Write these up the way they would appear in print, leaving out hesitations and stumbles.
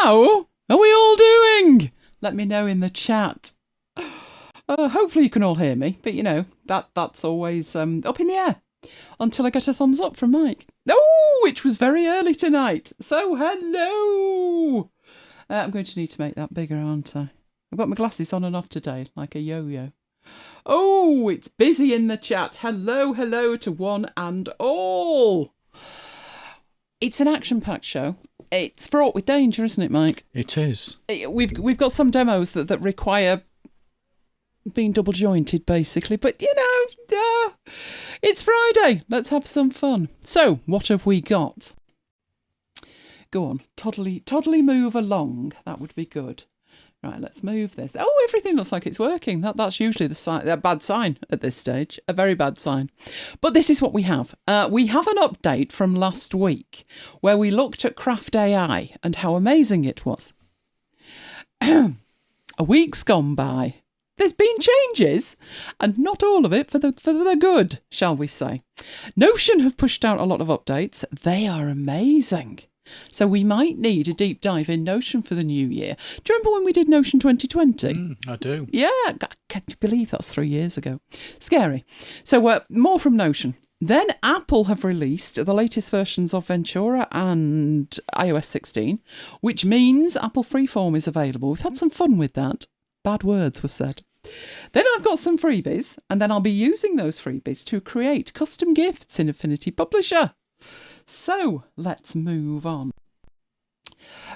how are we all doing? Let me know in the chat. Hopefully you can all hear me, but you know, that's always up in the air until I get a thumbs up from Mike. Oh, which was very early tonight. So hello. I'm going to need to make that bigger, aren't I? I've got my glasses on and off today, like a yo-yo. Oh, it's busy in the chat. Hello to one and all. It's an action-packed show. It's fraught with danger, isn't it, Mike? It is. We've got some demos that require being double jointed, basically. But, you know, it's Friday. Let's have some fun. So, what have we got? Go on, toddly move along. That would be good. Right, let's move this. Oh, everything looks like it's working. That's usually a bad sign at this stage. A very bad sign. But this is what we have. We have an update from last week where we looked at Craft AI and how amazing it was. A week's gone by. There's been changes, and not all of it for the good, shall we say. Notion have pushed out a lot of updates. They are amazing. So we might need a deep dive in Notion for the new year. Do you remember when we did Notion 2020? I do. Yeah, can you believe that's 3 years ago? Scary. So more from Notion. Then Apple have released the latest versions of Ventura and iOS 16, which means Apple Freeform is available. We've had some fun with that. Bad words were said. Then I've got some freebies, and then I'll be using those freebies to create custom gifts in Affinity Publisher. So let's move on.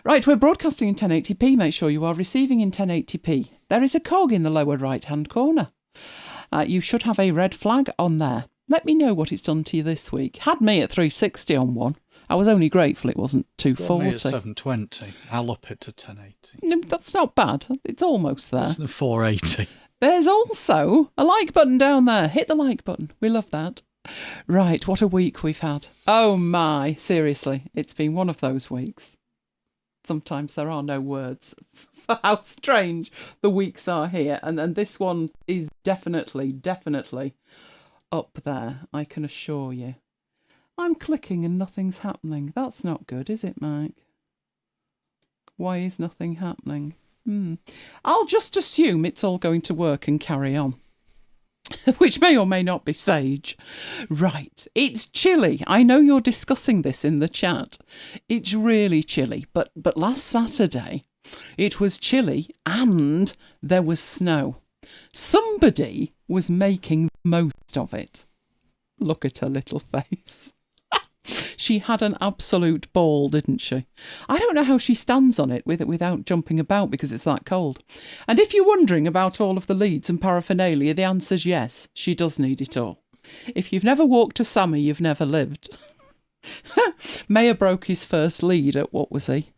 Right, we're broadcasting in 1080p. Make sure you are receiving in 1080p. There is a cog in the lower right-hand corner. You should have a red flag on there. Let me know what it's done to you this week. Had me at 360 on one. I was only grateful it wasn't 240. Me at 720. I'll up it to 1080. No, that's not bad. It's almost there. It's the 480. There's also a like button down there. Hit the like button. We love that. Right, what a week we've had. Oh my, seriously, it's been one of those weeks. Sometimes there are no words for how strange the weeks are here. And this one is definitely up there, I can assure you. I'm clicking and nothing's happening. That's not good, is it, Mike? Why is nothing happening? I'll just assume it's all going to work and carry on. Which may or may not be sage. Right, it's chilly. I know you're discussing this in the chat. It's really chilly. But last Saturday, it was chilly and there was snow. Somebody was making the most of it. Look at her little face. She had an absolute ball, didn't she? I don't know how she stands on it without jumping about because it's that cold. And if you're wondering about all of the leads and paraphernalia, the answer's yes, she does need it all. If you've never walked a Sammy, you've never lived. Mayer broke his first lead at, what was he?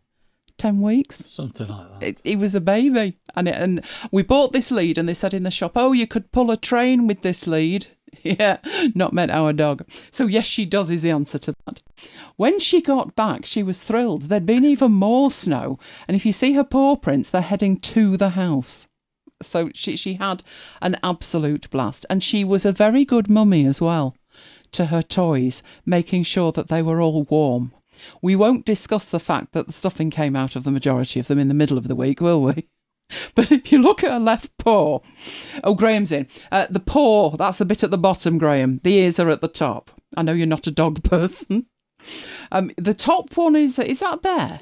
10 weeks? Something like that. He was a baby. And we bought this lead and they said in the shop, oh, you could pull a train with this lead. Yeah, not meant our dog. So yes, she does is the answer to that. When she got back, she was thrilled. There'd been even more snow. And if you see her paw prints, they're heading to the house. So she had an absolute blast. And she was a very good mummy as well to her toys, making sure that they were all warm. We won't discuss the fact that the stuffing came out of the majority of them in the middle of the week, will we? But if you look at her left paw... Oh, Graham's in. The paw, that's the bit at the bottom, Graham. The ears are at the top. I know you're not a dog person. The top one is that a bear?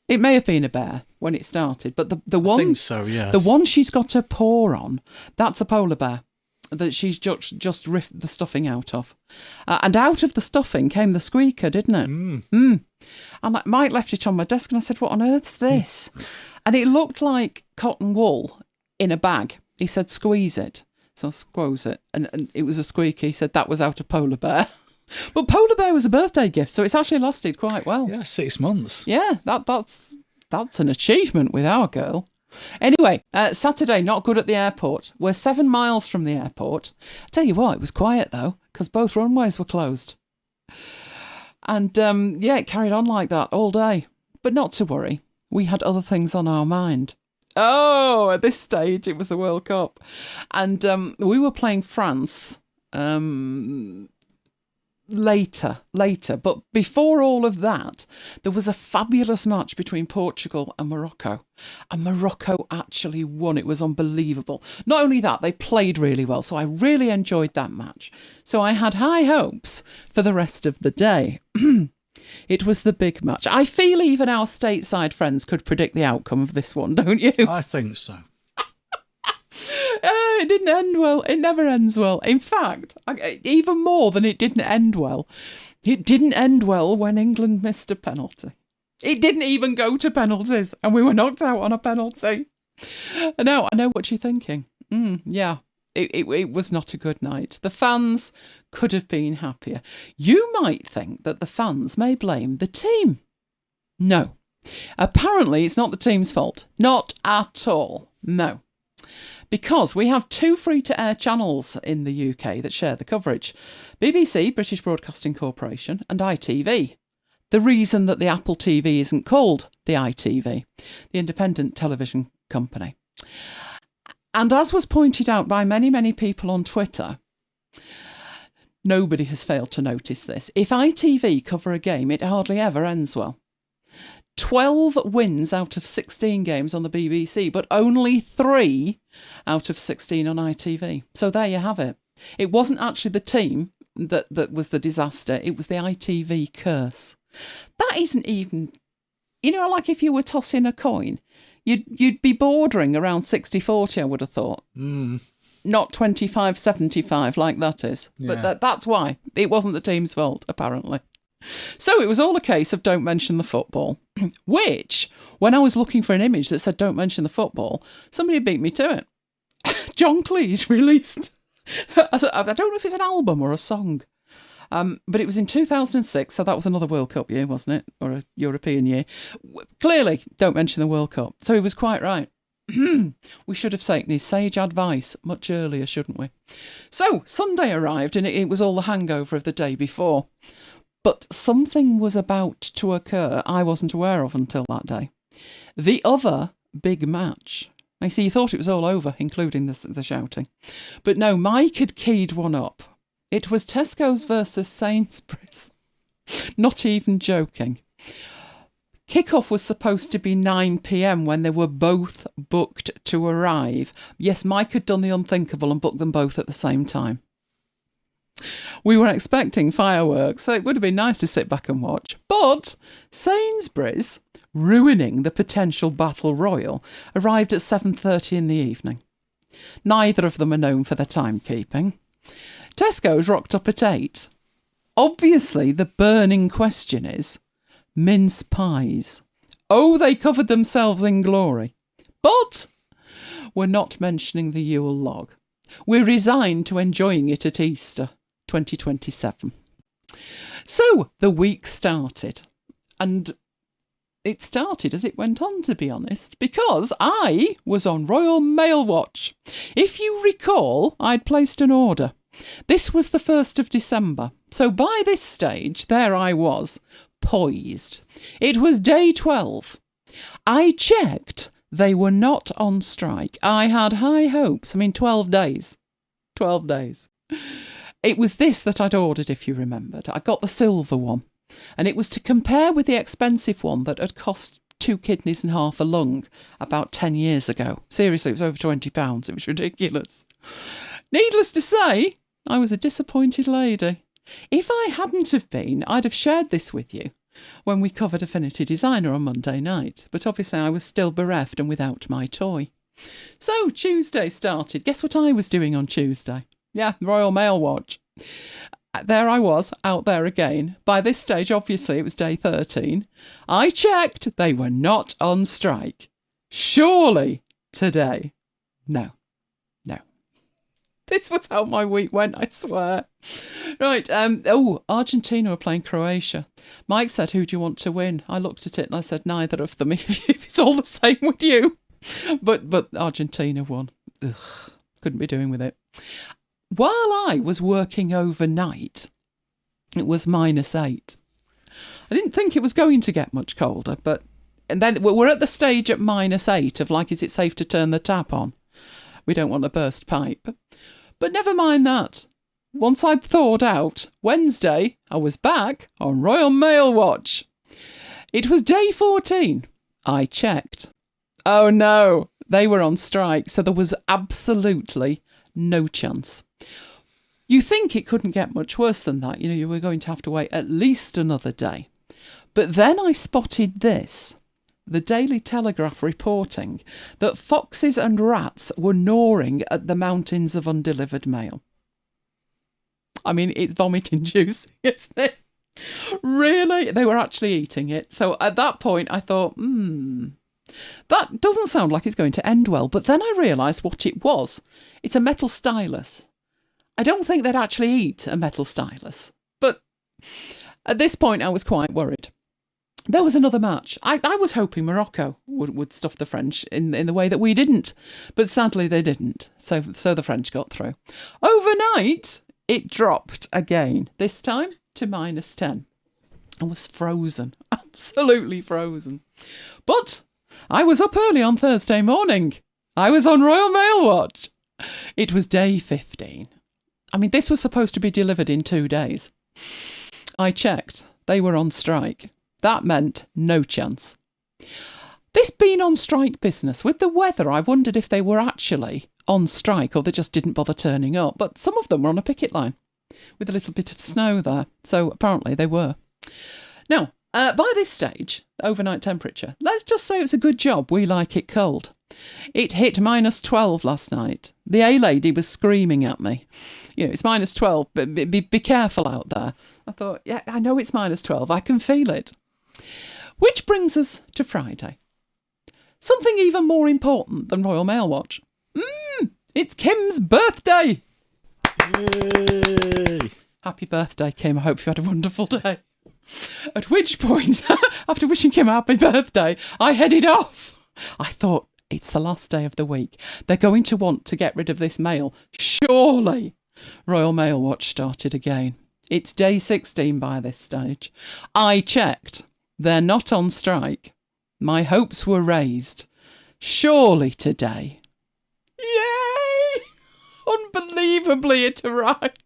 It may have been a bear when it started, but the one... I think so, yes. The one she's got her paw on, that's a polar bear that she's just ripped the stuffing out of. And out of the stuffing came the squeaker, didn't it? And Mike left it on my desk and I said, what on earth's this? And it looked like cotton wool in a bag. He said, squeeze it. So I squoze it. And it was a squeaker. He said that was out of polar bear. But polar bear was a birthday gift, so it's actually lasted quite well. Yeah, 6 months. Yeah, that's an achievement with our girl. Anyway, Saturday, not good at the airport. We're 7 miles from the airport. I tell you what, it was quiet though, because both runways were closed. And yeah, it carried on like that all day. But not to worry. We had other things on our mind. Oh, at this stage, it was the World Cup. And we were playing France later. But before all of that, there was a fabulous match between Portugal and Morocco. And Morocco actually won. It was unbelievable. Not only that, they played really well. So I really enjoyed that match. So I had high hopes for the rest of the day. It was the big match. I feel even our stateside friends could predict the outcome of this one, don't you? I think so. It didn't end well. It never ends well. In fact, even more than it didn't end well, it didn't end well when England missed a penalty. It didn't even go to penalties, and we were knocked out on a penalty. Now, I know what you're thinking. Yeah, it was not a good night. The fans could have been happier. You might think that the fans may blame the team. No. Apparently, it's not the team's fault. Not at all. No. Because we have 2 free-to-air channels in the UK that share the coverage. BBC, British Broadcasting Corporation, and ITV. The reason that the Apple TV isn't called the ITV, the independent television company. And as was pointed out by many, many people on Twitter, nobody has failed to notice this. If ITV cover a game, it hardly ever ends well. 12 wins out of 16 games on the BBC, but only 3 out of 16 on ITV. So there you have it. It wasn't actually the team that was the disaster. It was the ITV curse. That isn't even, like if you were tossing a coin, you'd be bordering around 60-40, I would have thought. Not 25-75 like that is. Yeah. But that's why. It wasn't the team's fault, apparently. So it was all a case of don't mention the football, which, when I was looking for an image that said don't mention the football, somebody beat me to it. John Cleese released, I don't know if it's an album or a song, but it was in 2006, so that was another World Cup year, wasn't it? Or a European year. Clearly, don't mention the World Cup. So he was quite right. We should have taken his sage advice much earlier, shouldn't we? So Sunday arrived and it was all the hangover of the day before. But something was about to occur I wasn't aware of until that day. The other big match. I see you thought it was all over, including the shouting. But no, Mike had keyed one up. It was Tesco's versus Sainsbury's. Not even joking. Kickoff was supposed to be 9 p.m. when they were both booked to arrive. Yes, Mike had done the unthinkable and booked them both at the same time. We were expecting fireworks, so it would have been nice to sit back and watch. But Sainsbury's, ruining the potential battle royal, arrived at 7:30 in the evening. Neither of them are known for their timekeeping. Tesco's rocked up at 8. Obviously, the burning question is mince pies. Oh, they covered themselves in glory. But we're not mentioning the Yule log. We're resigned to enjoying it at Easter 2027. So the week started, and it started as it went on, to be honest, because I was on Royal Mail watch. If you recall, I'd placed an order. This was the 1st of December. So by this stage, there I was, poised. It was day 12. I checked. They were not on strike. I had high hopes. 12 days. 12 days. It was this that I'd ordered, if you remembered. I got the silver one. And it was to compare with the expensive one that had cost 2 kidneys and half a lung about 10 years ago. Seriously, it was over £20. It was ridiculous. Needless to say, I was a disappointed lady. If I hadn't have been, I'd have shared this with you when we covered Affinity Designer on Monday night. But obviously I was still bereft and without my toy. So Tuesday started. Guess what I was doing on Tuesday? Yeah, Royal Mail watch. There I was, out there again. By this stage, obviously, it was day 13. I checked. They were not on strike. Surely today. No. This was how my week went, I swear. Right, Argentina were playing Croatia. Mike said, who do you want to win? I looked at it and I said, neither of them, if it's all the same with you. But Argentina won. Ugh, couldn't be doing with it. While I was working overnight, it was -8. I didn't think it was going to get much colder, and then we're at the stage at -8 of like, is it safe to turn the tap on? We don't want to burst pipe. But never mind that. once I'd thawed out, Wednesday, I was back on Royal Mail Watch. It was day 14. I checked. Oh no, they were on strike, so there was absolutely no chance. You think it couldn't get much worse than that. You know, you were going to have to wait at least another day. But then I spotted this. The Daily Telegraph reporting that foxes and rats were gnawing at the mountains of undelivered mail. I mean, it's vomit-inducing, isn't it? Really? They were actually eating it. So at that point, I thought, that doesn't sound like it's going to end well. But then I realised what it was. It's a metal stylus. I don't think they'd actually eat a metal stylus. But at this point, I was quite worried. There was another match. I was hoping Morocco would stuff the French in the way that we didn't. But sadly, they didn't. So the French got through. Overnight, it dropped again. This time to -10. I was frozen. Absolutely frozen. But I was up early on Thursday morning. I was on Royal Mail Watch. It was day 15. I mean, this was supposed to be delivered in 2 days. I checked. They were on strike. That meant no chance. This being on strike business, with the weather, I wondered if they were actually on strike or they just didn't bother turning up. But some of them were on a picket line with a little bit of snow there. So apparently they were. Now, by this stage, overnight temperature, let's just say it's a good job we like it cold. It hit -12 last night. The A-lady was screaming at me. You know, it's -12, but be careful out there. I thought, yeah, I know it's -12. I can feel it. Which brings us to Friday. Something even more important than Royal Mail Watch. It's Kim's birthday. Yay! Happy birthday, Kim. I hope you had a wonderful day. At which point, after wishing Kim a happy birthday, I headed off. I thought, it's the last day of the week. They're going to want to get rid of this mail. Surely. Royal Mail Watch started again. It's day 16 by this stage. I checked. They're not on strike. My hopes were raised. Surely today. Yay! Unbelievably, it arrived.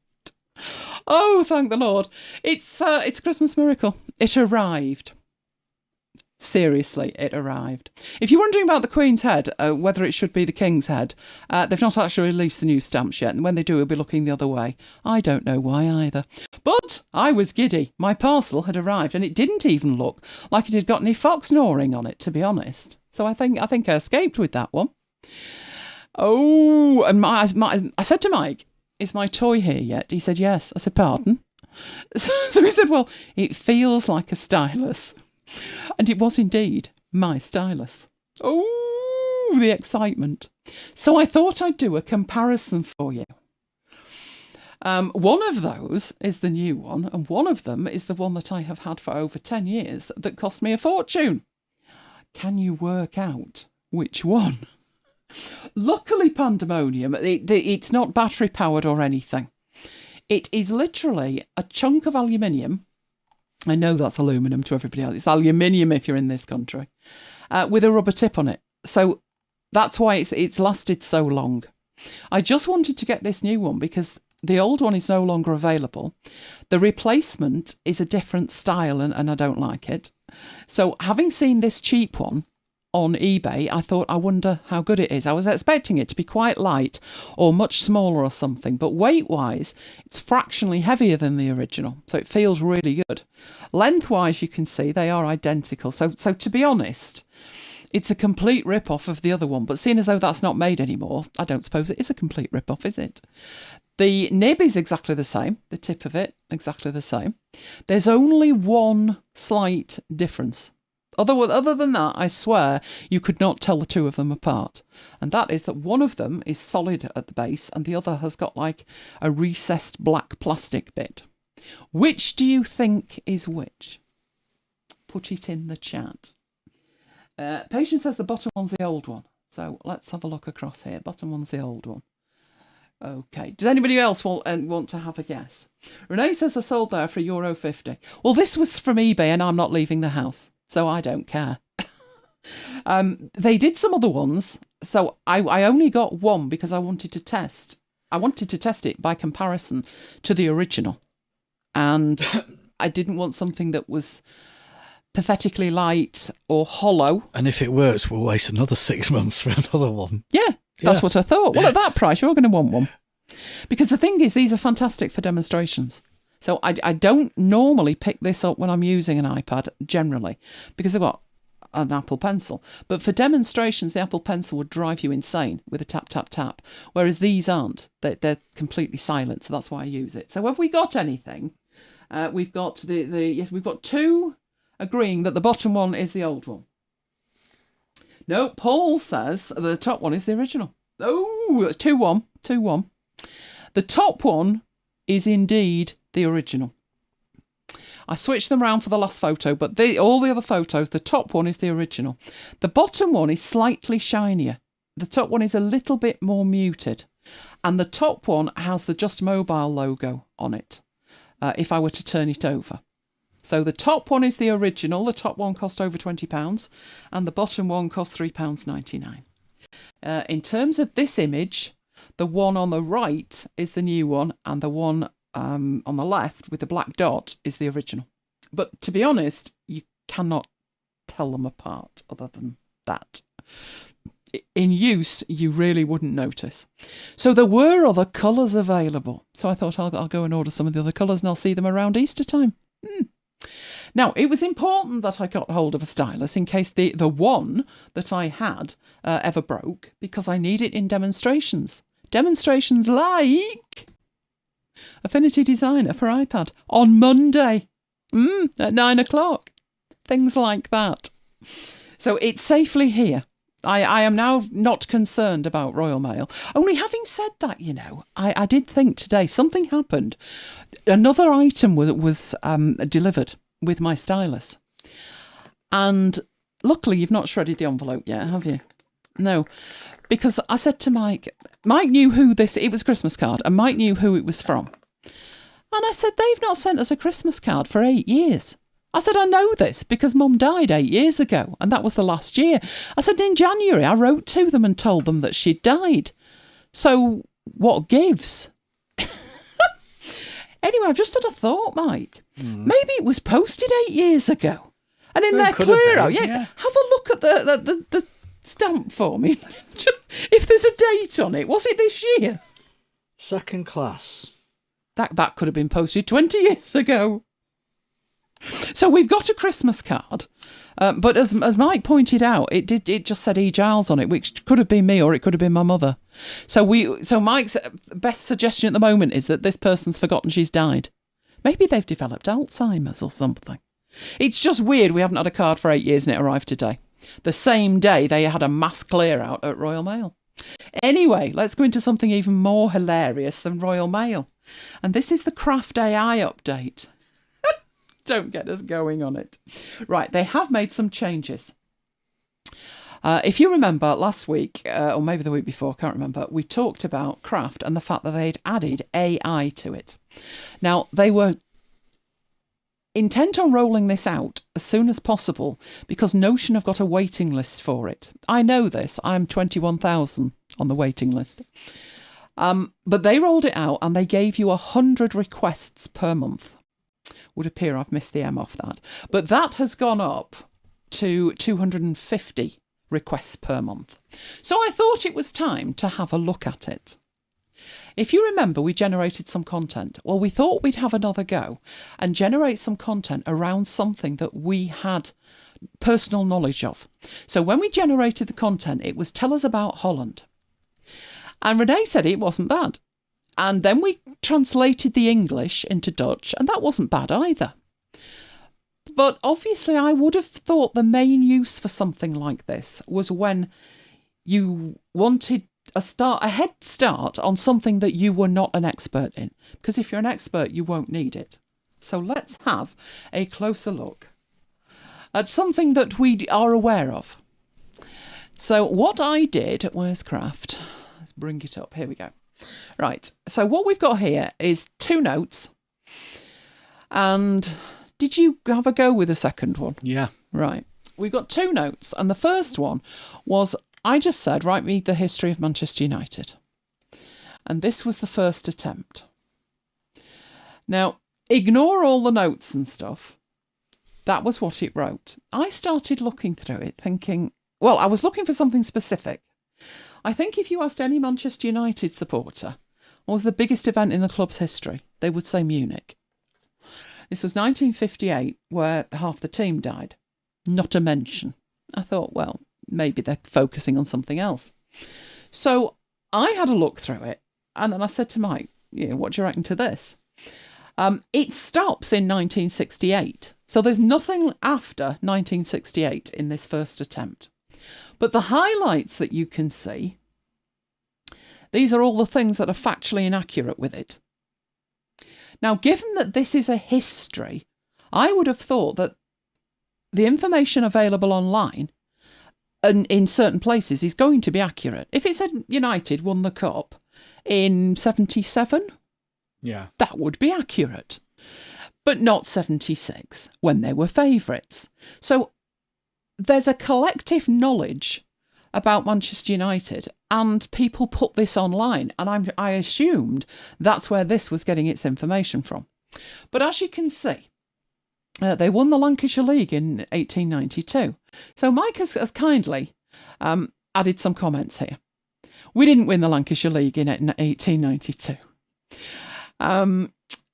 Oh, thank the Lord. It's a Christmas miracle. It arrived. Seriously, it arrived. If you're wondering about the Queen's head, whether it should be the King's head, they've not actually released the new stamps yet, and when they do, it'll be looking the other way. I don't know why either. But I was giddy. My parcel had arrived, and it didn't even look like it had got any fox gnawing on it, to be honest. So I think I escaped with that one. Oh, and I said to Mike, is my toy here yet? He said, yes. I said, pardon? So he said, well, it feels like a stylus. And it was indeed my stylus. Oh, the excitement. So I thought I'd do a comparison for you. One of those is the new one, and one of them is the one that I have had for over 10 years that cost me a fortune. Can you work out which one? Luckily, Pandemonium, it's not battery powered or anything. It is literally a chunk of aluminium. I know that's aluminium to everybody else. It's aluminium if you're in this country, with a rubber tip on it. So that's why it's lasted so long. I just wanted to get this new one because the old one is no longer available. The replacement is a different style and I don't like it. So having seen this cheap one on eBay, I thought, I wonder how good it is. I was expecting it to be quite light or much smaller or something, but weight-wise, it's fractionally heavier than the original, so it feels really good. Length-wise, you can see they are identical. So to be honest, it's a complete rip-off of the other one, but seeing as though that's not made anymore, I don't suppose it is a complete rip-off, is it? The nib is exactly the same, the tip of it, exactly the same. There's only one slight difference. Other than that, I swear you could not tell the two of them apart. And that is that one of them is solid at the base and the other has got like a recessed black plastic bit. Which do you think is which? Put it in the chat. Patience says the bottom one's the old one. So let's have a look across here. Bottom one's the old one. Okay. Does anybody else want to have a guess? Renee says they're sold there for €1.50. Well, this was from eBay and I'm not leaving the house. So I don't care. They did some other ones. So I only got one because I wanted to test I wanted to test it by comparison to the original. And I didn't want something that was pathetically light or hollow. And if it works, we'll wait another 6 months for another one. Yeah, that's what I thought. Well, at that price, you're going to want one. Because the thing is, these are fantastic for demonstrations. So I don't normally pick this up when I'm using an iPad, generally, because I've got an Apple Pencil. But for demonstrations, the Apple Pencil would drive you insane with a tap, tap, tap, whereas these aren't. They're completely silent, so that's why I use it. So have we got anything? We've got yes, we've got two agreeing that the bottom one is the old one. No, Paul says the top one is the original. Oh, it's 2-1. 2-1. The top one is indeed the original. I switched them around for the last photo, but all the other photos, the top one is the original. The bottom one is slightly shinier. The top one is a little bit more muted. And the top one has the Just Mobile logo on it, if I were to turn it over. So the top one is the original. The top one cost over £20 and the bottom one cost £3.99. In terms of this image, the one on the right is the new one and the one on the left with the black dot is the original. But to be honest, you cannot tell them apart other than that. In use, you really wouldn't notice. So there were other colours available. So I thought I'll go and order some of the other colours and I'll see them around Easter time. Now, it was important that I got hold of a stylus in case the one that I had ever broke, because I need it in demonstrations. Demonstrations like Affinity Designer for iPad on Monday at 9 o'clock. Things like that. So it's safely here. I am now not concerned about Royal Mail. Only having said that, I did think today something happened. Another item was delivered with my stylus. And luckily you've not shredded the envelope yet, have you? No. Because I said to Mike knew who it was a Christmas card, and Mike knew who it was from. And I said, they've not sent us a Christmas card for 8 years. I said, I know this because Mum died 8 years ago, and that was the last year. I said, in January, I wrote to them and told them that she'd died. So what gives? Anyway, I've just had a thought, Mike. Maybe it was posted 8 years ago. And in their clear out, have a look at the stamp for me. If there's a date on it, was it this year? Second class. That could have been posted 20 years ago. So we've got a Christmas card, but as Mike pointed out, it just said E. Giles on it, which could have been me or it could have been my mother. So Mike's best suggestion at the moment is that this person's forgotten she's died. Maybe they've developed Alzheimer's or something. It's just weird we haven't had a card for 8 years and it arrived today. The same day they had a mass clear out at Royal Mail. Anyway, let's go into something even more hilarious than Royal Mail. And this is the Craft AI update. Don't get us going on it. Right, they have made some changes. If you remember last week, or maybe the week before, I can't remember, we talked about Craft and the fact that they'd added AI to it. Now, they were intent on rolling this out as soon as possible because Notion have got a waiting list for it. I know this. I'm 21,000 on the waiting list. But they rolled it out and they gave you 100 requests per month. Would appear I've missed the M off that. But that has gone up to 250 requests per month. So I thought it was time to have a look at it. If you remember, we generated some content. Well, we thought we'd have another go and generate some content around something that we had personal knowledge of. So when we generated the content, it was tell us about Holland. And Renee said it wasn't bad. And then we translated the English into Dutch, and that wasn't bad either. But obviously, I would have thought the main use for something like this was when you wanted a head start on something that you were not an expert in. Because if you're an expert, you won't need it. So let's have a closer look at something that we are aware of. So what I did, where's Craft? Let's bring it up. Here we go. Right, so what we've got here is 2 notes. And did you have a go with the second one? Yeah. Right, we've got 2 notes. And the first one was, I just said, write me the history of Manchester United. And this was the first attempt. Now, ignore all the notes and stuff. That was what it wrote. I started looking through it thinking, well, I was looking for something specific. I think if you asked any Manchester United supporter, what was the biggest event in the club's history, they would say Munich. This was 1958, where half the team died. Not a mention. I thought, well, maybe they're focusing on something else. So I had a look through it, and then I said to Mike, what do you reckon to this? It stops in 1968. So there's nothing after 1968 in this first attempt. But the highlights that you can see, these are all the things that are factually inaccurate with it. Now, given that this is a history, I would have thought that the information available online and in certain places is going to be accurate. If it said United won the cup in 77, that would be accurate. But not 76, when they were favourites. So there's a collective knowledge about Manchester United, and people put this online, and I assumed that's where this was getting its information from. But as you can see, they won the Lancashire League in 1892. So Mike has kindly added some comments here. We didn't win the Lancashire League in 1892.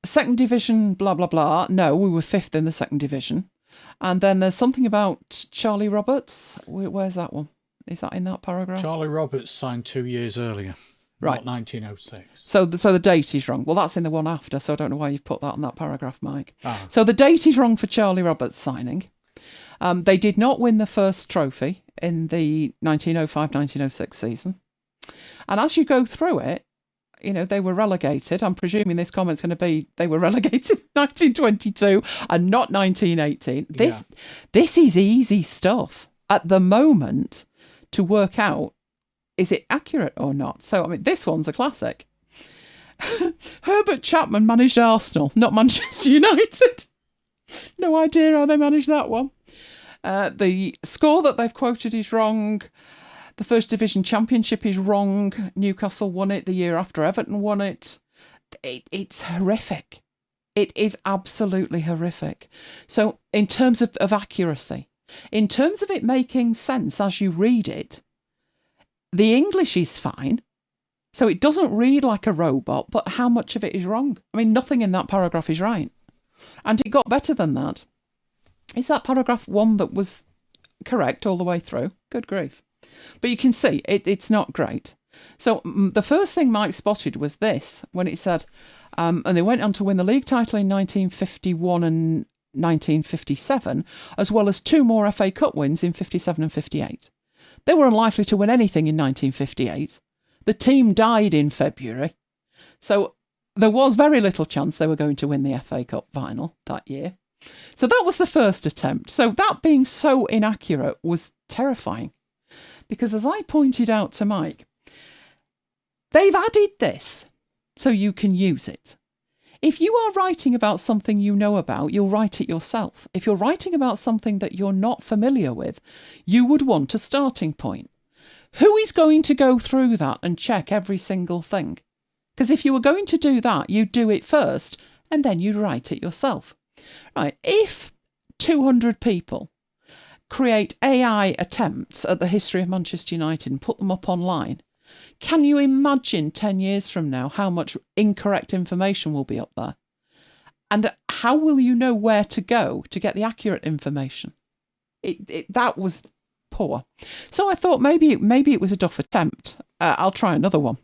Second division, blah, blah, blah. No, we were fifth in the second division. And then there's something about Charlie Roberts. Where's that one? Is that in that paragraph? Charlie Roberts signed 2 years earlier, right? Not 1906. So the date is wrong. Well, that's in the one after, so I don't know why you've put that in that paragraph, Mike. So the date is wrong for Charlie Roberts signing. They did not win the first trophy in the 1905-1906 season. And as you go through it, they were relegated. I'm presuming this comment's going to be they were relegated in 1922 and not 1918. This is easy stuff at the moment to work out, is it accurate or not? So, this one's a classic. Herbert Chapman managed Arsenal, not Manchester United. No idea how they managed that one. The score that they've quoted is wrong. The First Division Championship is wrong. Newcastle won it the year after Everton won it. It's horrific. It is absolutely horrific. So in terms of accuracy, in terms of it making sense as you read it, the English is fine. So it doesn't read like a robot, but how much of it is wrong? Nothing in that paragraph is right. And it got better than that. Is that paragraph one that was correct all the way through? Good grief. But you can see it's not great. So the first thing Mike spotted was this, when it said, and they went on to win the league title in 1951 and 1957, as well as 2 more FA Cup wins in 57 and 58. They were unlikely to win anything in 1958. The team died in February. So there was very little chance they were going to win the FA Cup final that year. So that was the first attempt. So that being so inaccurate was terrifying. Because as I pointed out to Mike, they've added this so you can use it. If you are writing about something you know about, you'll write it yourself. If you're writing about something that you're not familiar with, you would want a starting point. Who is going to go through that and check every single thing? Because if you were going to do that, you'd do it first and then you'd write it yourself. Right, if 200 people create AI attempts at the history of Manchester United and put them up online, can you imagine 10 years from now how much incorrect information will be up there? And how will you know where to go to get the accurate information? That was poor. So I thought maybe it was a duff attempt. I'll try another one.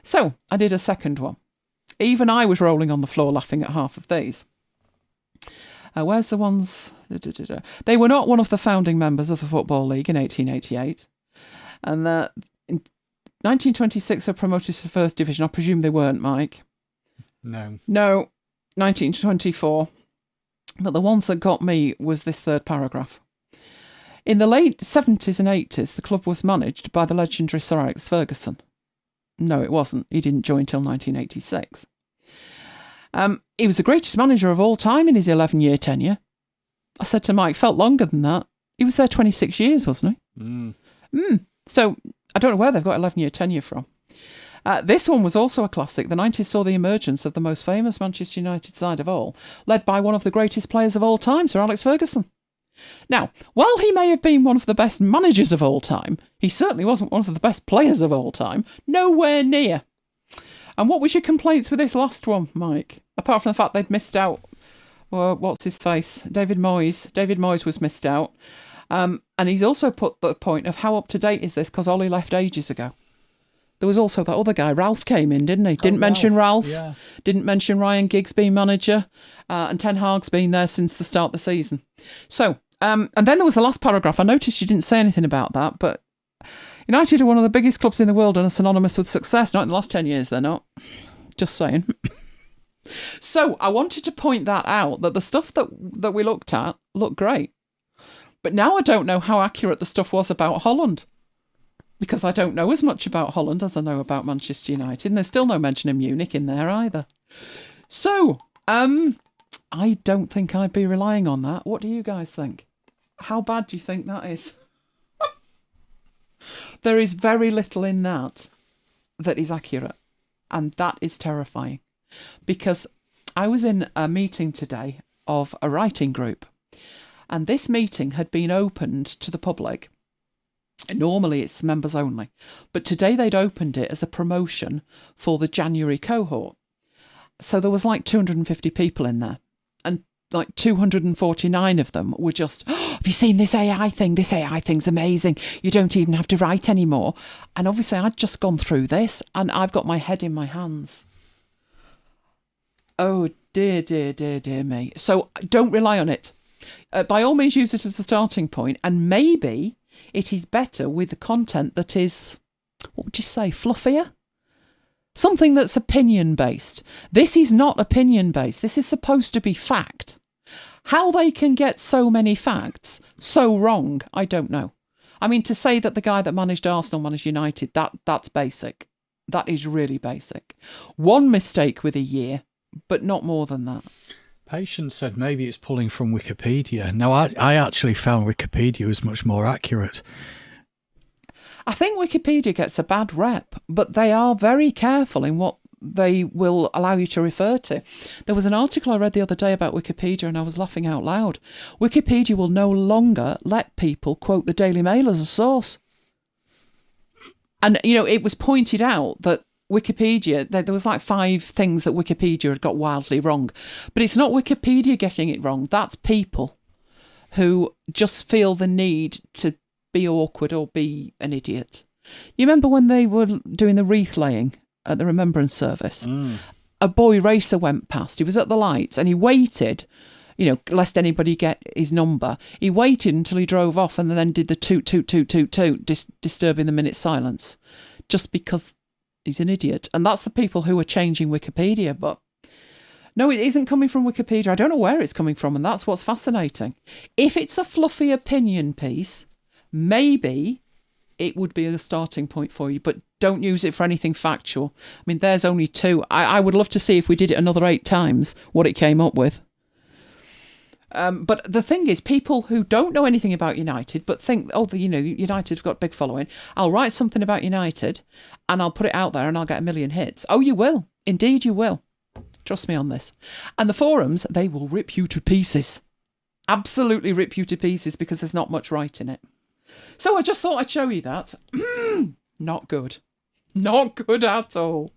So I did a second one. Even I was rolling on the floor laughing at half of these. Where's the ones? They were not one of the founding members of the Football League in 1888. And in 1926 they were promoted to the First Division. I presume they weren't, Mike. No. 1924. But the ones that got me was this third paragraph. In the late 70s and 80s, the club was managed by the legendary Sir Alex Ferguson. No, it wasn't. He didn't join till 1986. He was the greatest manager of all time in his 11-year tenure. I said to Mike, felt longer than that. He was there 26 years, wasn't he? So I don't know where they've got 11-year tenure from. This one was also a classic. The 90s saw the emergence of the most famous Manchester United side of all, led by one of the greatest players of all time, Sir Alex Ferguson. Now, while he may have been one of the best managers of all time, he certainly wasn't one of the best players of all time. Nowhere near. And what was your complaints with this last one, Mike? Apart from the fact they'd missed out, what's his face? David Moyes. David Moyes was missed out. And he's also put the point of how up to date is this, because Ollie left ages ago. There was also that other guy, Ralph came in, didn't he? Didn't mention Ralph. Yeah. Didn't mention Ryan Giggs being manager. And Ten Hag's been there since the start of the season. So, and then there was the last paragraph. I noticed you didn't say anything about that, but United are one of the biggest clubs in the world and are synonymous with success. Not in the last 10 years, they're not. Just saying. So, I wanted to point that out, that the stuff that we looked at looked great. But now I don't know how accurate the stuff was about Holland. Because I don't know as much about Holland as I know about Manchester United. And there's still no mention of Munich in there either. So, I don't think I'd be relying on that. What do you guys think? How bad do you think that is? There is very little in that is accurate. And that is terrifying. Because I was in a meeting today of a writing group. And this meeting had been opened to the public. Normally it's members only, but today they'd opened it as a promotion for the January cohort. So there was like 250 people in there, and like 249 of them were just, oh, have you seen this AI thing? This AI thing's amazing. You don't even have to write anymore. And obviously I'd just gone through this and I've got my head in my hands. Oh dear, dear, dear, dear me. So don't rely on it. By all means use it as a starting point, and maybe it is better with the content that is, what would you say, fluffier? Something that's opinion-based. This is not opinion-based. This is supposed to be fact. How they can get so many facts so wrong, I don't know. I mean, to say that the guy that managed Arsenal managed United, that's basic. That is really basic. One mistake with a year, but not more than that. Patience said maybe it's pulling from Wikipedia. Now, I actually found Wikipedia was much more accurate. I think Wikipedia gets a bad rep, but they are very careful in what they will allow you to refer to. There was an article I read the other day about Wikipedia and I was laughing out loud. Wikipedia will no longer let people quote the Daily Mail as a source. And, it was pointed out that Wikipedia, there was like 5 things that Wikipedia had got wildly wrong. But it's not Wikipedia getting it wrong. That's people who just feel the need to be awkward or be an idiot. You remember when they were doing the wreath laying at the Remembrance Service? A boy racer went past. He was at the lights and he waited, lest anybody get his number. He waited until he drove off and then did the toot, toot, toot, toot, toot, disturbing the minute's silence. Just because he's an idiot. And that's the people who are changing Wikipedia. But no, it isn't coming from Wikipedia. I don't know where it's coming from, and that's what's fascinating. If it's a fluffy opinion piece, maybe it would be a starting point for you, but don't use it for anything factual. I mean, there's only 2. I would love to see if we did it another 8 times, what it came up with. But the thing is, people who don't know anything about United, but think, United's got a big following, I'll write something about United and I'll put it out there and I'll get 1 million hits. Oh, you will. Indeed, you will. Trust me on this. And the forums, they will rip you to pieces. Absolutely rip you to pieces because there's not much right in it. So I just thought I'd show you that. Not good. Not good at all.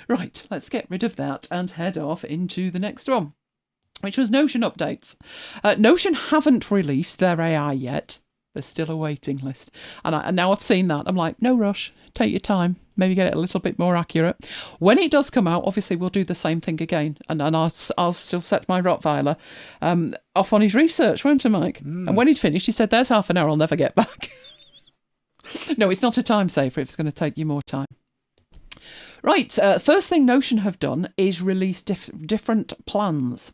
Right, let's get rid of that and head off into the next one, which was Notion updates. Notion haven't released their AI yet. There's still a waiting list. And now I've seen that. I'm like, no rush. Take your time. Maybe get it a little bit more accurate. When it does come out, obviously we'll do the same thing again. And I'll still set my Rottweiler off on his research, won't I, Mike? And when he'd finished, he said, there's half an hour I'll never get back. No, it's not a time saver if it's going to take you more time. Right, first thing Notion have done is release different plans.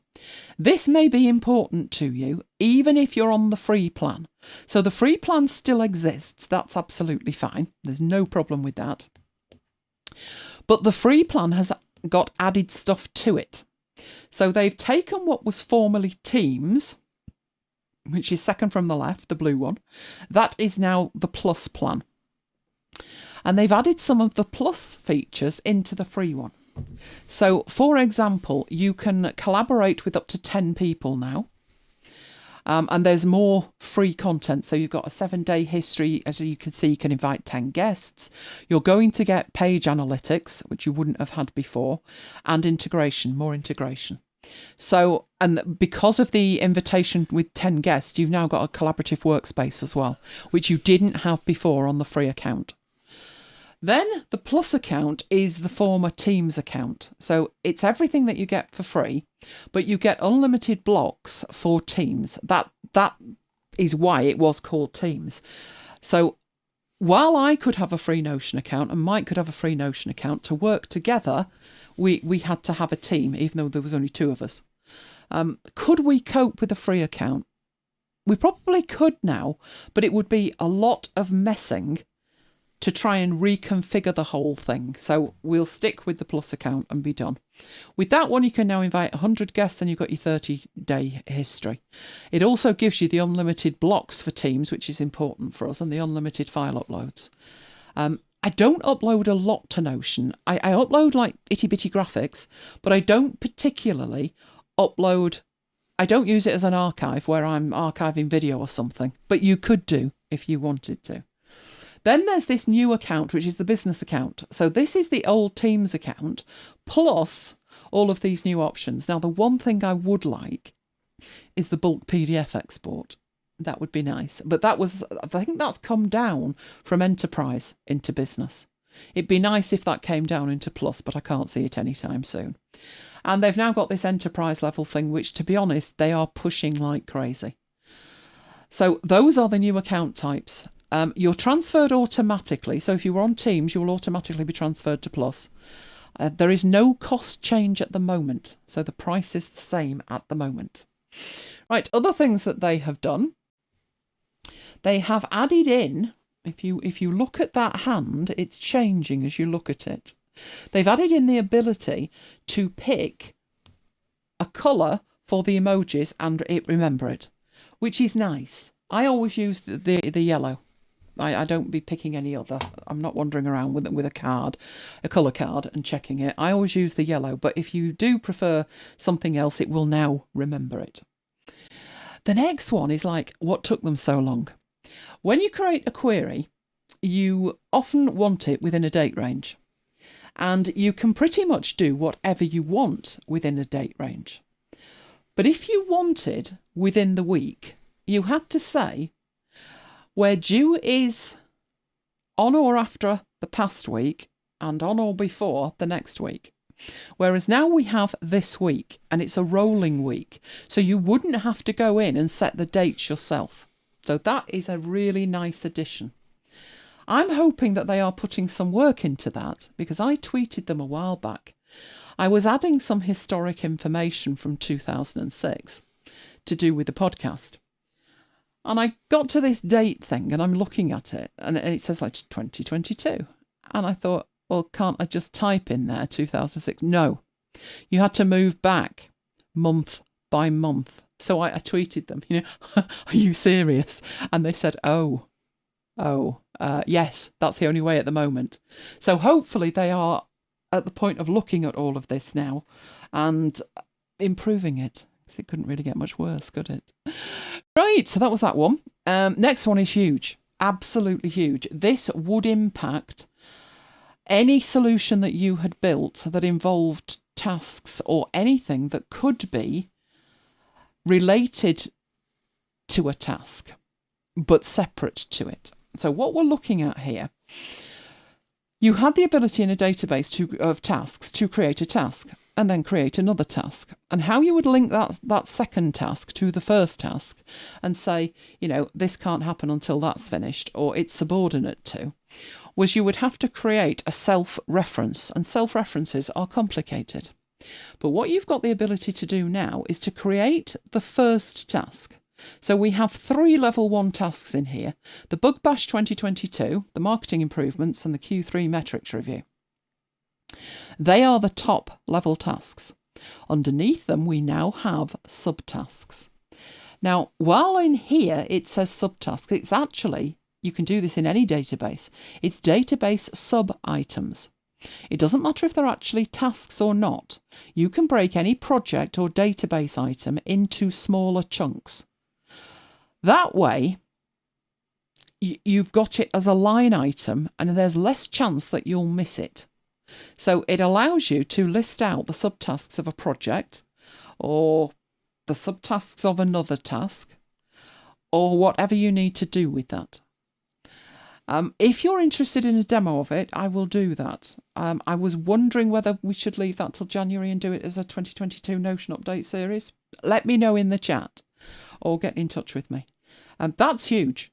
This may be important to you, even if you're on the free plan. So the free plan still exists. That's absolutely fine. There's no problem with that. But the free plan has got added stuff to it. So they've taken what was formerly Teams, which is second from the left, the blue one. That is now the Plus plan. And they've added some of the plus features into the free one. So, for example, you can collaborate with up to 10 people now. And there's more free content. So you've got a 7-day history. As you can see, you can invite 10 guests. You're going to get page analytics, which you wouldn't have had before, and integration, more integration. So, and because of the invitation with 10 guests, you've now got a collaborative workspace as well, which you didn't have before on the free account. Then the plus account is the former Teams account. So it's everything that you get for free, but you get unlimited blocks for Teams. That is why it was called Teams. So while I could have a free Notion account and Mike could have a free Notion account, to work together, we had to have a team, even though there was only 2 of us. Could we cope with a free account? We probably could now, but it would be a lot of messing to try and reconfigure the whole thing. So we'll stick with the plus account and be done. With that one, you can now invite 100 guests and you've got your 30-day history. It also gives you the unlimited blocks for Teams, which is important for us, and the unlimited file uploads. I don't upload a lot to Notion. I upload like itty-bitty graphics, but I don't particularly upload. I don't use it as an archive where I'm archiving video or something, but you could do if you wanted to. Then there's this new account, which is the business account. So this is the old Teams account, plus all of these new options. Now, the one thing I would like is the bulk PDF export. That would be nice. But I think that's come down from enterprise into business. It'd be nice if that came down into plus, but I can't see it anytime soon. And they've now got this enterprise level thing, which, to be honest, they are pushing like crazy. So those are the new account types. You're transferred automatically. So if you were on Teams, you will automatically be transferred to Plus. There is no cost change at the moment. So the price is the same at the moment. Right, other things that they have done. They have added in, if you look at that hand, it's changing as you look at it. They've added in the ability to pick a colour for the emojis and remember it, which is nice. I always use the yellow. I don't be picking any other. I'm not wandering around with a card, a colour card, and checking it. I always use the yellow, but if you do prefer something else, it will now remember it. The next one is like, what took them so long? When you create a query, you often want it within a date range, and you can pretty much do whatever you want within a date range. But if you wanted within the week, you had to say, where due is on or after the past week and on or before the next week. Whereas now we have this week and it's a rolling week. So you wouldn't have to go in and set the dates yourself. So that is a really nice addition. I'm hoping that they are putting some work into that because I tweeted them a while back. I was adding some historic information from 2006 to do with the podcast. And I got to this date thing and I'm looking at it and it says like 2022. And I thought, well, can't I just type in there 2006? No, you had to move back month by month. So I tweeted them, are you serious? And they said, yes, that's the only way at the moment. So hopefully they are at the point of looking at all of this now and improving it. It couldn't really get much worse, could it? Right, so that was that one. Next one is huge, absolutely huge. This would impact any solution that you had built that involved tasks or anything that could be related to a task, but separate to it. So what we're looking at here, you had the ability in a database of tasks to create a task and then create another task. And how you would link that second task to the first task and say, this can't happen until that's finished, or it's subordinate to, was you would have to create a self-reference, and self-references are complicated. But what you've got the ability to do now is to create the first task. So we have 3 level 1 tasks in here, the Bug Bash 2022, the marketing improvements, and the Q3 metrics review. They are the top level tasks. Underneath them, we now have subtasks. Now, while in here it says subtasks, it's actually You can do this in any database. It's database sub-items. It doesn't matter if they're actually tasks or not. You can break any project or database item into smaller chunks. That way, you've got it as a line item and there's less chance that you'll miss it. So it allows you to list out the subtasks of a project or the subtasks of another task or whatever you need to do with that. If you're interested in a demo of it, I will do that. I was wondering whether we should leave that till January and do it as a 2022 Notion update series. Let me know in the chat or get in touch with me. That's huge.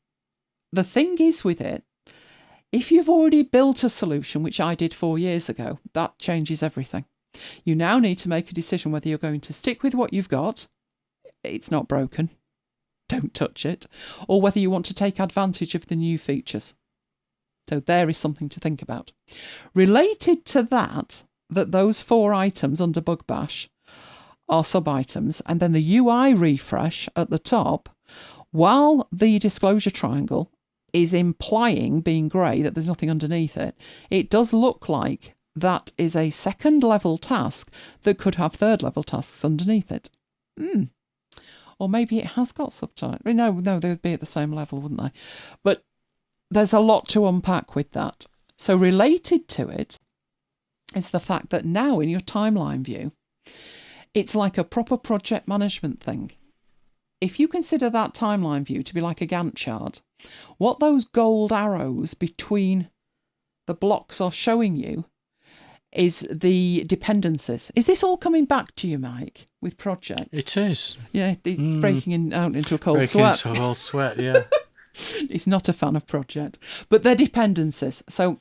The thing is with it, if you've already built a solution, which I did 4 years ago, that changes everything. You now need to make a decision whether you're going to stick with what you've got. It's not broken. Don't touch it. Or whether you want to take advantage of the new features. So there is something to think about. Related to that those 4 items under Bug Bash are sub-items, and then the UI refresh at the top, while the disclosure triangle is implying, being grey, that there's nothing underneath it, it does look like that is a second level task that could have third level tasks underneath it. Or maybe it has got subtitles. No, they would be at the same level, wouldn't they? But there's a lot to unpack with that. So related to it is the fact that now in your timeline view, it's like a proper project management thing. If you consider that timeline view to be like a Gantt chart, what those gold arrows between the blocks are showing you is the dependencies. Is this all coming back to you, Mike, with project? It is. Yeah, breaking out into a cold sweat. sweat. Into a cold sweat, yeah. He's not a fan of project. But they're dependencies. So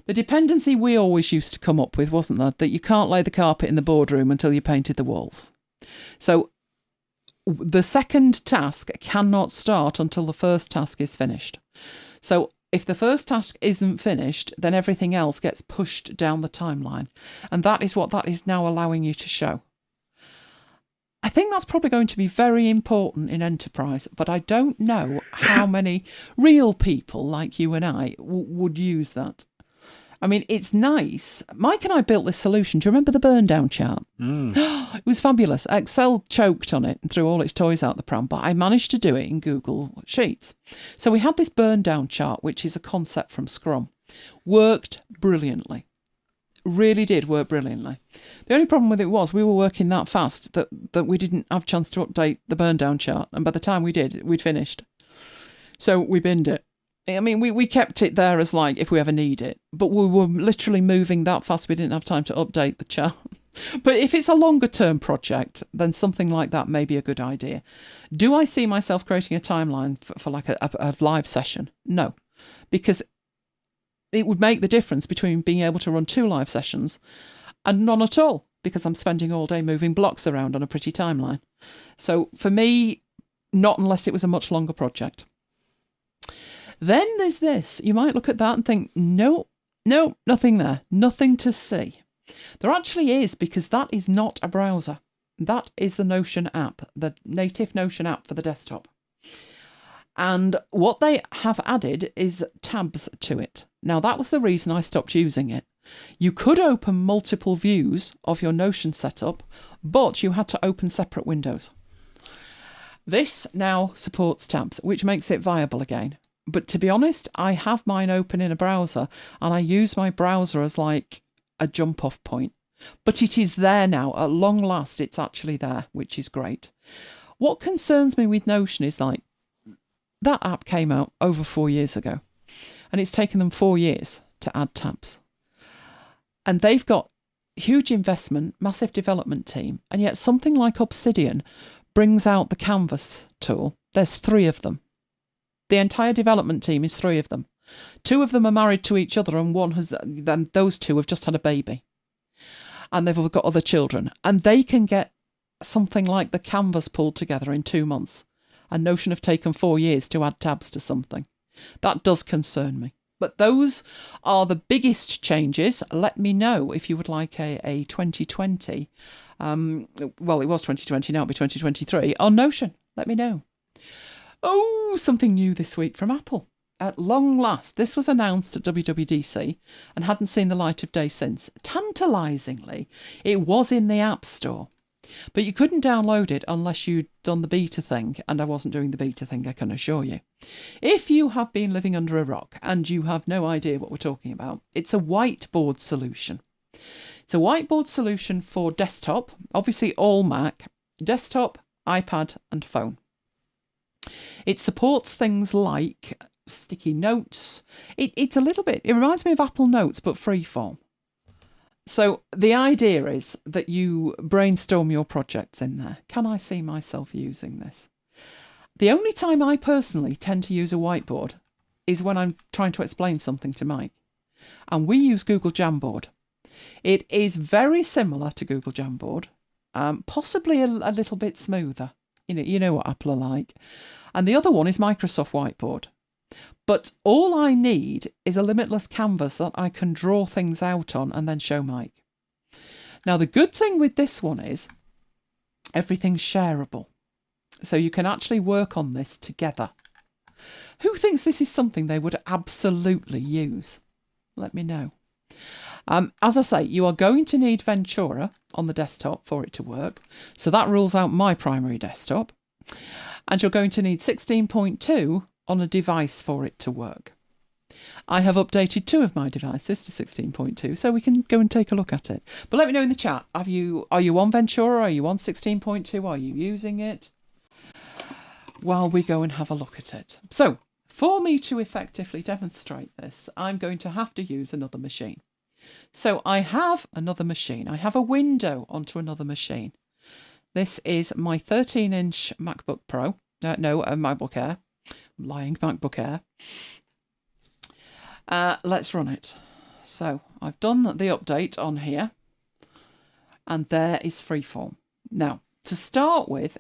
the dependency we always used to come up with, wasn't that you can't lay the carpet in the boardroom until you painted the walls. So the second task cannot start until the first task is finished. So if the first task isn't finished, then everything else gets pushed down the timeline. And that is what that is now allowing you to show. I think that's probably going to be very important in enterprise, but I don't know how many real people like you and I would use that. I mean, it's nice. Mike and I built this solution. Do you remember the burn down chart? It was fabulous. Excel choked on it and threw all its toys out the pram, but I managed to do it in Google Sheets. So we had this burn down chart, which is a concept from Scrum. Worked brilliantly. Really did work brilliantly. The only problem with it was we were working that fast that we didn't have a chance to update the burn down chart. And by the time we did, we'd finished. So we binned it. I mean, we kept it there as like if we ever need it, but we were literally moving that fast we didn't have time to update the chart. But if it's a longer term project, then something like that may be a good idea. Do I see myself creating a timeline for like a live session? No, because it would make the difference between being able to run 2 live sessions and none at all, because I'm spending all day moving blocks around on a pretty timeline. So for me, not unless it was a much longer project. Then there's this. You might look at that and think, no, nothing there. Nothing to see. There actually is, because that is not a browser. That is the Notion app, the native Notion app for the desktop. And what they have added is tabs to it. Now, that was the reason I stopped using it. You could open multiple views of your Notion setup, but you had to open separate windows. This now supports tabs, which makes it viable again. But to be honest, I have mine open in a browser and I use my browser as like a jump off point. But it is there now. At long last, it's actually there, which is great. What concerns me with Notion is like that app came out over 4 years ago and it's taken them 4 years to add tabs. And they've got huge investment, massive development team. And yet something like Obsidian brings out the Canvas tool. There's 3 of them. The entire development team is 3 of them. 2 of them are married to each other and then those 2 have just had a baby. And they've got other children. And they can get something like the Canvas pulled together in 2 months. And Notion have taken 4 years to add tabs to something. That does concern me. But those are the biggest changes. Let me know if you would like a 2020. Well, it was 2020, now it'll be 2023 on Notion. Let me know. Oh, something new this week from Apple. at long last, this was announced at WWDC and hadn't seen the light of day since. Tantalisingly, it was in the App Store. But you couldn't download it unless you'd done the beta thing, and I wasn't doing the beta thing, I can assure you. If you have been living under a rock and you have no idea what we're talking about, it's a whiteboard solution. It's a whiteboard solution for desktop, obviously all Mac, desktop, iPad and phone. It supports things like sticky notes. It's a little bit, it reminds me of Apple Notes, but freeform. So the idea is that you brainstorm your projects in there. Can I see myself using this? The only time I personally tend to use a whiteboard is when I'm trying to explain something to Mike. And we use Google Jamboard. It is very similar to Google Jamboard, possibly a little bit smoother. You know what Apple are like. And the other one is Microsoft Whiteboard. But all I need is a limitless canvas that I can draw things out on and then show Mike. Now, the good thing with this one is everything's shareable. So you can actually work on this together. Who thinks this is something they would absolutely use? Let me know. As I say, you are going to need Ventura on the desktop for it to work. So that rules out my primary desktop. And you're going to need 16.2 on a device for it to work. I have updated 2 of my devices to 16.2, so we can go and take a look at it. But let me know in the chat, are you on Ventura? Are you on 16.2? Are you using it? While we go and have a look at it. So, for me to effectively demonstrate this, I'm going to have to use another machine. So I have another machine. I have a window onto another machine. This is my 13-inch MacBook Pro. A MacBook Air. I'm lying, MacBook Air. Let's run it. So I've done the update on here. And there is Freeform. Now, to start with,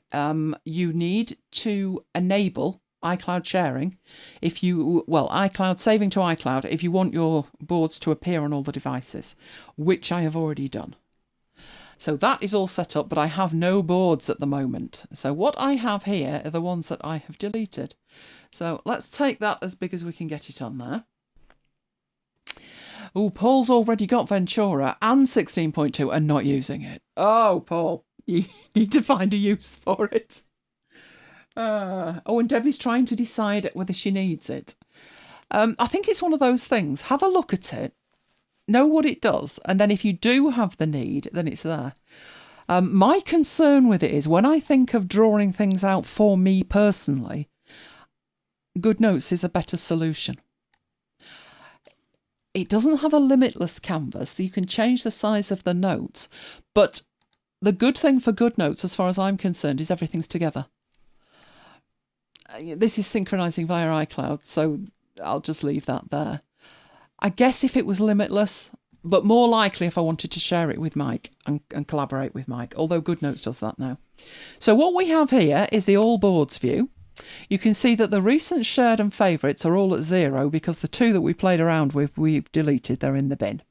you need to enable iCloud sharing iCloud saving to iCloud if you want your boards to appear on all the devices, which I have already done. So that is all set up, but I have no boards at the moment. So what I have here are the ones that I have deleted. So let's take that as big as we can get it on there. Oh, Paul's already got Ventura and 16.2 and not using it. Oh, Paul, you need to find a use for it. And Debbie's trying to decide whether she needs it. I think it's one of those things. Have a look at it. Know what it does. And then if you do have the need, then it's there. My concern with it is when I think of drawing things out for me personally, GoodNotes is a better solution. It doesn't have a limitless canvas, so you can change the size of the notes. But the good thing for GoodNotes, as far as I'm concerned, is everything's together. This is synchronizing via iCloud, so I'll just leave that there. I guess if it was limitless, but more likely if I wanted to share it with Mike and collaborate with Mike, although GoodNotes does that now. So what we have here is the all boards view. You can see that the recent shared and favourites are all at 0 because the 2 that we played around with, we've deleted, they're in the bin.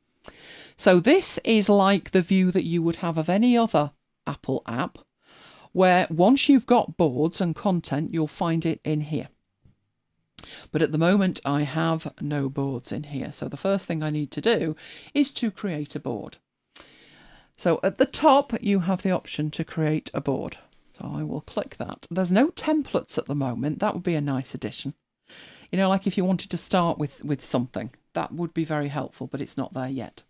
So this is like the view that you would have of any other Apple app, where once you've got boards and content, you'll find it in here. But at the moment, I have no boards in here. So the first thing I need to do is to create a board. So at the top, you have the option to create a board. So I will click that. There's no templates at the moment. That would be a nice addition. You know, like if you wanted to start with something, that would be very helpful, but it's not there yet.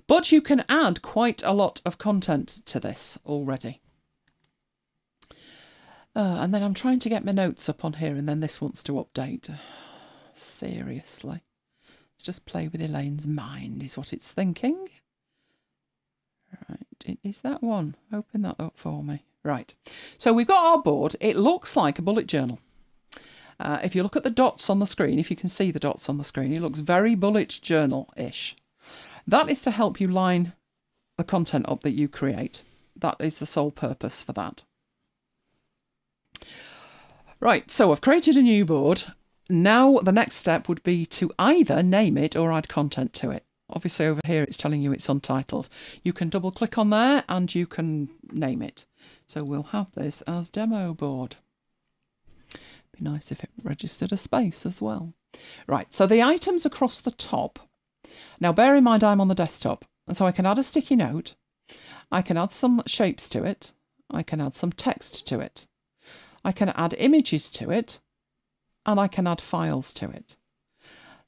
But you can add quite a lot of content to this already. And then I'm trying to get my notes up on here, and then this wants to update. Seriously. Let's just play with Elaine's mind, is what it's thinking. Right, is that one? Open that up for me. Right, so we've got our board. It looks like a bullet journal. If you look at the dots on the screen, if you can see the dots on the screen, it looks very bullet journal-ish. That is to help you line the content up that you create. That is the sole purpose for that. Right, so I've created a new board. Now the next step would be to either name it or add content to it. Obviously over here it's telling you it's untitled. You can double click on there and you can name it. So we'll have this as demo board. Be nice if it registered a space as well. Right, so the items across the top. Now, bear in mind I'm on the desktop, and so I can add a sticky note. I can add some shapes to it. I can add some text to it. I can add images to it, and I can add files to it.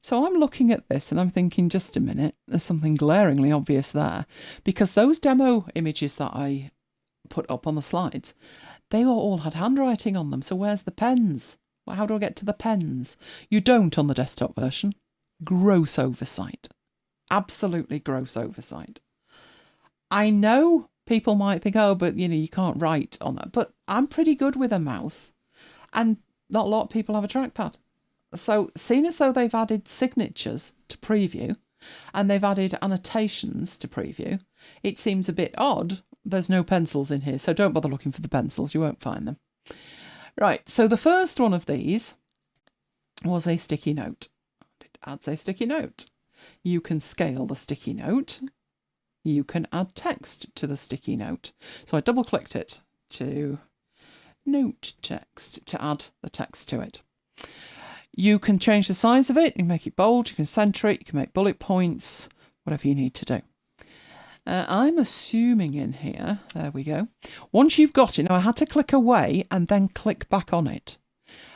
So I'm looking at this and I'm thinking, just a minute, there's something glaringly obvious there, because those demo images that I put up on the slides, they all had handwriting on them. So where's the pens? Well, how do I get to the pens? You don't on the desktop version. Gross oversight. Absolutely gross oversight. I know people might think, oh, but you can't write on that. But I'm pretty good with a mouse, and not a lot of people have a trackpad. So, seeing as though they've added signatures to preview and they've added annotations to preview, it seems a bit odd. There's no pencils in here, so don't bother looking for the pencils. You won't find them. Right, so the first one of these was a sticky note. It adds a sticky note. You can scale the sticky note. You can add text to the sticky note. So I double-clicked it to note text to add the text to it. You can change the size of it, you can make it bold, you can center it, you can make bullet points, whatever you need to do. I'm assuming in here, there we go. Once you've got it, now I had to click away and then click back on it.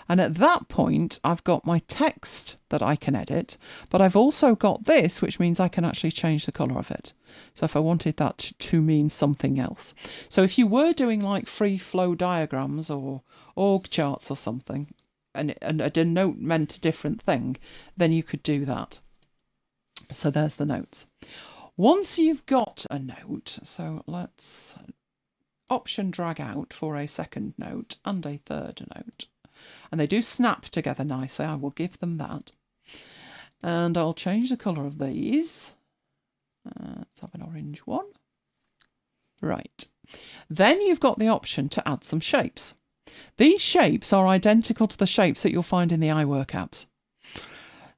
And at that point, I've got my text that I can edit, but I've also got this, which means I can actually change the colour of it. So if I wanted that to mean something else. So if you were doing like free flow diagrams or org charts or something, and a note meant a different thing, then you could do that. So there's the notes. Once you've got a note, so let's option drag out for a second note and a third note. And they do snap together nicely, I will give them that. And I'll change the colour of these. Let's have an orange one. Right. Then you've got the option to add some shapes. These shapes are identical to the shapes that you'll find in the iWork apps.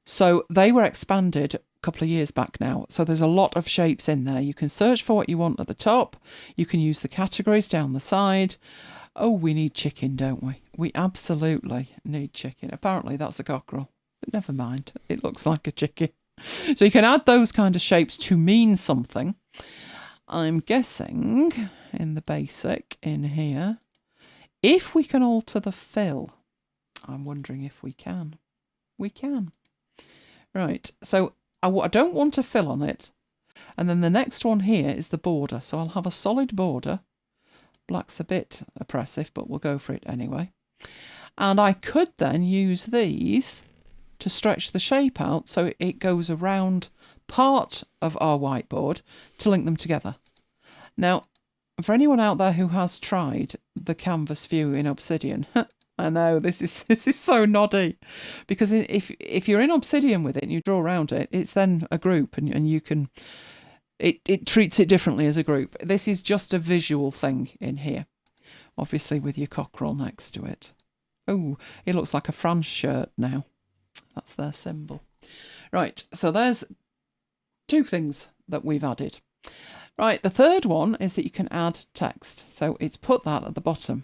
So they were expanded a couple of years back now. So there's a lot of shapes in there. You can search for what you want at the top. You can use the categories down the side. Oh, we need chicken, don't we? We absolutely need chicken. Apparently that's a cockerel, but never mind. It looks like a chicken. So you can add those kind of shapes to mean something. I'm guessing in the basic in here, if we can alter the fill, I'm wondering if we can. We can. Right, so I don't want a fill on it. And then the next one here is the border. So I'll have a solid border. Black's a bit oppressive, but we'll go for it anyway. And I could then use these to stretch the shape out so it goes around part of our whiteboard to link them together. Now, for anyone out there who has tried the canvas view in Obsidian, I know this is so noddy, because if you're in Obsidian with it and you draw around it, it's then a group and you can it treats it differently as a group. This is just a visual thing in here, obviously with your cockerel next to it. Oh, it looks like a France shirt now. That's their symbol. Right, so there's two things that we've added. Right, the third one is that you can add text. So it's put that at the bottom.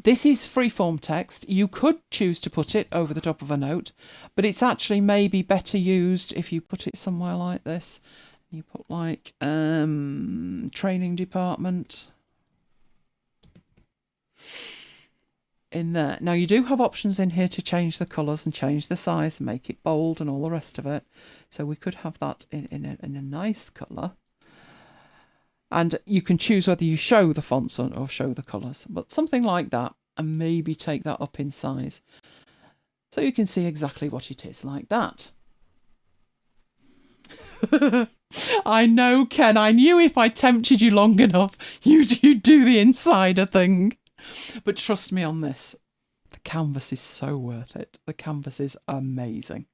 This is freeform text. You could choose to put it over the top of a note, but it's actually maybe better used if you put it somewhere like this. You put like training department in there. Now you do have options in here to change the colours and change the size and make it bold and all the rest of it. So we could have that in a nice colour. And you can choose whether you show the fonts or show the colours, but something like that, and maybe take that up in size. So you can see exactly what it is like that. I know, Ken, I knew if I tempted you long enough, you'd do the insider thing. But trust me on this, the canvas is so worth it. The canvas is amazing.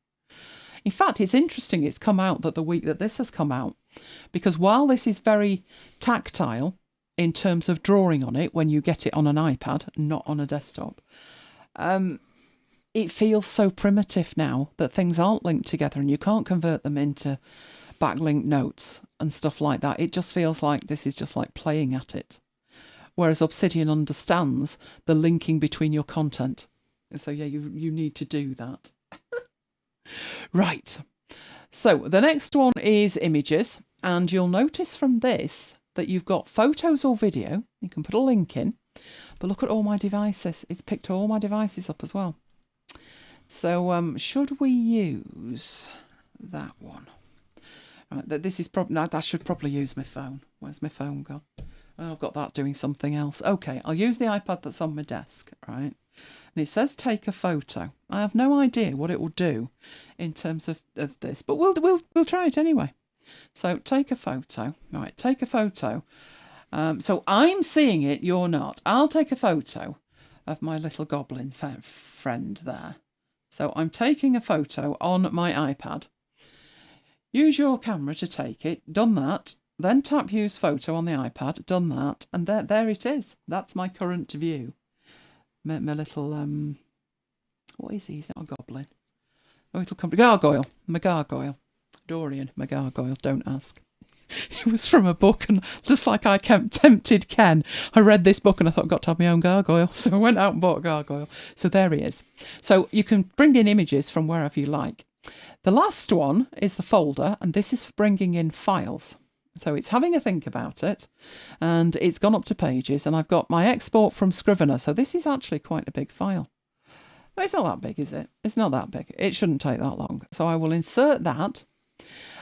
In fact, it's interesting it's come out that the week that this has come out, because while this is very tactile in terms of drawing on it when you get it on an iPad, not on a desktop, it feels so primitive now that things aren't linked together and you can't convert them into backlink notes and stuff like that. It just feels like this is just like playing at it. Whereas Obsidian understands the linking between your content. And so, yeah, you need to do that. Right. So the next one is images. And you'll notice from this that you've got photos or video. You can put a link in. But look at all my devices. It's picked all my devices up as well. So should we use that one? Right, this is probably... I should probably use my phone. Where's my phone gone? Oh, I've got that doing something else. Okay, I'll use the iPad that's on my desk, right? And it says take a photo. I have no idea what it will do in terms of this, but we'll try it anyway. So take a photo. Right, take a photo. So I'm seeing it, you're not. I'll take a photo of my little goblin friend there. So I'm taking a photo on my iPad. Use your camera to take it. Done that. Then tap use photo on the iPad. Done that. And there it is. That's my current view. My little, what is he? He's not a goblin. Oh, it'll come. Gargoyle. My gargoyle. Dorian, my gargoyle. Don't ask. It was from a book, and just like I tempted Ken, I read this book and I thought I've got to have my own gargoyle. So I went out and bought a gargoyle. So there he is. So you can bring in images from wherever you like. The last one is the folder, and this is for bringing in files. So it's having a think about it, and it's gone up to pages, and I've got my export from Scrivener. So this is actually quite a big file. But it's not that big, is it? It's not that big. It shouldn't take that long. So I will insert that,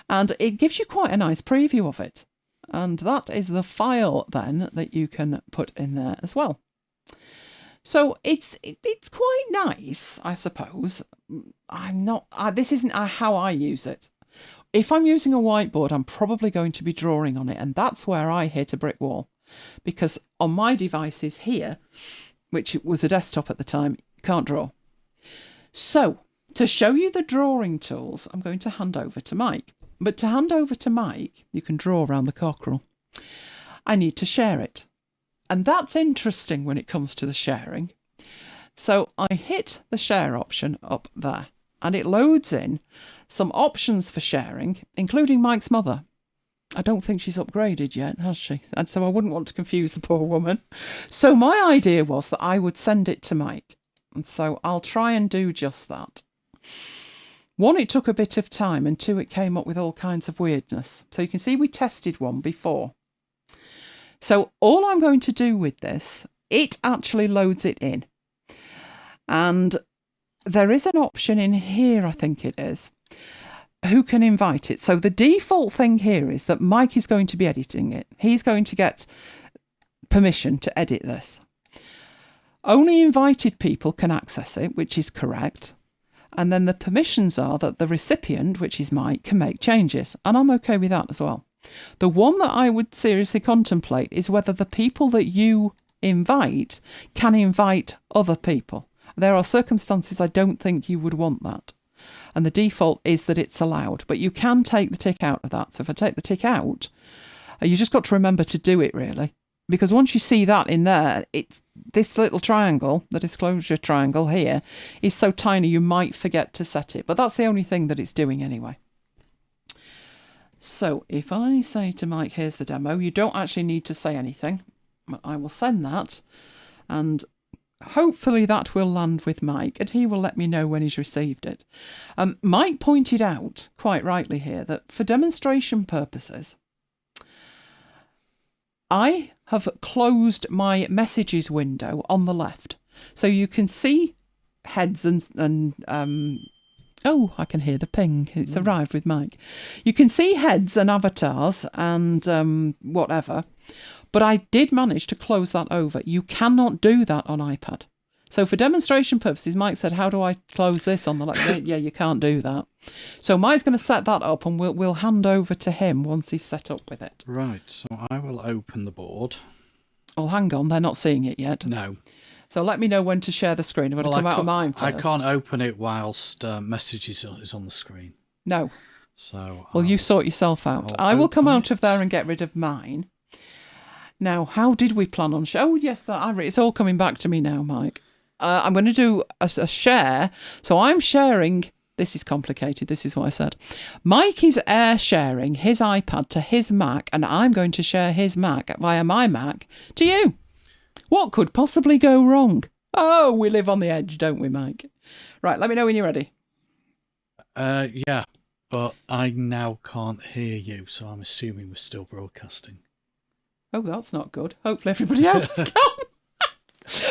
and it gives you quite a nice preview of it. And that is the file then that you can put in there as well. So it's quite nice, I suppose. This isn't how I use it. If I'm using a whiteboard, I'm probably going to be drawing on it, and that's where I hit a brick wall. Because on my devices here, which was a desktop at the time, can't draw. So, to show you the drawing tools, I'm going to hand over to Mike. But to hand over to Mike, you can draw around the cockerel. I need to share it. And that's interesting when it comes to the sharing. So I hit the share option up there, and it loads in some options for sharing, including Mike's mother. I don't think she's upgraded yet, has she? And so I wouldn't want to confuse the poor woman. So my idea was that I would send it to Mike. And so I'll try and do just that. One, it took a bit of time, and two, it came up with all kinds of weirdness. So you can see we tested one before. So all I'm going to do with this, it actually loads it in. And there is an option in here, I think it is, who can invite it. So the default thing here is that Mike is going to be editing it. He's going to get permission to edit this. Only invited people can access it, which is correct. And then the permissions are that the recipient, which is Mike, can make changes. And I'm okay with that as well. The one that I would seriously contemplate is whether the people that you invite can invite other people. There are circumstances I don't think you would want that. And the default is that it's allowed. But you can take the tick out of that. So if I take the tick out, you just got to remember to do it, really. Because once you see that in there, this little triangle, the disclosure triangle here, is so tiny you might forget to set it. But that's the only thing that it's doing anyway. So if I say to Mike, here's the demo, you don't actually need to say anything. I will send that, and hopefully that will land with Mike, and he will let me know when he's received it. Mike pointed out, quite rightly here, that for demonstration purposes, I have closed my messages window on the left. So you can see heads and oh, I can hear the ping. It's arrived with Mike. You can see heads and avatars and whatever. But I did manage to close that over. You cannot do that on iPad. So for demonstration purposes, Mike said, how do I close this on the left? Yeah, you can't do that. So Mike's going to set that up, and we'll hand over to him once he's set up with it. Right, so I will open the board. Oh, hang on, they're not seeing it yet. No. So let me know when to share the screen. I'm going to come out of mine first. I can't open it whilst messages is on the screen. No. So well, you sort yourself out. I will come out of there and get rid of mine. Now, how did we plan on... Oh, yes, it's all coming back to me now, Mike. I'm going to do a share. So I'm sharing... This is complicated. This is what I said. Mike is air sharing his iPad to his Mac, and I'm going to share his Mac via my Mac to you. What could possibly go wrong? Oh, we live on the edge, don't we, Mike? Right, let me know when you're ready. Yeah, but I now can't hear you, so I'm assuming we're still broadcasting. Oh, that's not good. Hopefully everybody else can.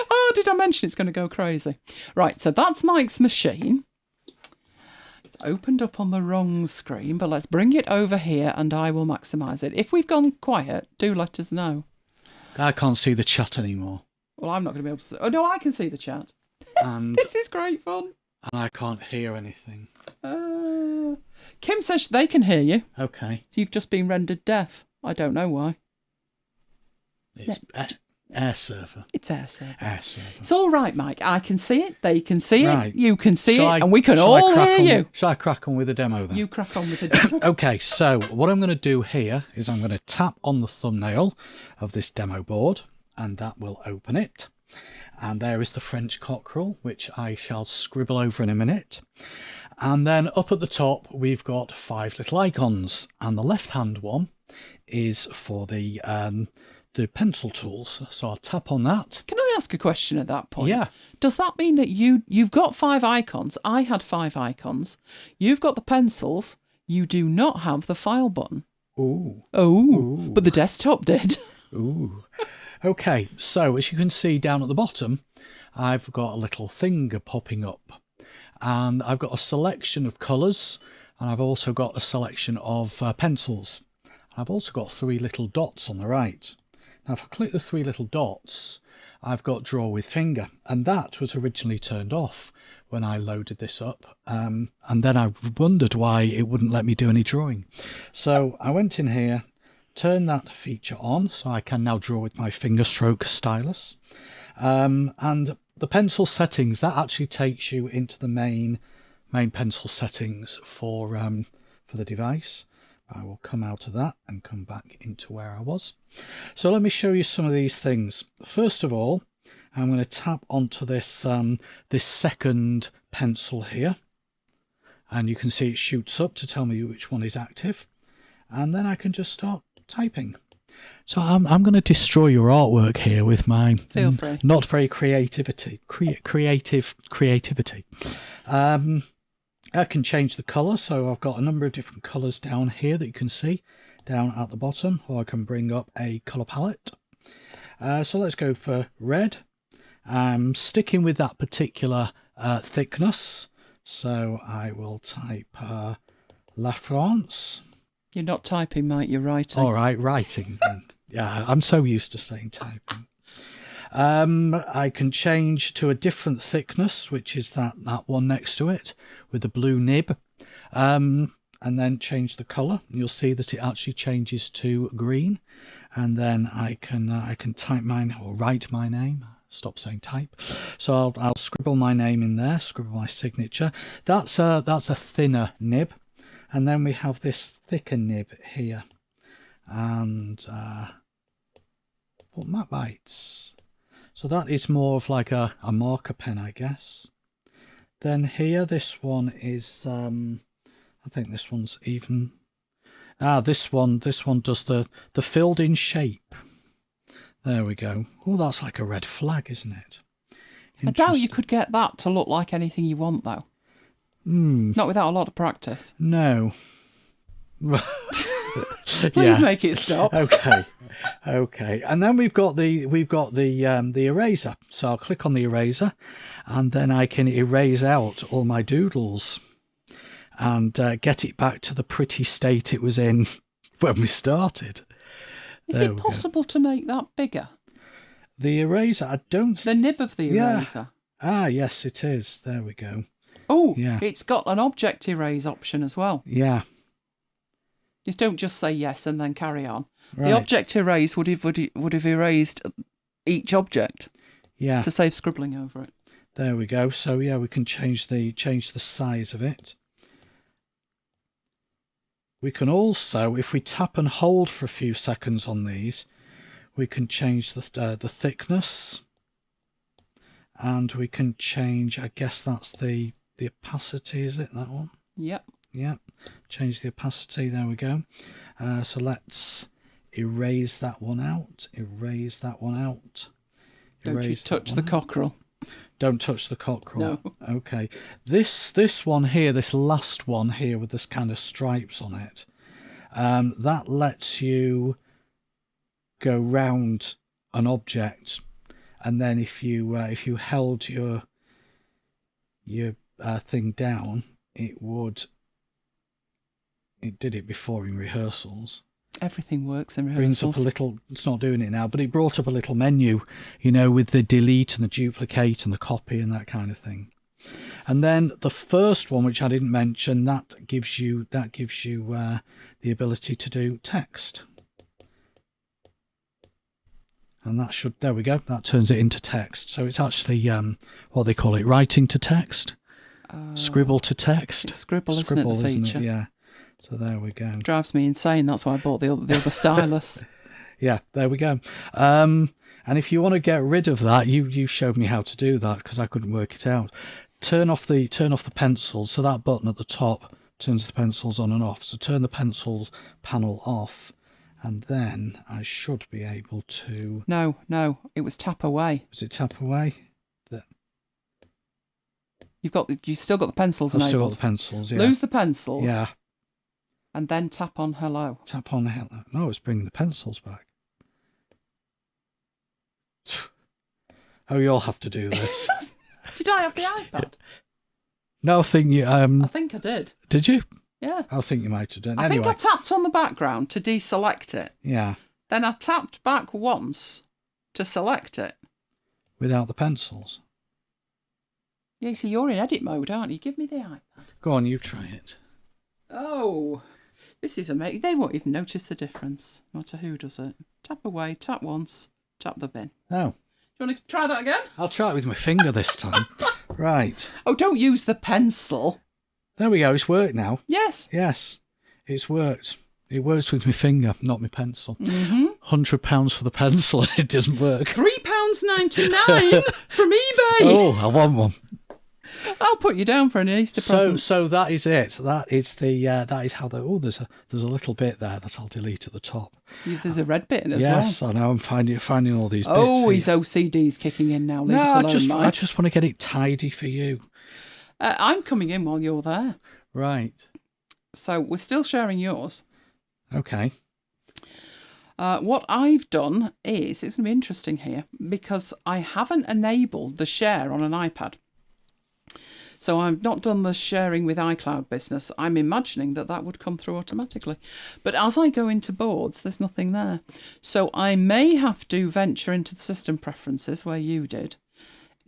Oh, did I mention it's going to go crazy? Right, so that's Mike's machine. It's opened up on the wrong screen, but let's bring it over here and I will maximise it. If we've gone quiet, do let us know. I can't see the chat anymore. Well, I'm not going to be able to see. Oh, no, I can see the chat. And This is great fun. I can't hear anything. Kim says they can hear you. Okay. So you've just been rendered deaf. I don't know why. It's Air Server. It's Air Server. Air Server. It's all right, Mike. I can see it. They can see Right. it. You can see Shall it. And we can all hear you. Shall I crack on with the demo then? You crack on with the demo. Okay, so what I'm going to do here is I'm going to tap on the thumbnail of this demo board and that will open it. And there is the French cockerel, which I shall scribble over in a minute. And then up at the top, we've got 5 little icons. And the left-hand one is for the pencil tools. So I'll tap on that. Can I ask a question at that point? Yeah. Does that mean that you've got 5 icons? I had 5 icons. You've got the pencils. You do not have the file button. Ooh. Oh, but the desktop did. Ooh. Okay, so as you can see down at the bottom, I've got a little finger popping up. And I've got a selection of colours. And I've also got a selection of pencils. I've also got 3 little dots on the right. Now, if I click the 3 little dots, I've got draw with finger. And that was originally turned off when I loaded this up. And then I wondered why it wouldn't let me do any drawing. So I went in here, turned that feature on, so I can now draw with my finger stroke stylus. And the pencil settings, that actually takes you into the main pencil settings for the device. I will come out of that and come back into where I was. So let me show you some of these things. First of all, I'm going to tap onto this this second pencil here, and you can see it shoots up to tell me which one is active, and then I can just start typing. So I'm going to destroy your artwork here with my Feel free. Not very creative creativity. I can change the colour, so I've got a number of different colours down here that you can see down at the bottom, or I can bring up a colour palette. So let's go for red. I'm sticking with that particular thickness, so I will type La France. You're not typing, Mike, you're writing. All right, writing. Yeah, I'm so used to saying typing. I can change to a different thickness, which is that one next to it with the blue nib, and then change the colour. You'll see that it actually changes to green, and then I can type mine or write my name. Stop saying type. So I'll scribble my name in there, scribble my signature. That's a thinner nib, and then we have this thicker nib here, and what MacBites. So that is more of like a marker pen, I guess. Then here, this one is, I think this one's even. This one does the filled in shape. There we go. Oh, that's like a red flag, isn't it? I doubt you could get that to look like anything you want, though. Not without a lot of practice. No. Please make it stop. Okay. And then we've got the eraser. So I'll click on the eraser, and then I can erase out all my doodles and get it back to the pretty state it was in when we started. Is it possible to make that bigger? The eraser, I don't. The nib of the eraser. Ah, yes, it is. There we go. Oh, yeah. It's got an object erase option as well. Yeah. Just don't just say yes and then carry on. Right. The object erase would have erased each object. Yeah. To save scribbling over it. There we go. So yeah, we can change the size of it. We can also, if we tap and hold for a few seconds on these, we can change the thickness, and we can change. I guess that's the opacity. Is it that one? Yep. Yep. Change the opacity. There we go. So let's erase that one out. Erase that one out. Don't you touch the cockerel. Don't touch the cockerel. No. Okay. This one here, this last one here with this kind of stripes on it, that lets you go round an object, and then if you held your thing down, it did it before in rehearsals. Everything works in Brings rehearsals. up a little, it's not doing it now, but it brought up a little menu, with the delete and the duplicate and the copy and that kind of thing. And then the first one, which I didn't mention, that gives you the ability to do text. And that should, there we go, that turns it into text. So it's actually what they call it, writing to text, scribble to text. It's scribble, isn't it, the feature? Isn't it? Yeah. So there we go. Drives me insane. That's why I bought the other stylus. Yeah, there we go. And if you want to get rid of that, you showed me how to do that because I couldn't work it out. Turn off the pencils. So that button at the top turns the pencils on and off. So turn the pencils panel off, and then I should be able to. No, it was tap away. Was it tap away? You still got the pencils I've enabled. still got the pencils. Yeah. Lose the pencils. Yeah. And then tap on hello. Tap on hello. No, it's bringing the pencils back. Oh, you'll have to do this. Did I have the iPad? No, I think you. I think I did. Did you? Yeah. I think you might have done. I Anyway. think I tapped on the background to deselect it. Yeah. Then I tapped back once to select it. Without the pencils. Yeah, see, you're in edit mode, aren't you? Give me the iPad. Go on, you try it. Oh, this is amazing. They won't even notice the difference, no matter who does it. Tap away, tap once, tap the bin. Oh. Do you want to try that again? I'll try it with my finger this time. Right. Oh, don't use the pencil. There we go. It's worked now. Yes. Yes. It's worked. It works with my finger, not my pencil. £100 for the pencil. It doesn't work. £3.99 from eBay. Oh, I want one. I'll put you down for an Easter present. So that is it. That is how there's a little bit there that I'll delete at the top. There's a red bit in it as well. Yes, I know. I'm finding all these bits. Oh, here. his OCD's kicking in now. Leave it No, alone, I just want to get it tidy for you. I'm coming in while you're there. Right. So we're still sharing yours. Okay. What I've done is, it's going to be interesting here, because I haven't enabled the share on an iPad. So I've not done the sharing with iCloud business. I'm imagining that would come through automatically. But as I go into boards, there's nothing there. So I may have to venture into the system preferences where you did.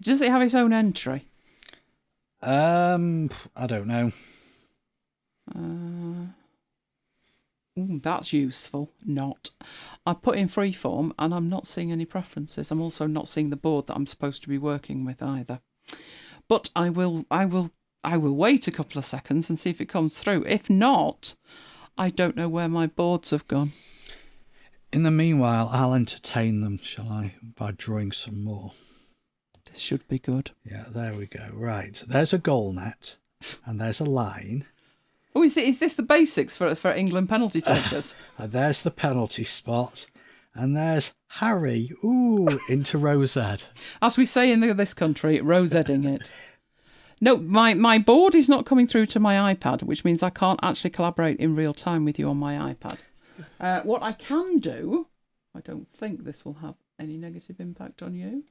Does it have its own entry? I don't know. That's useful. Not. I put in Freeform and I'm not seeing any preferences. I'm also not seeing the board that I'm supposed to be working with either. But I will wait a couple of seconds and see if it comes through. If not, I don't know where my boards have gone. In the meanwhile, I'll entertain them, shall I, by drawing some more. This should be good. Yeah, there we go. Right, there's a goal net, and there's a line. Oh, is this the basics for England penalty takers? And there's the penalty spot, and there's Harry, into row Z. As we say in this country, rose-edding it. No, my board is not coming through to my iPad, which means I can't actually collaborate in real time with you on my iPad. What I can do, I don't think this will have any negative impact on you.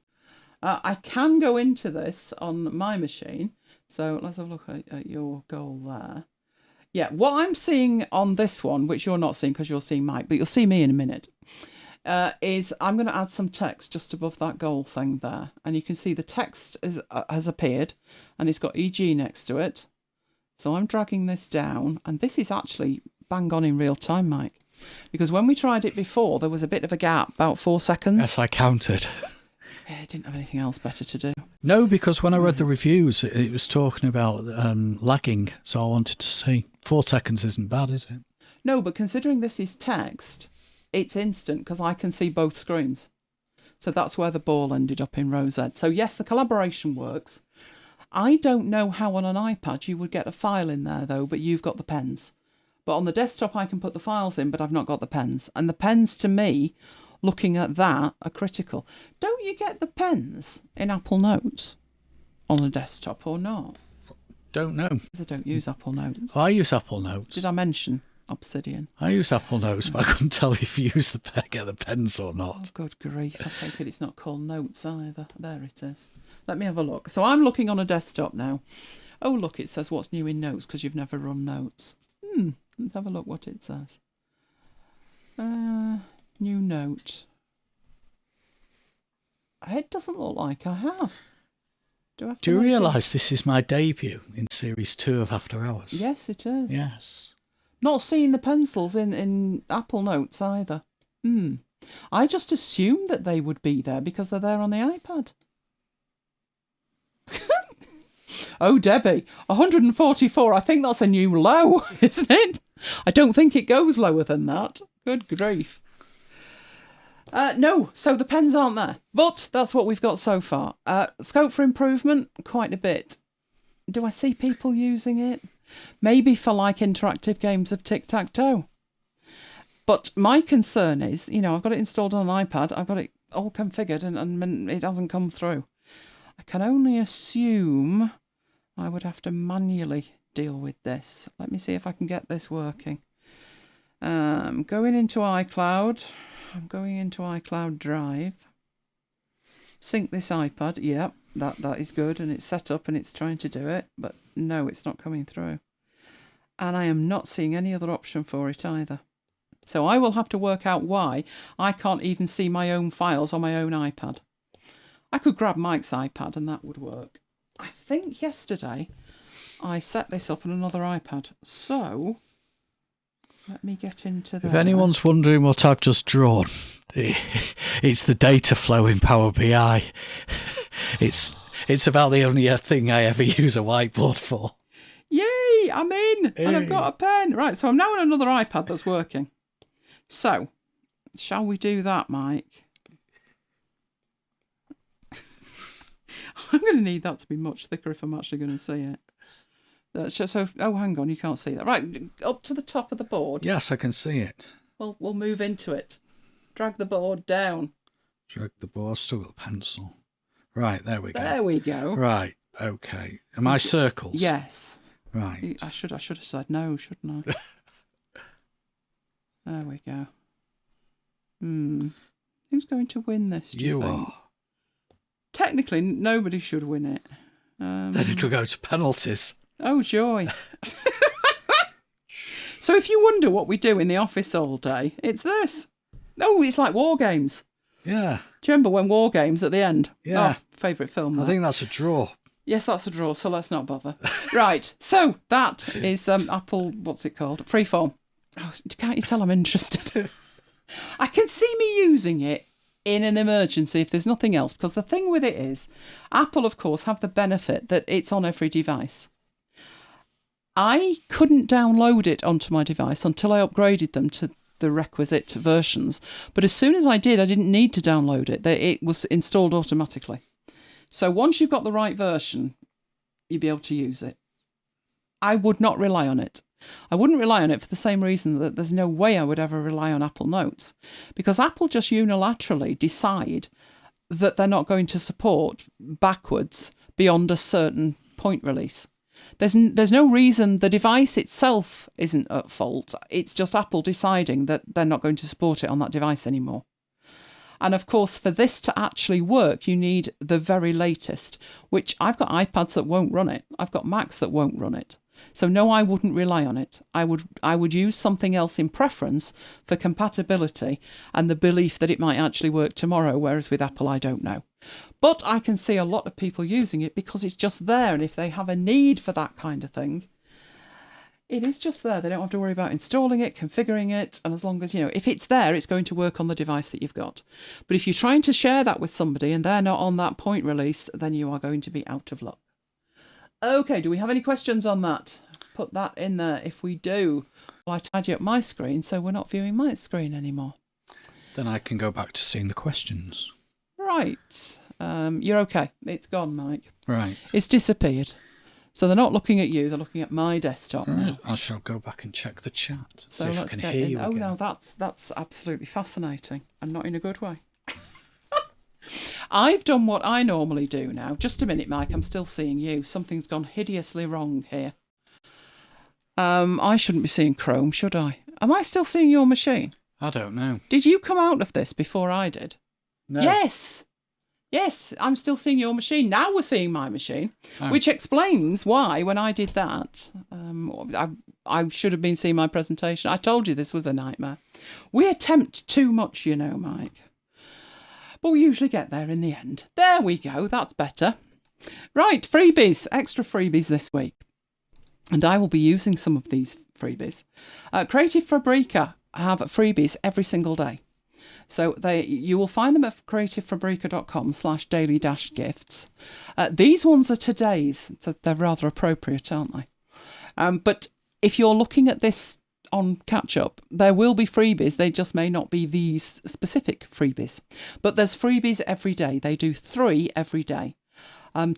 I can go into this on my machine. So let's have a look at your goal there. Yeah, what I'm seeing on this one, which you're not seeing because you're seeing Mike, but you'll see me in a minute, is I'm going to add some text just above that goal thing there. And you can see the text has appeared and it's got EG next to it. So I'm dragging this down, and this is actually bang on in real time, Mike. Because when we tried it before, there was a bit of a gap, about 4 seconds. Yes, I counted. I didn't have anything else better to do. No, because when I read the reviews, it was talking about lagging, so I wanted to see. 4 seconds isn't bad, is it? No, but considering this is text, it's instant because I can see both screens. So that's where the ball ended up in row Z. So yes, the collaboration works. I don't know how on an iPad you would get a file in there though, but you've got the pens. But on the desktop I can put the files in, but I've not got the pens. And the pens to me looking at that are critical. Don't you get the pens in Apple Notes on a desktop or not? Don't know. Because I don't use Apple Notes. I use Apple Notes. Did I mention Obsidian? I use Apple Notes, but I couldn't tell if you use get the pens or Oh, not. good grief. I take it it's not called Notes either. There it is. Let me have a look. So I'm looking on a desktop now. Oh, look, it says what's new in Notes because you've never run Notes. Let's have a look what it says. New Note. It doesn't look like I have. Do you realise this is my debut in Series 2 of After Hours? Yes, it is. Yes. Not seeing the pencils in Apple Notes either. I just assumed that they would be there because they're there on the iPad. Oh, Debbie, 144. I think that's a new low, isn't it? I don't think it goes lower than that. Good grief. No, so the pens aren't there. But that's what we've got so far. Scope for improvement, quite a bit. Do I see people using it? Maybe for like interactive games of tic-tac-toe. But my concern is, I've got it installed on an iPad. I've got it all configured and it hasn't come through. I can only assume I would have to manually deal with this. Let me see if I can get this working. Going into iCloud. I'm going into iCloud Drive. Sync this iPad. Yep, that is good. And it's set up and it's trying to do it. But no, it's not coming through. And I am not seeing any other option for it either. So I will have to work out why I can't even see my own files on my own iPad. I could grab Mike's iPad and that would work. I think yesterday I set this up on another iPad. So let me get into that. If anyone's wondering what I've just drawn, it's the data flow in Power BI. It's about the only thing I ever use a whiteboard for. Yay, I'm in. Hey. And I've got a pen. Right, so I'm now on another iPad that's working. So, shall we do that, Mike? I'm going to need that to be much thicker if I'm actually going to see it. Oh, hang on, you can't see that. Right, up to the top of the board. Yes, I can see it. We'll move into it. Drag the board down. Drag the board, still got the pencil. Right, there we go. There we go. Right, okay. Am I circles? Yes. Right. I should have said no, shouldn't I? There we go. Who's going to win this, do you think? Are. Technically, nobody should win it. Then it'll go to penalties. Oh, joy. So if you wonder what we do in the office all day, it's this. Oh, it's like War Games. Yeah. Do you remember when War Games at the end? Yeah. Oh, favourite film. I think that's a draw. Yes, that's a draw, so let's not bother. Right, so that is Apple, what's it called? Freeform. Oh, can't you tell I'm interested? I can see me using it in an emergency if there's nothing else, because the thing with it is, Apple, of course, have the benefit that it's on every device. I couldn't download it onto my device until I upgraded them to the requisite versions. But as soon as I did, I didn't need to download it. It was installed automatically. So once you've got the right version, you'll be able to use it. I would not rely on it. I wouldn't rely on it for the same reason that there's no way I would ever rely on Apple Notes. Because Apple just unilaterally decide that they're not going to support backwards beyond a certain point release. There's no reason the device itself isn't at fault. It's just Apple deciding that they're not going to support it on that device anymore. And of course, for this to actually work, you need the very latest, which I've got iPads that won't run it. I've got Macs that won't run it. So no, I wouldn't rely on it. I would use something else in preference for compatibility and the belief that it might actually work tomorrow, whereas with Apple, I don't know. But I can see a lot of people using it because it's just there, and if they have a need for that kind of thing, it is just there. They don't have to worry about installing it, configuring it, and as long as, if it's there, it's going to work on the device that you've got. But if you're trying to share that with somebody and they're not on that point release, then you are going to be out of luck. Okay, do we have any questions on that? Put that in there if we do. Well, I tidy up my screen, so we're not viewing my screen anymore. Then I can go back to seeing the questions. Right. You're okay. It's gone, Mike. Right. It's disappeared. So they're not looking at you, they're looking at my desktop now. I shall go back and check the chat. So see if let's I can get hear in. you again. No, that's absolutely fascinating, and not in a good way. I've done what I normally do now. Just a minute, Mike, I'm still seeing you. Something's gone hideously wrong here. I shouldn't be seeing Chrome, should I? Am I still seeing your machine? I don't know. Did you come out of this before I did? No. Yes, I'm still seeing your machine. Now we're seeing my machine, which explains why when I did that, I should have been seeing my presentation. I told you this was a nightmare. We attempt too much, you know, Mike. But we usually get there in the end. There we go. That's better. Right, freebies. Extra freebies this week. And I will be using some of these freebies. Creative Fabrica have freebies every single day. So you will find them at creativefabrica.com/daily-gifts. These ones are today's. So they're rather appropriate, aren't they? But if you're looking at this on catch up, there will be freebies. They just may not be these specific freebies. But there's freebies every day. They do 3 every day.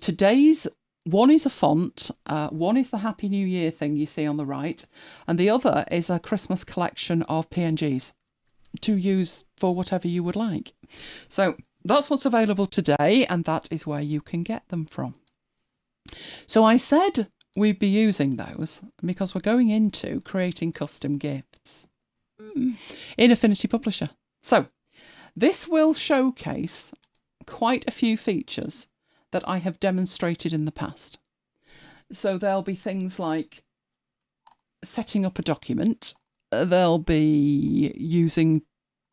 Today's one is a font, one is the Happy New Year thing you see on the right, and the other is a Christmas collection of PNGs to use for whatever you would like. So that's what's available today, and that is where you can get them from. So I said we'd be using those because we're going into creating custom gifts in Affinity Publisher. So this will showcase quite a few features that I have demonstrated in the past. So there'll be things like setting up a document. They'll be using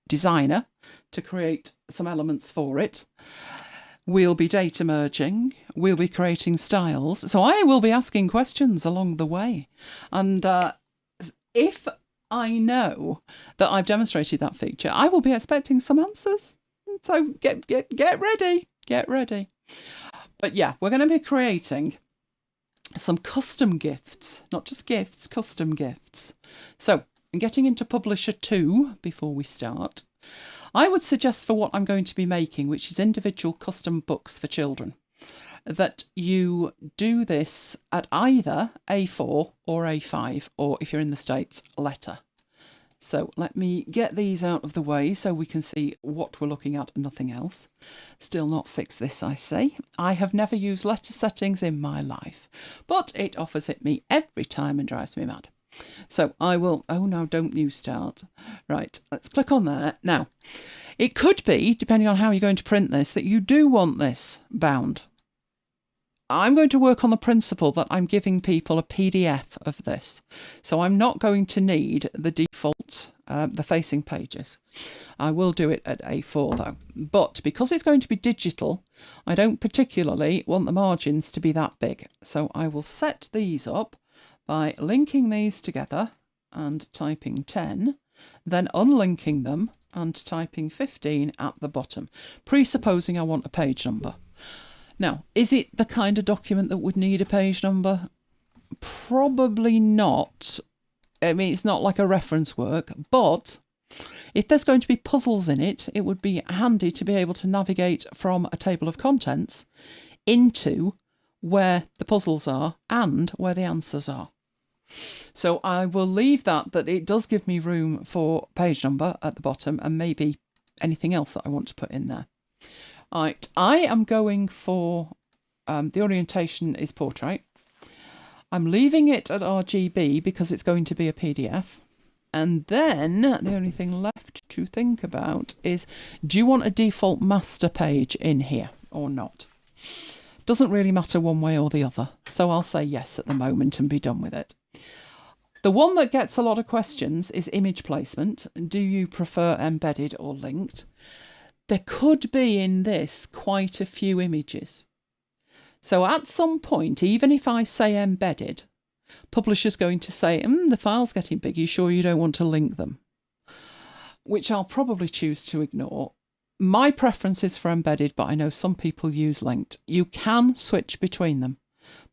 Designer to create some elements for it. We'll be data merging. We'll be creating styles. So I will be asking questions along the way. And if I know that I've demonstrated that feature, I will be expecting some answers. So get ready. Get ready. But yeah, we're going to be creating some custom gifts, not just gifts, custom gifts. So getting into Publisher 2 before we start, I would suggest for what I'm going to be making, which is individual custom books for children, that you do this at either A4 or A5, or if you're in the States, letter. So let me get these out of the way so we can see what we're looking at and nothing else. Still not fixed this, I say. I have never used letter settings in my life, but it offers it me every time and drives me mad. So I will, oh no, don't you start. Right, let's click on there. Now, it could be, depending on how you're going to print this, that you do want this bound. I'm going to work on the principle that I'm giving people a PDF of this. So I'm not going to need the default, the facing pages. I will do it at A4 though. But because it's going to be digital, I don't particularly want the margins to be that big. So I will set these up by linking these together and typing 10, then unlinking them and typing 15 at the bottom, presupposing I want a page number. Now, is it the kind of document that would need a page number? Probably not. I mean, it's not like a reference work, but if there's going to be puzzles in it, it would be handy to be able to navigate from a table of contents into where the puzzles are and where the answers are. So I will leave that it does give me room for page number at the bottom and maybe anything else that I want to put in there. Right, I am going for, the orientation is portrait. I'm leaving it at RGB because it's going to be a PDF. And then the only thing left to think about is, do you want a default master page in here or not? Doesn't really matter one way or the other. So I'll say yes at the moment and be done with it. The one that gets a lot of questions is image placement. Do you prefer embedded or linked? There could be in this quite a few images. So at some point, even if I say embedded, publisher's going to say, the file's getting big, you sure you don't want to link them? Which I'll probably choose to ignore. My preference is for embedded, but I know some people use linked. You can switch between them,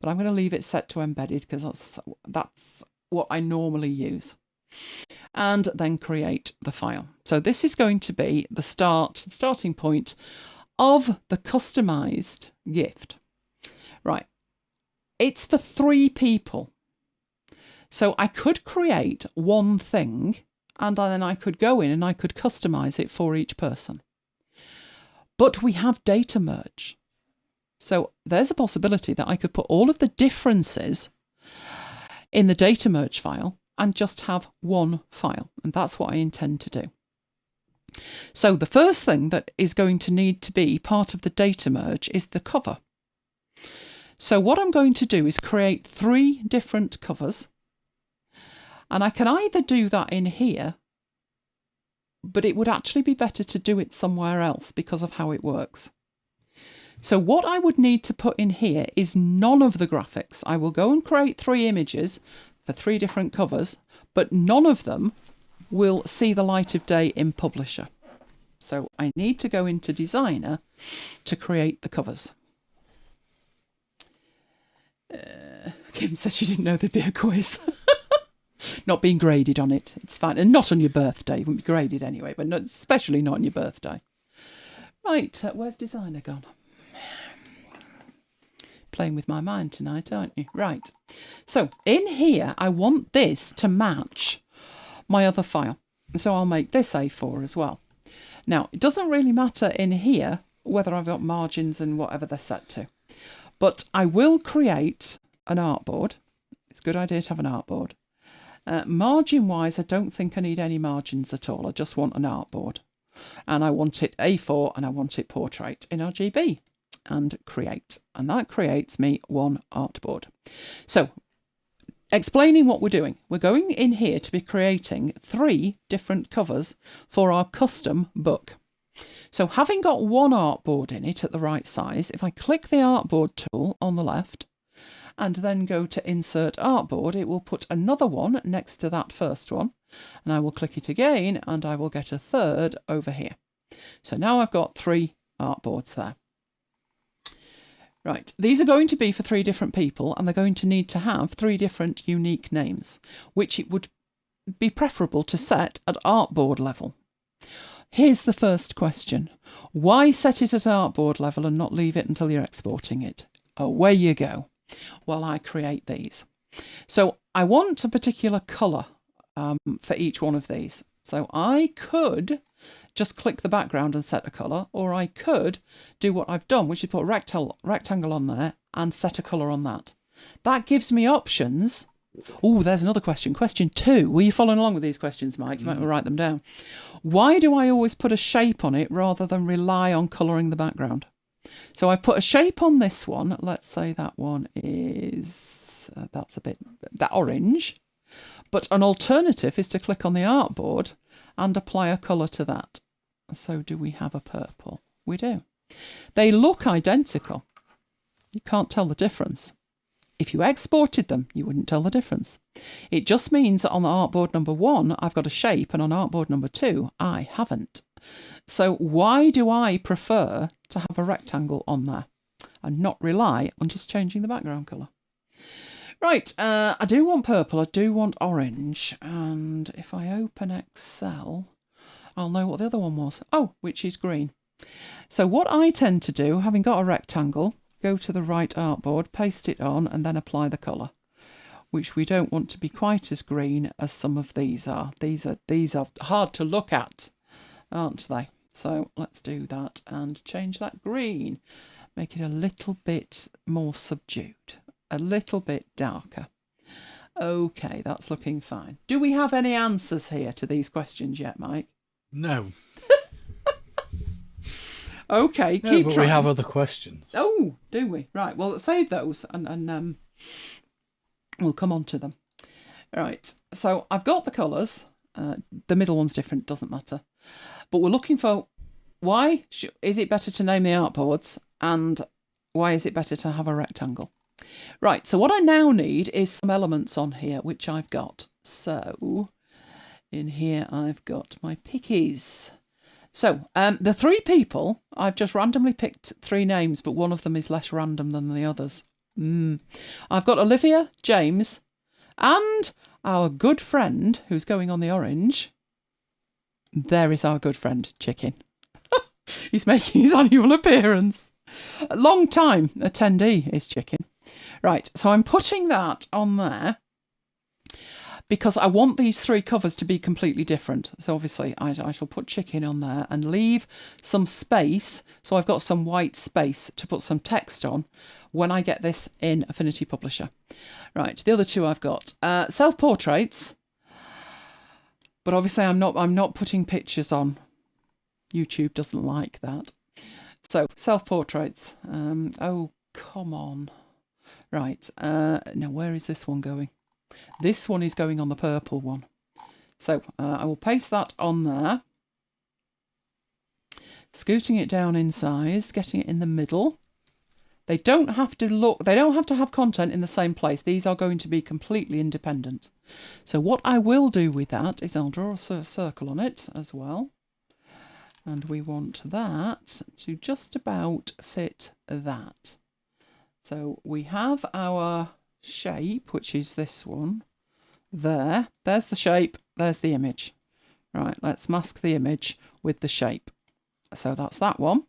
but I'm going to leave it set to embedded because that's what I normally use. And then create the file. So this is going to be the starting point of the customized gift. Right. it's for 3 people. So I could create one thing and then I could go in and I could customize it for each person. But we have data merge. So there's a possibility that I could put all of the differences in the data merge file and just have one file. And that's what I intend to do. So the first thing that is going to need to be part of the data merge is the cover. So what I'm going to do is create 3 different covers. And I can either do that in here, but it would actually be better to do it somewhere else because of how it works. So what I would need to put in here is none of the graphics. I will go and create 3 images for 3 different covers, but none of them will see the light of day in Publisher. So I need to go into Designer to create the covers. Kim said she didn't know there'd be a quiz. Not being graded on it. It's fine. And not on your birthday. It wouldn't be graded anyway, but not, especially not on your birthday. Right, where's Designer gone? Playing with my mind tonight, aren't you? Right. So in here, I want this to match my other file. So I'll make this A4 as well. Now, it doesn't really matter in here whether I've got margins and whatever they're set to. But I will create an artboard. It's a good idea to have an artboard. Margin-wise, I don't think I need any margins at all. I just want an artboard. And I want it A4 and I want it portrait in RGB. And create. And that creates me one artboard. So, explaining what we're doing. We're going in here to be creating 3 different covers for our custom book. So having got one artboard in it at the right size, if I click the artboard tool on the left and then go to insert artboard, it will put another one next to that first one. And I will click it again and I will get a third over here. So now I've got 3 artboards there. Right, these are going to be for 3 different people and they're going to need to have 3 different unique names, which it would be preferable to set at artboard level. Here's the first question. Why set it at artboard level and not leave it until you're exporting it? Away you go while I create these. So I want a particular colour for each one of these. So I could just click the background and set a colour, or I could do what I've done, which is put a rectangle on there and set a colour on that. That gives me options. Oh, there's another question. Question 2. Were you following along with these questions, Mike? You might want to write them down. Why do I always put a shape on it rather than rely on colouring the background? So I've put a shape on this one. Let's say that one is, that's a bit, that orange. But an alternative is to click on the artboard and apply a colour to that. So do we have a purple? We do. They look identical. You can't tell the difference. If you exported them, you wouldn't tell the difference. It just means that on the artboard number 1, I've got a shape, and on artboard number 2, I haven't. So why do I prefer to have a rectangle on there and not rely on just changing the background colour? Right, I do want purple, I do want orange, and if I open Excel, I'll know what the other one was. Oh, which is green. So what I tend to do, having got a rectangle, go to the right artboard, paste it on, and then apply the colour, which we don't want to be quite as green as some of these are. These are hard to look at, aren't they? So let's do that and change that green. Make it a little bit more subdued, a little bit darker. Okay, that's looking fine. Do we have any answers here to these questions yet, Mike? No. Okay, no, keep but trying. We have other questions. Oh, do we? Right, well, save those and we'll come on to them. Right, so I've got the colours. The middle one's different, doesn't matter. But we're looking for why is it better to name the artboards and why is it better to have a rectangle? Right, so what I now need is some elements on here, which I've got. So in here I've got my pickies. So the 3 people, I've just randomly picked 3 names, but one of them is less random than the others. I've got Olivia, James, and our good friend who's going on the orange. There is our good friend, Chicken. He's making his annual appearance. A long time attendee is Chicken. Right, so I'm putting that on there because I want these 3 covers to be completely different. So obviously I shall put chicken on there and leave some space. So I've got some white space to put some text on when I get this in Affinity Publisher. Right, the other 2 I've got self-portraits, but obviously I'm not putting pictures on. YouTube doesn't like that. So self-portraits. Oh, come on. Right, now where is this one going? This one is going on the purple one. So I will paste that on there. Scooting it down in size, getting it in the middle. They don't have to have content in the same place. These are going to be completely independent. So what I will do with that is I'll draw a circle on it as well. And we want that to just about fit that. So we have our shape, which is this one. There's the shape, there's the image. Right, let's mask the image with the shape. So that's that one.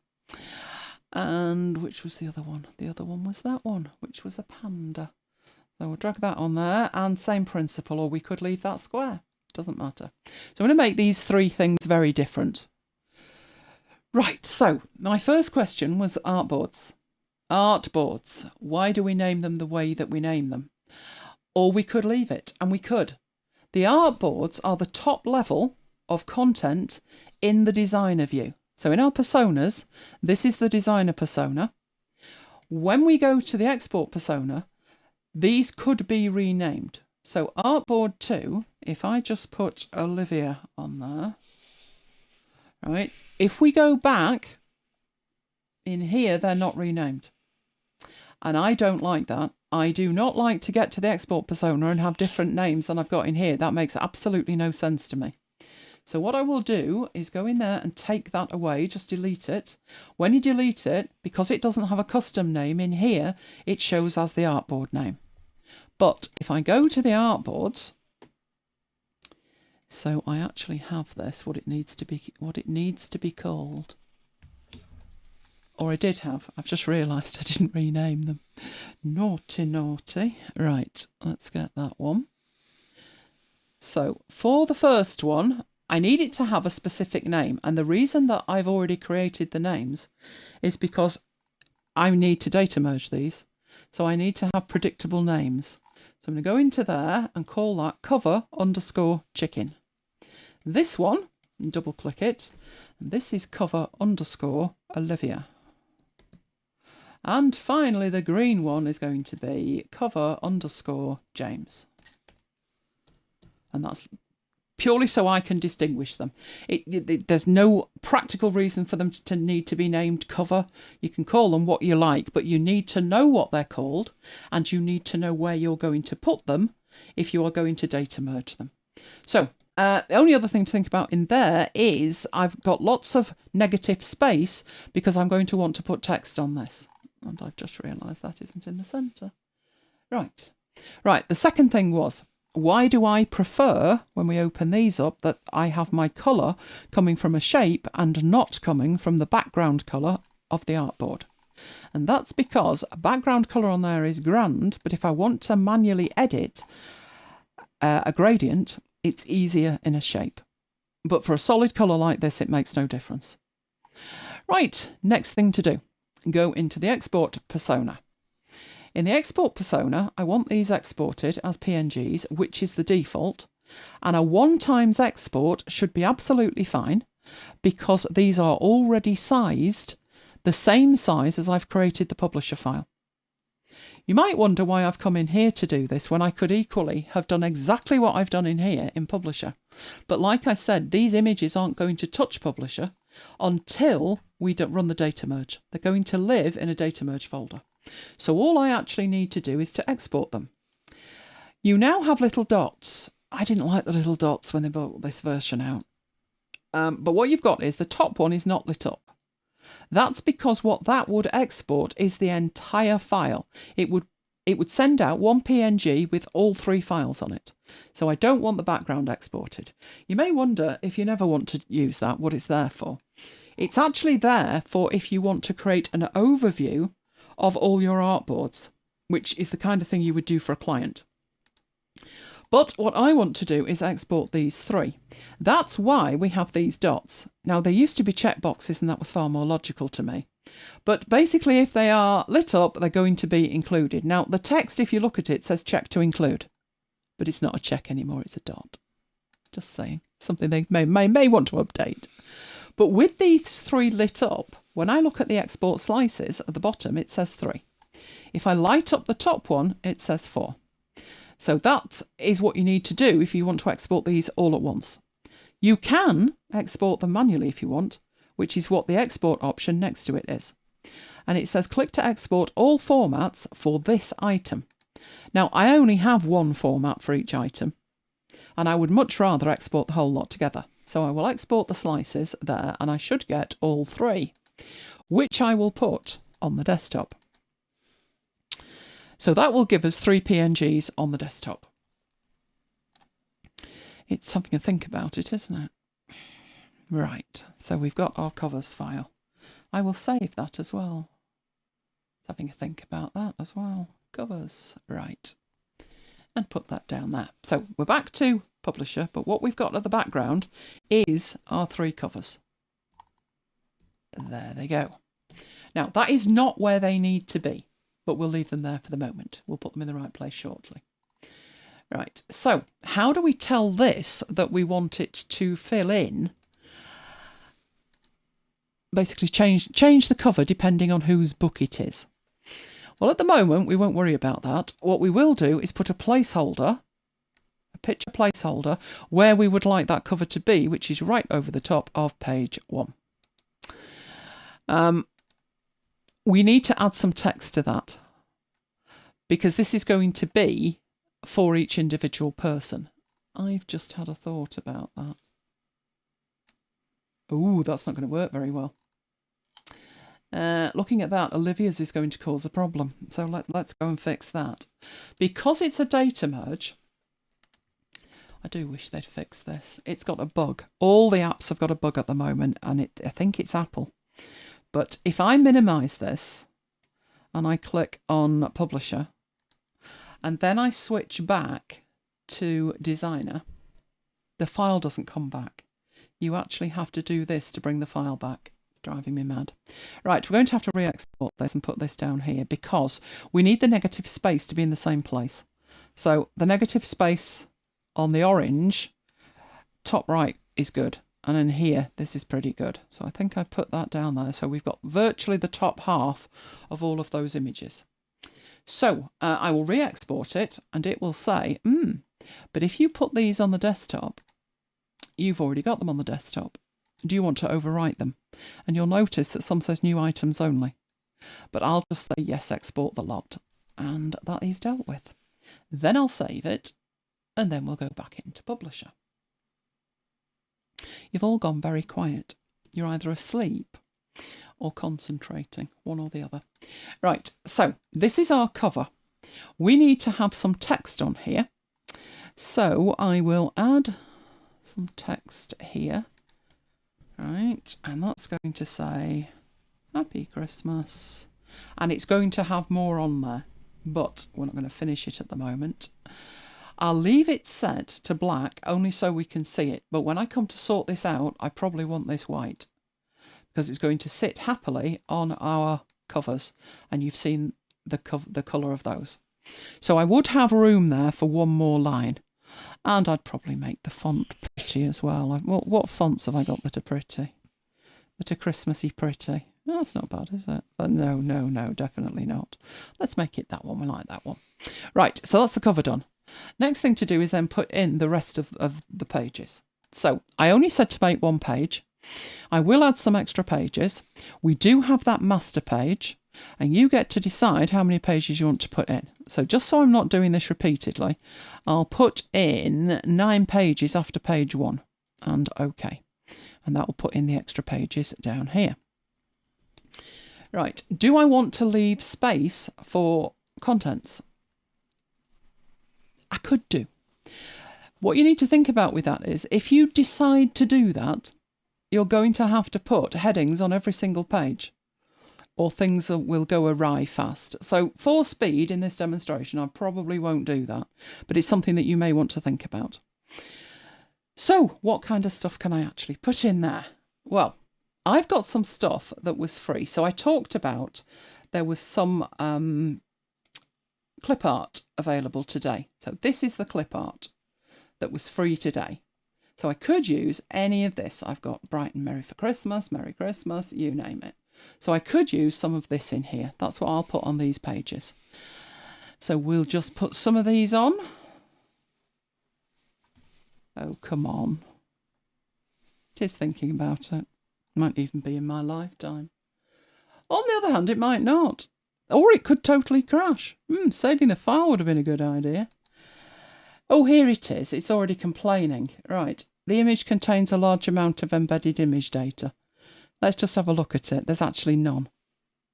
And which was the other one? The other one was that one, which was a panda. So we'll drag that on there, and same principle, or we could leave that square. Doesn't matter. So I'm going to make these 3 things very different. Right, so my first question was artboards. Artboards. Why do we name them the way that we name them? Or we could leave it, and we could. The artboards are the top level of content in the designer view. So in our personas, this is the designer persona. When we go to the export persona, these could be renamed. So artboard 2, if I just put Olivia on there, right? If we go back in here, they're not renamed. And I don't like that. I do not like to get to the export persona and have different names than I've got in here. That makes absolutely no sense to me. So what I will do is go in there and take that away, just delete it. When you delete it, because it doesn't have a custom name in here, it shows as the artboard name. But if I go to the artboards, so I actually have this, what it needs to be called. Or I did have, I've just realised I didn't rename them. Naughty, naughty. Right, let's get that one. So for the first one, I need it to have a specific name. And the reason that I've already created the names is because I need to data merge these. So I need to have predictable names. So I'm going to go into there and call that cover_chicken. This one, double click it. And this is cover_Olivia. And finally, the green one is going to be cover_James. And that's purely so I can distinguish them. There's no practical reason for them to need to be named cover. You can call them what you like, but you need to know what they're called, and you need to know where you're going to put them if you are going to data merge them. So the only other thing to think about in there is I've got lots of negative space because I'm going to want to put text on this. And I've just realised that isn't in the centre. Right. Right, the second thing was, why do I prefer, when we open these up, that I have my colour coming from a shape and not coming from the background colour of the artboard? And that's because a background colour on there is grand, but if I want to manually edit a gradient, it's easier in a shape. But for a solid colour like this, it makes no difference. Right, next thing to do. Go into the export persona. In the export persona, I want these exported as PNGs, which is the default, and a 1x export should be absolutely fine because these are already sized the same size as I've created the publisher file. You might wonder why I've come in here to do this when I could equally have done exactly what I've done in here in Publisher. But like I said, these images aren't going to touch Publisher until we don't run the data merge. They're going to live in a data merge folder. So all I actually need to do is to export them. You now have little dots. I didn't like the little dots when they brought this version out. But what you've got is the top one is not lit up. That's because what that would export is the entire file. It would send out one PNG with all 3 files on it. So I don't want the background exported. You may wonder, if you never want to use that, what it's there for. It's actually there for if you want to create an overview of all your artboards. which is the kind of thing you would do for a client. But what I want to do is export these 3. That's why we have these dots. Now, they used to be checkboxes, and that was far more logical to me. But basically, if they are lit up, they're going to be included. Now, the text, if you look at it, says check to include. But it's not a check anymore, it's a dot. Just saying. Something they may want to update. But with these 3 lit up, when I look at the export slices at the bottom, it says 3. If I light up the top one, it says 4. So that is what you need to do if you want to export these all at once. You can export them manually if you want, which is what the export option next to it is. And it says click to export all formats for this item. Now, I only have one format for each item, and I would much rather export the whole lot together. So I will export the slices there, and I should get all 3, which I will put on the desktop. So that will give us 3 PNGs on the desktop. It's something to think about, isn't it? Right, so we've got our covers file. I will save that as well. Having a think about that as well. Covers, right. And put that down there. So we're back to Publisher, but what we've got at the background is our 3 covers. There they go. Now, that is not where they need to be, but we'll leave them there for the moment. We'll put them in the right place shortly. Right, so how do we tell this that we want it to fill in? Basically change the cover depending on whose book it is. Well, at the moment, we won't worry about that. What we will do is put a placeholder, a picture placeholder, where we would like that cover to be, which is right over the top of page 1. We need to add some text to that because this is going to be for each individual person. I've just had a thought about that. Ooh, that's not going to work very well. Looking at that, Olivia's is going to cause a problem. So let's go and fix that. Because it's a data merge, I do wish they'd fix this. It's got a bug. All the apps have got a bug at the moment, and I think it's Apple. But if I minimize this and I click on Publisher, and then I switch back to Designer, the file doesn't come back. You actually have to do this to bring the file back. It's driving me mad. Right, we're going to have to re-export this and put this down here because we need the negative space to be in the same place. So the negative space on the orange, top right is good. And in here, this is pretty good. So I think I put that down there. So we've got virtually the top half of all of those images. So I will re-export it and it will say, but if you put these on the desktop, you've already got them on the desktop. Do you want to overwrite them? And you'll notice that some says new items only. But I'll just say yes, export the lot. And that is dealt with. Then I'll save it and then we'll go back into Publisher. You've all gone very quiet. You're either asleep or concentrating, one or the other. Right, so this is our cover. We need to have some text on here. So I will add some text here. Right, and that's going to say Happy Christmas. And it's going to have more on there, but we're not going to finish it at the moment. I'll leave it set to black only so we can see it. But when I come to sort this out, I probably want this white because it's going to sit happily on our covers. And you've seen the colour of those. So I would have room there for one more line. And I'd probably make the font pretty as well. What fonts have I got that are pretty? That are Christmassy pretty? Oh, that's not bad, is it? But no, definitely not. Let's make it that one. We like that one. Right, so that's the cover done. Next thing to do is then put in the rest of the pages. So I only said to make one page. I will add some extra pages. We do have that master page and you get to decide how many pages you want to put in. So just so I'm not doing this repeatedly, I'll put in 9 pages after page 1 and OK. And that will put in the extra pages down here. Right, do I want to leave space for contents? I could do. What you need to think about with that is if you decide to do that, you're going to have to put headings on every single page. or things will go awry fast. So for speed in this demonstration, I probably won't do that, but it's something that you may want to think about. So what kind of stuff can I actually put in there? Well, I've got some stuff that was free. So I talked about there was some clip art available today. So this is the clip art that was free today. So I could use any of this. I've got Bright and Merry Christmas, you name it. So I could use some of this in here. That's what I'll put on these pages. So we'll just put some of these on. Oh, come on. It is thinking about it. Might even be in my lifetime. On the other hand, it might not. Or it could totally crash. Saving the file would have been a good idea. Oh, here it is. It's already complaining. Right. The image contains a large amount of embedded image data. Let's just have a look at it. There's actually none.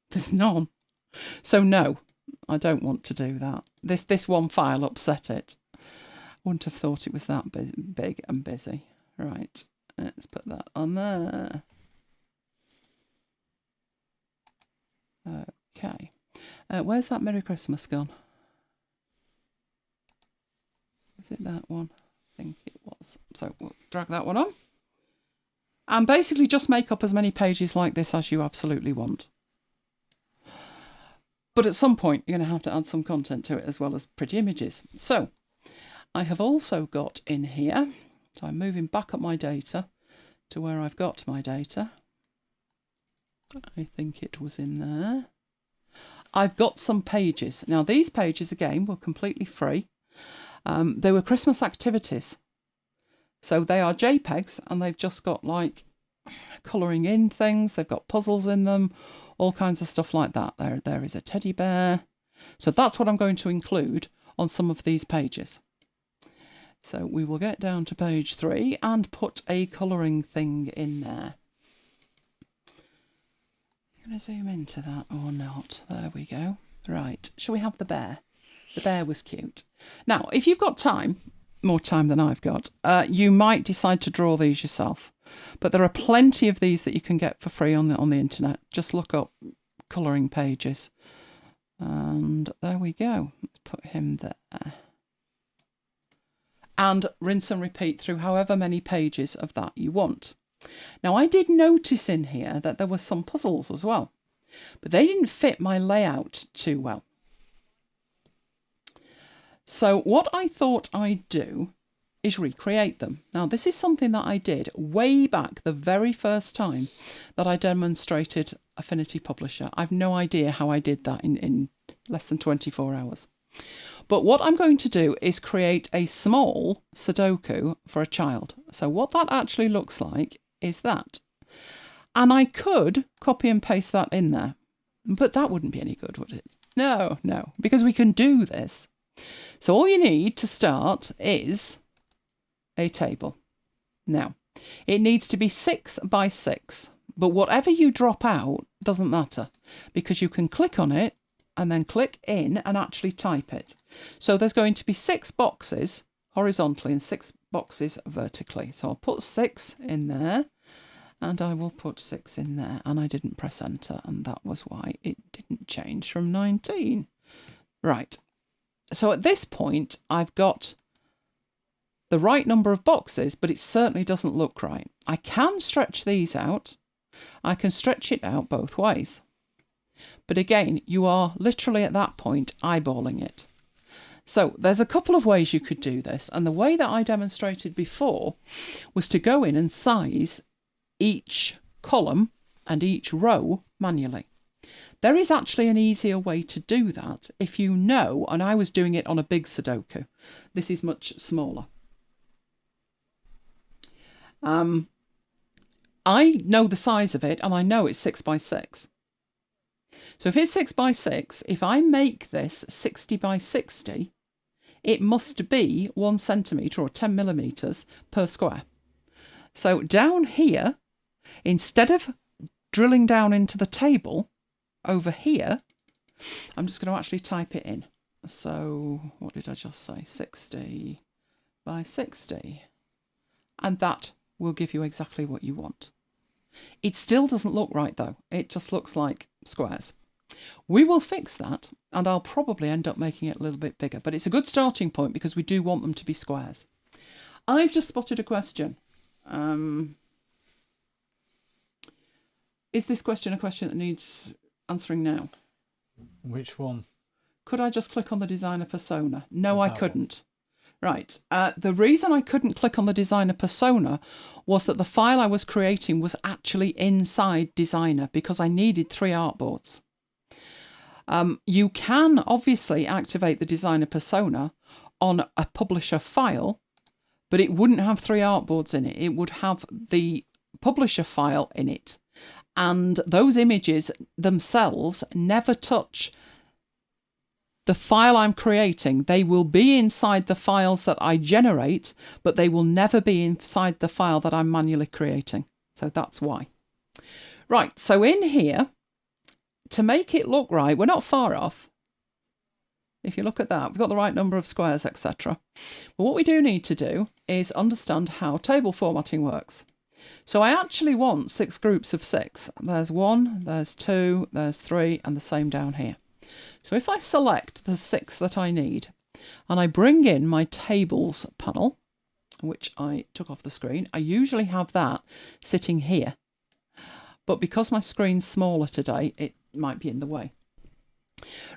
There's none. So no, I don't want to do that. This one file upset it. Wouldn't have thought it was that big and busy. Right. Let's put that on there. Okay. Where's that Merry Christmas gone? Was it that one? I think it was. So we'll drag that one on. And basically just make up as many pages like this as you absolutely want. But at some point, you're going to have to add some content to it as well as pretty images. So I have also got in here, so I'm moving back up my data to where I've got my data. I think it was in there. I've got some pages. Now these pages again were completely free. They were Christmas activities. So they are JPEGs and they've just got like colouring in things. They've got puzzles in them, all kinds of stuff like that. There is a teddy bear. So that's what I'm going to include on some of these pages. So we will get down to page 3 and put a colouring thing in there. I'm going to zoom into that or not. There we go. Right. Shall we have the bear? The bear was cute. Now, if you've got time, more time than I've got, you might decide to draw these yourself. But there are plenty of these that you can get for free on the internet. Just look up colouring pages. And there we go. Let's put him there. And rinse and repeat through however many pages of that you want. Now, I did notice in here that there were some puzzles as well, but they didn't fit my layout too well. So what I thought I'd do is recreate them. Now, this is something that I did way back the very first time that I demonstrated Affinity Publisher. I've no idea how I did that in less than 24 hours. But what I'm going to do is create a small Sudoku for a child. So what that actually looks like is that. And I could copy and paste that in there, but that wouldn't be any good, would it? No, because we can do this. So all you need to start is a table. Now, it needs to be 6 by 6, but whatever you drop out doesn't matter because you can click on it and then click in and actually type it. So there's going to be 6 boxes horizontally and 6 boxes vertically. So I'll put 6 in there and I will put 6 in there, and I didn't press enter and that was why it didn't change from 19. Right. So at this point, I've got the right number of boxes, but it certainly doesn't look right. I can stretch these out. I can stretch it out both ways. But again, you are literally at that point eyeballing it. So there's a couple of ways you could do this. And the way that I demonstrated before was to go in and size each column and each row manually. There is actually an easier way to do that if you know, and I was doing it on a big Sudoku. This is much smaller. I know the size of it and I know it's 6 by 6. So if it's 6 by 6, if I make this 60 by 60, it must be 1 centimetre or 10 millimetres per square. So down here, instead of drilling down into the table, over here, I'm just going to actually type it in. So what did I just say? 60 by 60. And that will give you exactly what you want. It still doesn't look right though. It just looks like squares. We will fix that, and I'll probably end up making it a little bit bigger, but it's a good starting point because we do want them to be squares. I've just spotted a question. Is this question a question that needs answering now? Which one? Could I just click on the designer persona? No, I couldn't. Right. The reason I couldn't click on the designer persona was that the file I was creating was actually inside designer because I needed 3 artboards. You can obviously activate the designer persona on a publisher file, but it wouldn't have 3 artboards in it. It would have the publisher file in it. And those images themselves never touch the file I'm creating. They will be inside the files that I generate, but they will never be inside the file that I'm manually creating. So that's why. Right, so in here, to make it look right, we're not far off. If you look at that, we've got the right number of squares, etc. But what we do need to do is understand how table formatting works. So I actually want 6 groups of 6. There's 1, there's 2, there's 3, and the same down here. So if I select the 6 that I need, and I bring in my tables panel, which I took off the screen, I usually have that sitting here. But because my screen's smaller today, it might be in the way.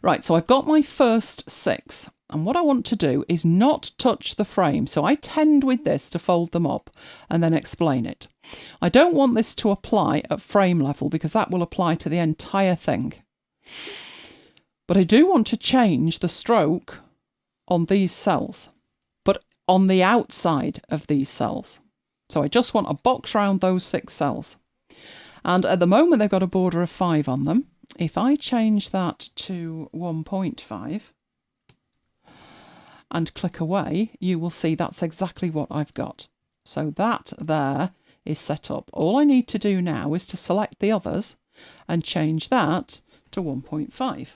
Right, so I've got my first 6. And what I want to do is not touch the frame. So I tend with this to fold them up and then explain it. I don't want this to apply at frame level because that will apply to the entire thing. But I do want to change the stroke on these cells, but on the outside of these cells. So I just want a box around those 6 cells. And at the moment they've got a border of 5 on them. If I change that to 1.5 and click away, you will see that's exactly what I've got. So that there is set up. All I need to do now is to select the others and change that to 1.5.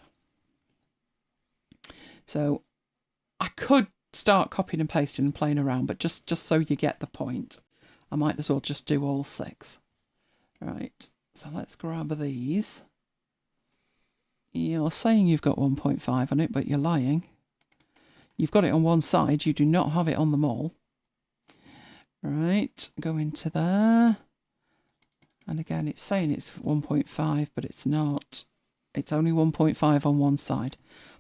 So I could start copying and pasting and playing around, but just so you get the point, I might as well just do all 6. Right, so let's grab these. You're saying you've got 1.5 on it, but you're lying. You've got it on one side, you do not have it on them all. Right, go into there. And again, it's saying it's 1.5, but it's not. It's only 1.5 on one side.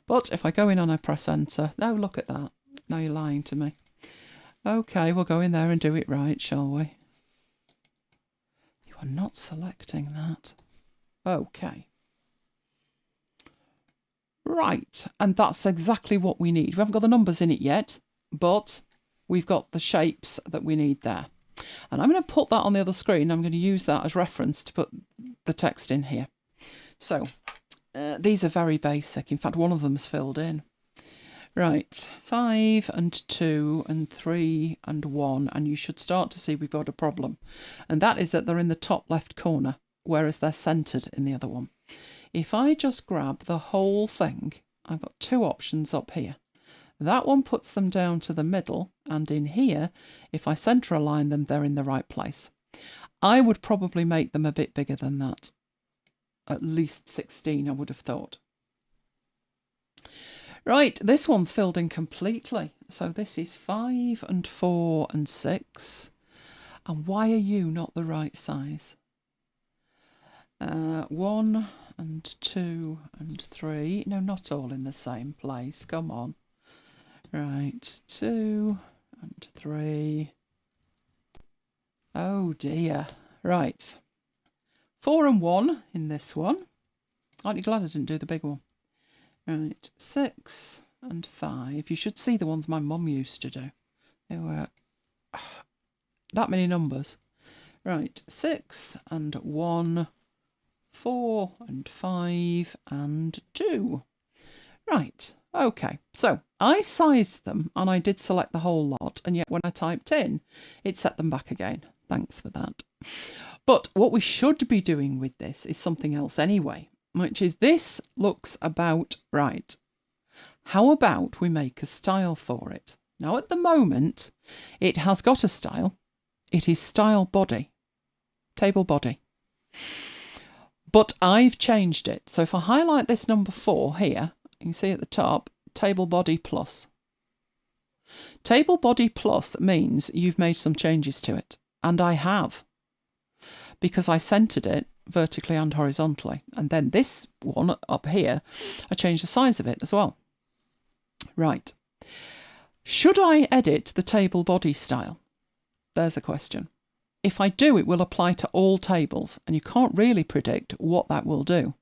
But if I go in and I press enter, no, look at that. Now you're lying to me. Okay, we'll go in there and do it right, shall we? You are not selecting that. Okay. Right, and that's exactly what we need. We haven't got the numbers in it yet, but we've got the shapes that we need there. And I'm going to put that on the other screen. I'm going to use that as reference to put the text in here. So these are very basic. In fact, one of them's filled in. Right, 5 and 2 and 3 and 1, and you should start to see we've got a problem. And that is that they're in the top left corner, whereas they're centred in the other one. If I just grab the whole thing, I've got 2 options up here. That one puts them down to the middle, and in here, if I centre align them, they're in the right place. I would probably make them a bit bigger than that. At least 16, I would have thought. Right, this one's filled in completely. So this is 5 and 4 and 6. And why are you not the right size? 1 and 2 and 3. No, not all in the same place. Come on. Right, 2 and 3. Oh dear. Right. 4 and 1 in this one. Aren't you glad I didn't do the big one? Right, 6 and 5. You should see the ones my mum used to do. They were that many numbers. Right, 6 and 1, 4 and 5 and 2. Right, okay. So I sized them and I did select the whole lot, and yet when I typed in, it set them back again. Thanks for that. But what we should be doing with this is something else anyway, which is this looks about right. How about we make a style for it? Now at the moment, it has got a style. It is style body, table body. But I've changed it. So if I highlight this number 4 here, you can see at the top, Table Body Plus. Table Body Plus means you've made some changes to it. And I have. Because I centered it vertically and horizontally. And then this one up here, I changed the size of it as well. Right. Should I edit the table body style? There's a question. If I do, it will apply to all tables, and you can't really predict what that will do.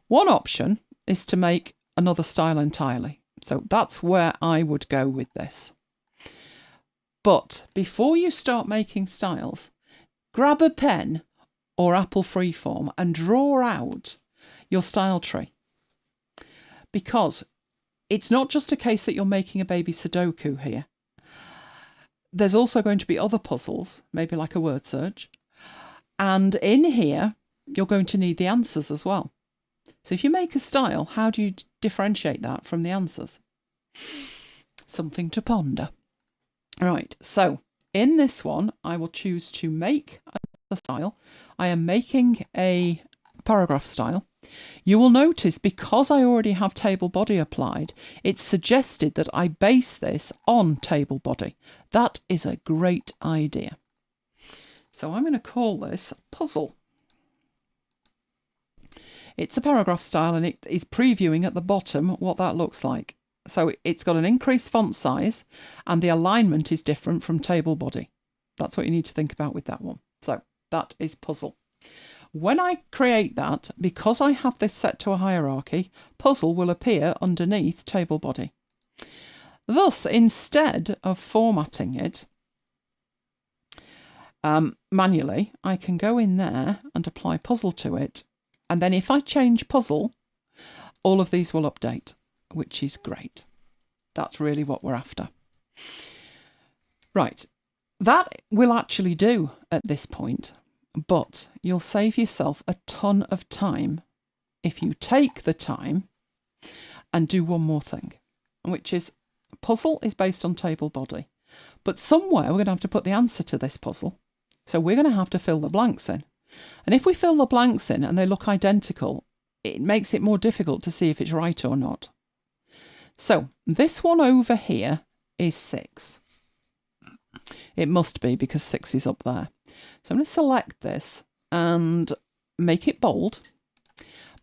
One option is to make another style entirely. So that's where I would go with this. But before you start making styles, grab a pen or Apple Freeform and draw out your style tree. Because it's not just a case that you're making a baby Sudoku here. There's also going to be other puzzles, maybe like a word search. And in here, you're going to need the answers as well. So if you make a style, how do you differentiate that from the answers? Something to ponder. Right, so in this one, I will choose to make another style. I am making a paragraph style. You will notice, because I already have table body applied, it's suggested that I base this on table body. That is a great idea. So I'm going to call this Puzzle. It's a paragraph style, and it is previewing at the bottom what that looks like. So it's got an increased font size, and the alignment is different from table body. That's what you need to think about with that one. So that is Puzzle. When I create that, because I have this set to a hierarchy, Puzzle will appear underneath table body. Thus, instead of formatting it manually, I can go in there and apply Puzzle to it. And then if I change Puzzle, all of these will update, which is great. That's really what we're after. Right, that will actually do at this point. But you'll save yourself a ton of time if you take the time and do one more thing, which is Puzzle is based on table body. But somewhere we're going to have to put the answer to this puzzle. So we're going to have to fill the blanks in. And if we fill the blanks in and they look identical, it makes it more difficult to see if it's right or not. So this one over here is 6. It must be, because 6 is up there. So I'm going to select this and make it bold,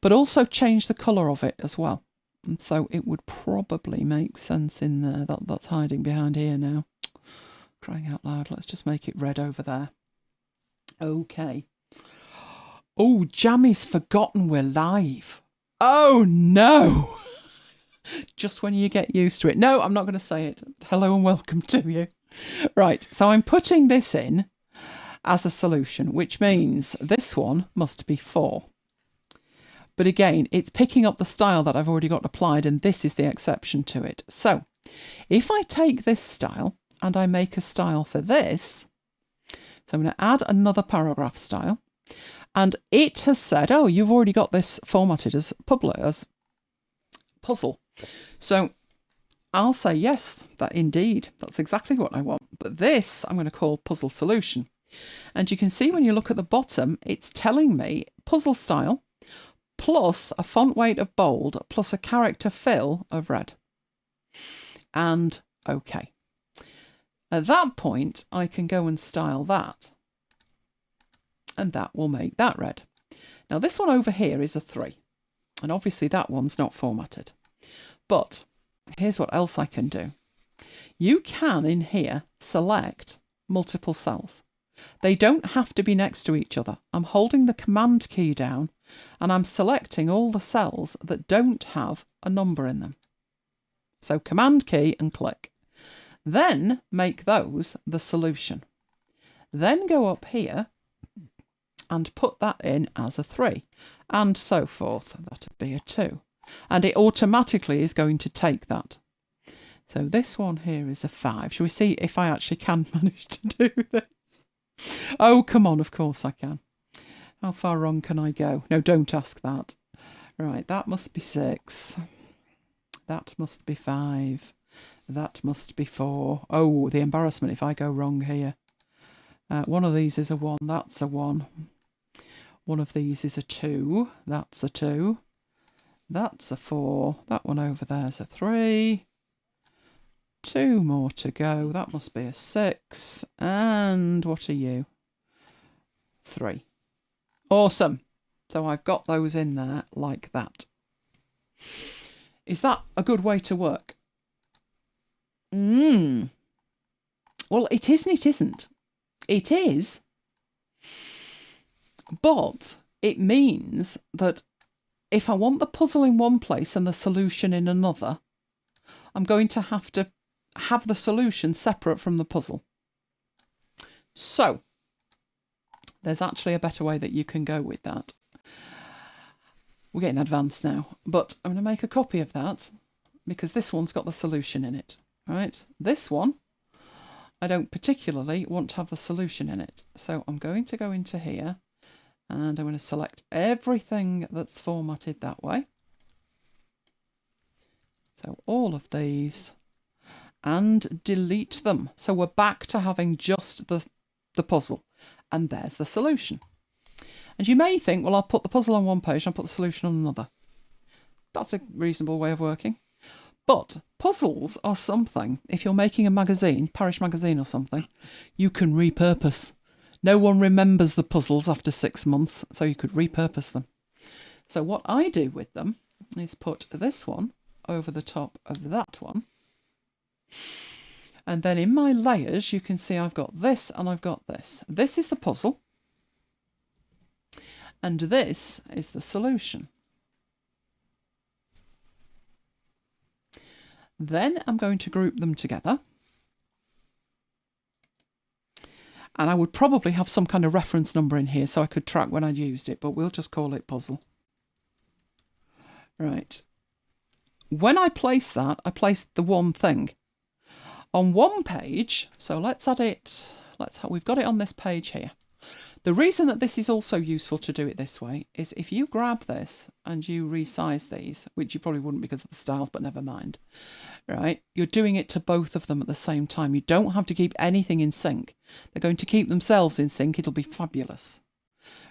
but also change the colour of it as well. And so it would probably make sense in there. That's hiding behind here now. Crying out loud. Let's just make it red over there. Okay. Oh, Jammy's forgotten we're live. Oh, no. Just when you get used to it. No, I'm not going to say it. Hello and welcome to you. Right, so I'm putting this in as a solution, which means this one must be 4. But again, it's picking up the style that I've already got applied, and this is the exception to it. So if I take this style and I make a style for this, so I'm going to add another paragraph style, and it has said, oh, you've already got this formatted as Puzzle. So I'll say, yes, that's exactly what I want. But this I'm going to call Puzzle Solution. And you can see when you look at the bottom, it's telling me puzzle style plus a font weight of bold plus a character fill of red. And OK. At that point, I can go and style that. And that will make that red. Now this one over here is a 3. And obviously that one's not formatted. But here's what else I can do. You can, in here, select multiple cells. They don't have to be next to each other. I'm holding the Command key down and I'm selecting all the cells that don't have a number in them. So Command key and click. Then make those the solution. Then go up here and put that in as a 3 and so forth. That would be a 2. And it automatically is going to take that. So this one here is a 5. Shall we see if I actually can manage to do this? Oh, come on, of course I can. How far wrong can I go? No, don't ask that. Right, that must be 6. That must be 5. That must be 4. Oh, the embarrassment if I go wrong here. One of these is a 1. That's a 1. One of these is a 2. That's a 2. That's a 4. That one over there is a 3. 2 more to go. That must be a 6. And what are you? 3. Awesome. So I've got those in there like that. Is that a good way to work? Well, it is and it isn't. It is, but it means that if I want the puzzle in one place and the solution in another, I'm going to have the solution separate from the puzzle. So there's actually a better way that you can go with that. We're getting advanced now, but I'm going to make a copy of that because this one's got the solution in it, right? This one, I don't particularly want to have the solution in it. So I'm going to go into here and I'm going to select everything that's formatted that way. So all of these and delete them. So we're back to having just the puzzle, and there's the solution. And you may think, well, I'll put the puzzle on one page and I'll put the solution on another. That's a reasonable way of working. But puzzles are something, if you're making a magazine, parish magazine or something, you can repurpose. No one remembers the puzzles after 6 months, so you could repurpose them. So what I do with them is put this one over the top of that one. And then in my layers, you can see I've got this and I've got this. This is the puzzle. And this is the solution. Then I'm going to group them together. And I would probably have some kind of reference number in here so I could track when I'd used it, but we'll just call it puzzle. Right. When I place that, I place the one thing on one page. So let's add it. We've got it on this page here. The reason that this is also useful to do it this way is if you grab this and you resize these, which you probably wouldn't because of the styles, but never mind, right? You're doing it to both of them at the same time. You don't have to keep anything in sync. They're going to keep themselves in sync. It'll be fabulous.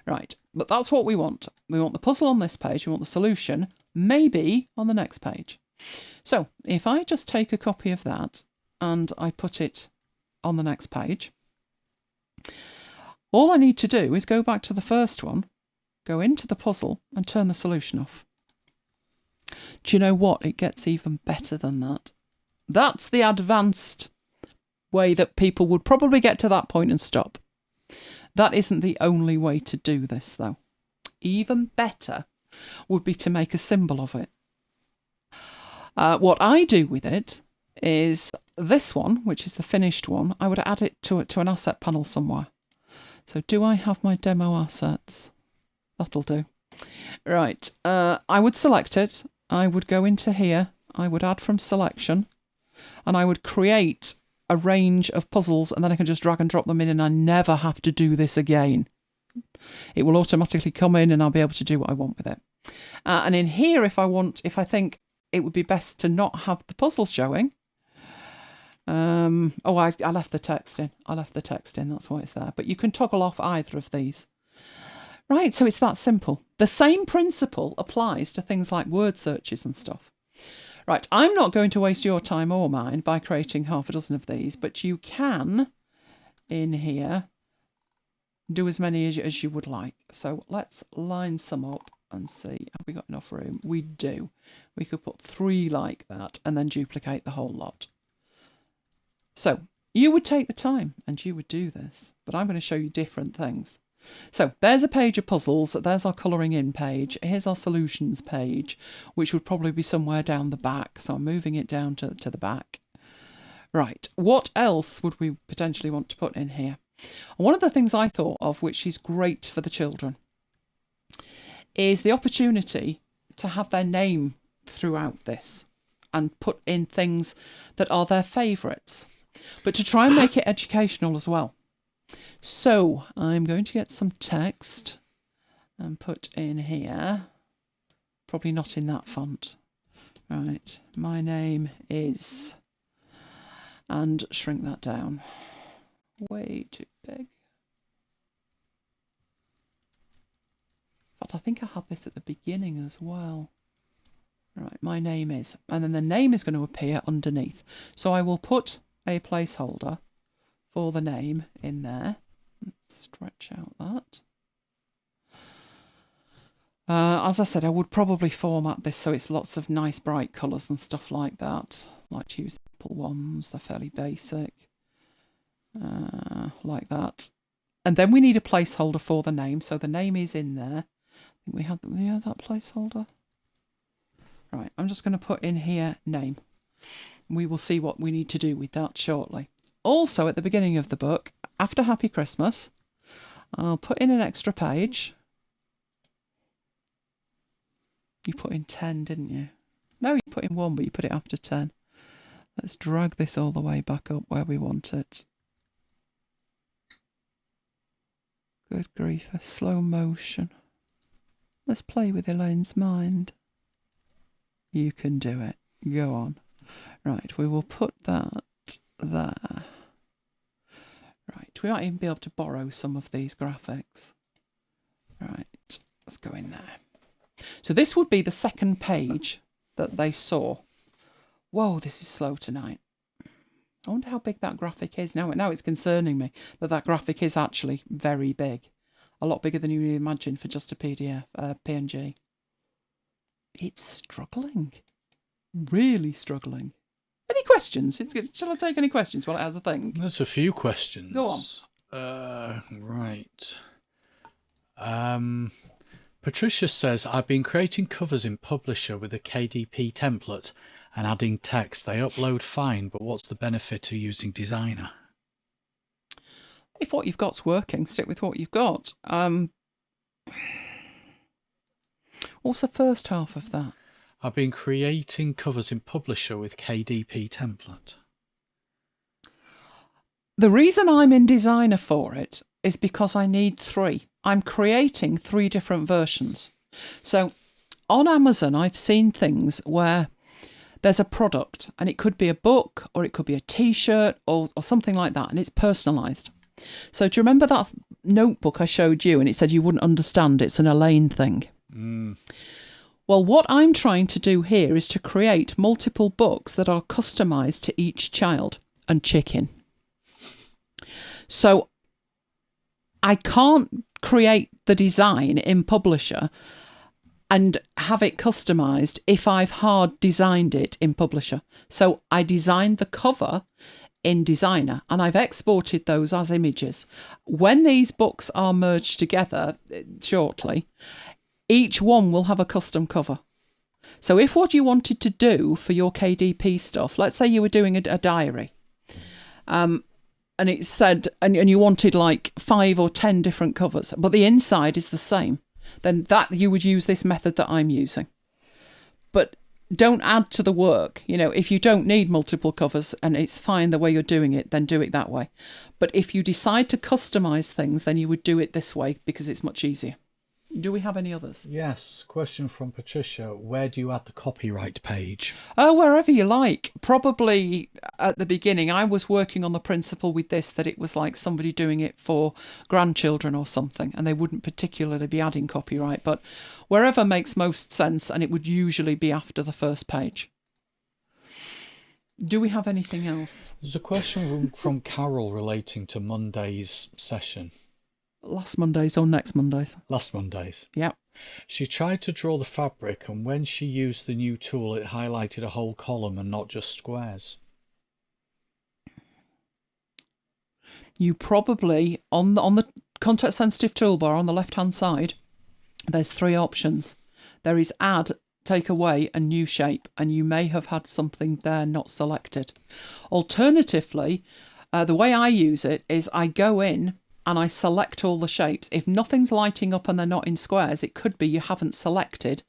Right, but that's what we want. We want the puzzle on this page. We want the solution maybe on the next page. So if I just take a copy of that and I put it on the next page, all I need to do is go back to the first one, go into the puzzle and turn the solution off. Do you know what? It gets even better than that. That's the advanced way that people would probably get to that point and stop. That isn't the only way to do this, though. Even better would be to make a symbol of it. What I do with it is this one, which is the finished one, I would add it to an asset panel somewhere. So do I have my demo assets? That'll do. Right, I would select it. I would go into here. I would add from selection. And I would create a range of puzzles and then I can just drag and drop them in and I never have to do this again. It will automatically come in and I'll be able to do what I want with it. And in here, if I think it would be best to not have the puzzle showing. I left the text in. That's why it's there. But you can toggle off either of these. Right, so it's that simple. The same principle applies to things like word searches and stuff. Right, I'm not going to waste your time or mine by creating half a dozen of these, but you can, in here, do as many as you would like. So let's line some up and see, have we got enough room? We do. We could put 3 like that and then duplicate the whole lot. So you would take the time and you would do this, but I'm going to show you different things. So there's a page of puzzles. There's our colouring in page. Here's our solutions page, which would probably be somewhere down the back. So I'm moving it down to the back. Right. What else would we potentially want to put in here? One of the things I thought of, which is great for the children, is the opportunity to have their name throughout this and put in things that are their favourites, but to try and make it educational as well. So I'm going to get some text and put in here, probably not in that font. Right, my name is, and shrink that down. Way too big. fact, I think I had this at the beginning as well. Right, my name is, and then the name is going to appear underneath. So I will put a placeholder for the name in there. Let's stretch out that. As I said, I would probably format this so it's lots of nice bright colours and stuff like that. I like to use the Apple ones, they're fairly basic. Like that. And then we need a placeholder for the name, so the name is in there. I think we had that placeholder. Right, I'm just going to put in here name. We will see what we need to do with that shortly. Also, at the beginning of the book, after Happy Christmas, I'll put in an extra page. You put in 10, didn't you? No, you put in 1, but you put it after 10. Let's drag this all the way back up where we want it. Good grief, a slow motion. Let's play with Elaine's mind. You can do it. Go on. Right, we will put that there. Right, we might even be able to borrow some of these graphics. Right, let's go in there. So this would be the second page that they saw. Whoa, this is slow tonight. I wonder how big that graphic is. Now it's concerning me that graphic is actually very big. A lot bigger than you would imagine for just a PDF, PNG. It's struggling. Really struggling. Any questions? Shall I take any questions while it has a thing? There's a few questions. Go on. Right. Patricia says, I've been creating covers in Publisher with a KDP template and adding text. They upload fine, but what's the benefit of using Designer? If what you've got's working, stick with what you've got. What's the first half of that? I've been creating covers in Publisher with KDP template. The reason I'm in Designer for it is because I need 3. I'm creating 3 different versions. So on Amazon, I've seen things where there's a product and it could be a book or it could be a t-shirt or something like that, and it's personalised. So do you remember that notebook I showed you and it said you wouldn't understand, it's an Elaine thing? Mm. Well, what I'm trying to do here is to create multiple books that are customised to each child and chicken. So I can't create the design in Publisher and have it customised if I've hard designed it in Publisher. So I designed the cover in Designer and I've exported those as images. When these books are merged together shortly, each one will have a custom cover. So if what you wanted to do for your KDP stuff, let's say you were doing a diary, and it said, and you wanted like 5 or 10 different covers, but the inside is the same, then that you would use this method that I'm using. But don't add to the work. You know, if you don't need multiple covers and it's fine the way you're doing it, then do it that way. But if you decide to customize things, then you would do it this way because it's much easier. Do we have any others? Yes. Question from Patricia. Where do you add the copyright page? Oh, wherever you like. Probably at the beginning, I was working on the principle with this that it was like somebody doing it for grandchildren or something, and they wouldn't particularly be adding copyright, but wherever makes most sense, and it would usually be after the first page. Do we have anything else? There's a question from Carol relating to Monday's session. Last Mondays or next Mondays? Last Mondays. Yeah. She tried to draw the fabric, and when she used the new tool, it highlighted a whole column and not just squares. You probably, on the context sensitive toolbar on the left hand side, there's 3 options. There is add, take away and new shape, and you may have had something there not selected. Alternatively, the way I use it is I go in and I select all the shapes. If nothing's lighting up and they're not in squares, it could be you haven't selected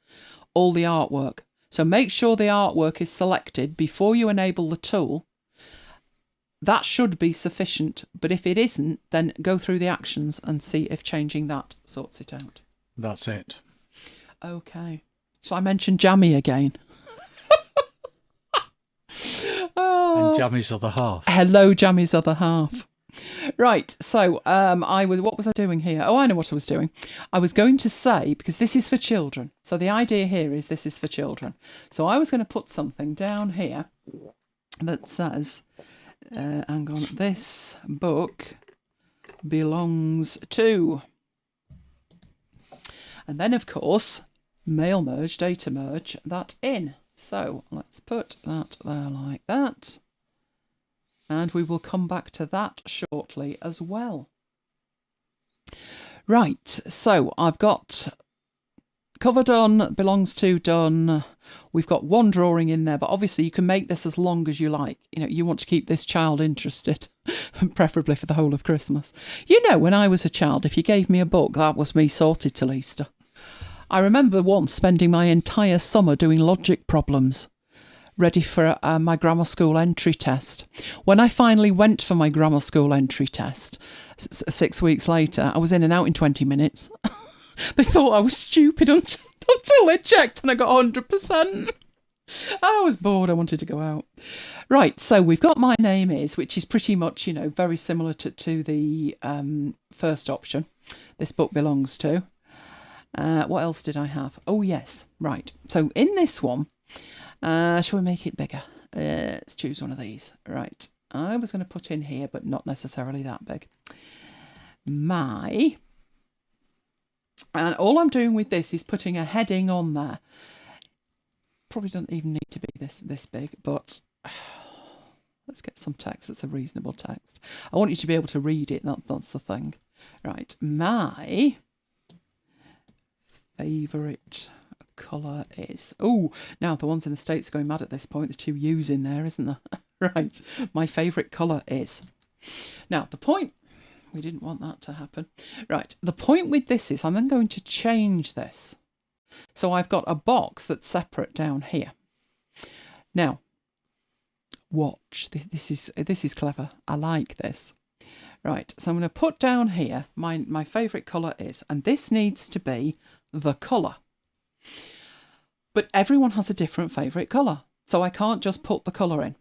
all the artwork. So make sure the artwork is selected before you enable the tool. That should be sufficient, but if it isn't, then go through the actions and see if changing that sorts it out. That's it. Okay. Shall I mention Jammy again? And Jammy's other half. Hello, Jammy's other half. Right, so what was I doing here? Oh, I know what I was doing. I was going to say, because this is for children. So the idea here is this is for children. So I was going to put something down here that says, hang on, this book belongs to. And then, of course, mail merge, data merge that in. So let's put that there like that. And we will come back to that shortly as well. Right, so I've got cover done, belongs to done. We've got one drawing in there, but obviously you can make this as long as you like. You know, you want to keep this child interested, preferably for the whole of Christmas. You know, when I was a child, if you gave me a book, that was me sorted till Easter. I remember once spending my entire summer doing logic problems, ready for my grammar school entry test. When I finally went for my grammar school entry test 6 weeks later, I was in and out in 20 minutes. They thought I was stupid until they checked and I got 100%. I was bored. I wanted to go out. Right, so we've got my name is, which is pretty much, you know, very similar to the first option. This book belongs to. What else did I have? Oh, yes. Right. So in this one, shall we make it bigger? Let's choose one of these. Right. I was going to put in here, but not necessarily that big. And all I'm doing with this is putting a heading on there. Probably doesn't even need to be this big, but let's get some text that's a reasonable text. I want you to be able to read it. That's the thing. Right. My favourite colour is... Oh, now the ones in the States are going mad at this point. There's 2 U's in there, isn't there? Right. My favourite colour is... Now, the point... We didn't want that to happen. Right. The point with this is I'm then going to change this. So I've got a box that's separate down here. Now, watch. This is clever. I like this. Right. So I'm going to put down here my favourite colour is, and this needs to be the colour. But everyone has a different favourite colour. So I can't just put the colour in.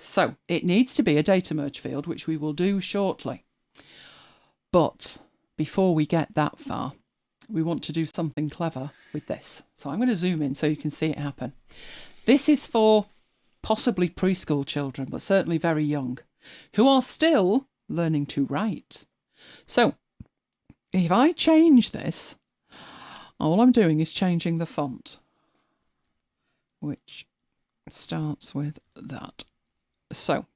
So it needs to be a data merge field, which we will do shortly. But before we get that far, we want to do something clever with this. So I'm going to zoom in so you can see it happen. This is for possibly preschool children, but certainly very young, who are still learning to write. So if I change this, all I'm doing is changing the font, which starts with that. So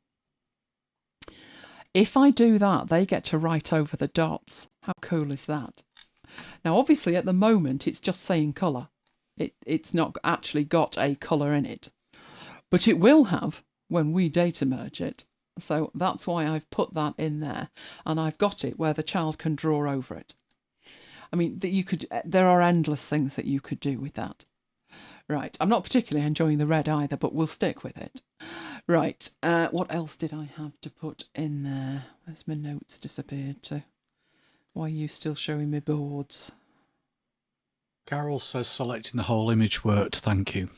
if I do that, they get to write over the dots. How cool is that? Now, obviously, at the moment, it's just saying colour. It's not actually got a colour in it. But it will have when we data merge it. So that's why I've put that in there. And I've got it where the child can draw over it. I mean, there are endless things that you could do with that. Right, I'm not particularly enjoying the red either, but we'll stick with it. Right, what else did I have to put in there? Where's my notes disappeared to? Why are you still showing me boards? Carol says selecting the whole image worked, thank you.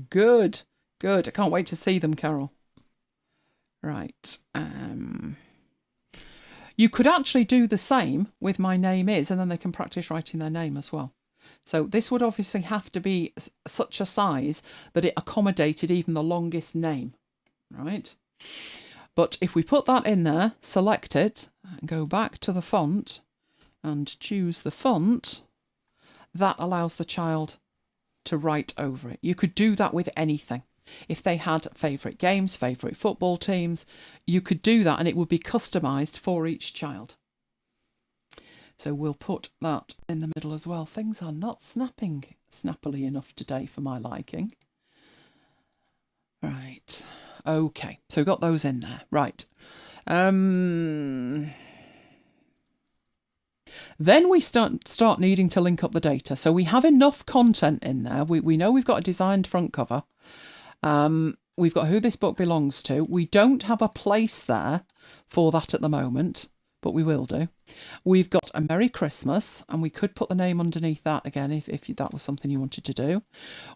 Good, good. I can't wait to see them, Carol. Right, you could actually do the same with my name is, and then they can practice writing their name as well. So this would obviously have to be such a size that it accommodated even the longest name, right? But if we put that in there, select it, and go back to the font and choose the font, that allows the child to write over it. You could do that with anything. If they had favourite games, favourite football teams, you could do that and it would be customised for each child. So we'll put that in the middle as well. Things are not snapping snappily enough today for my liking. Right. Okay. So we've got those in there. Right. Then we start needing to link up the data. So we have enough content in there. We know we've got a designed front cover. We've got who this book belongs to. We don't have a place there for that at the moment. but we will do. We've got a Merry Christmas, and we could put the name underneath that again if that was something you wanted to do.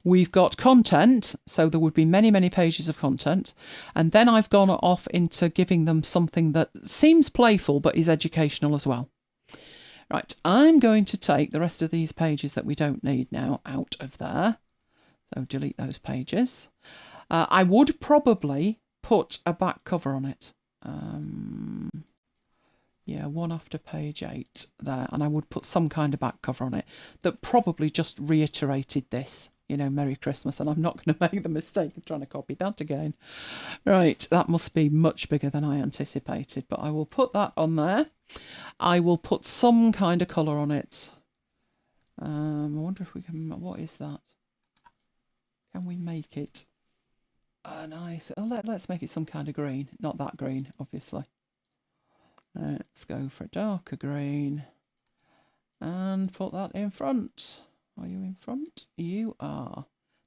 We've got content, so there would be many, many pages of content. And then I've gone off into giving them something that seems playful but is educational as well. Right, I'm going to take the rest of these pages that we don't need now out of there. So delete those pages. I would probably put a back cover on it. Yeah, one after page 8 there. And I would put some kind of back cover on it that probably just reiterated this, you know, Merry Christmas. And I'm not going to make the mistake of trying to copy that again. Right, that must be much bigger than I anticipated, but I will put that on there. I will put some kind of colour on it. I wonder if we can, what is that? Can we make it nice? Let's make it some kind of green. Not that green, obviously. Let's go for a darker green and put that in front. Are you in front? You are.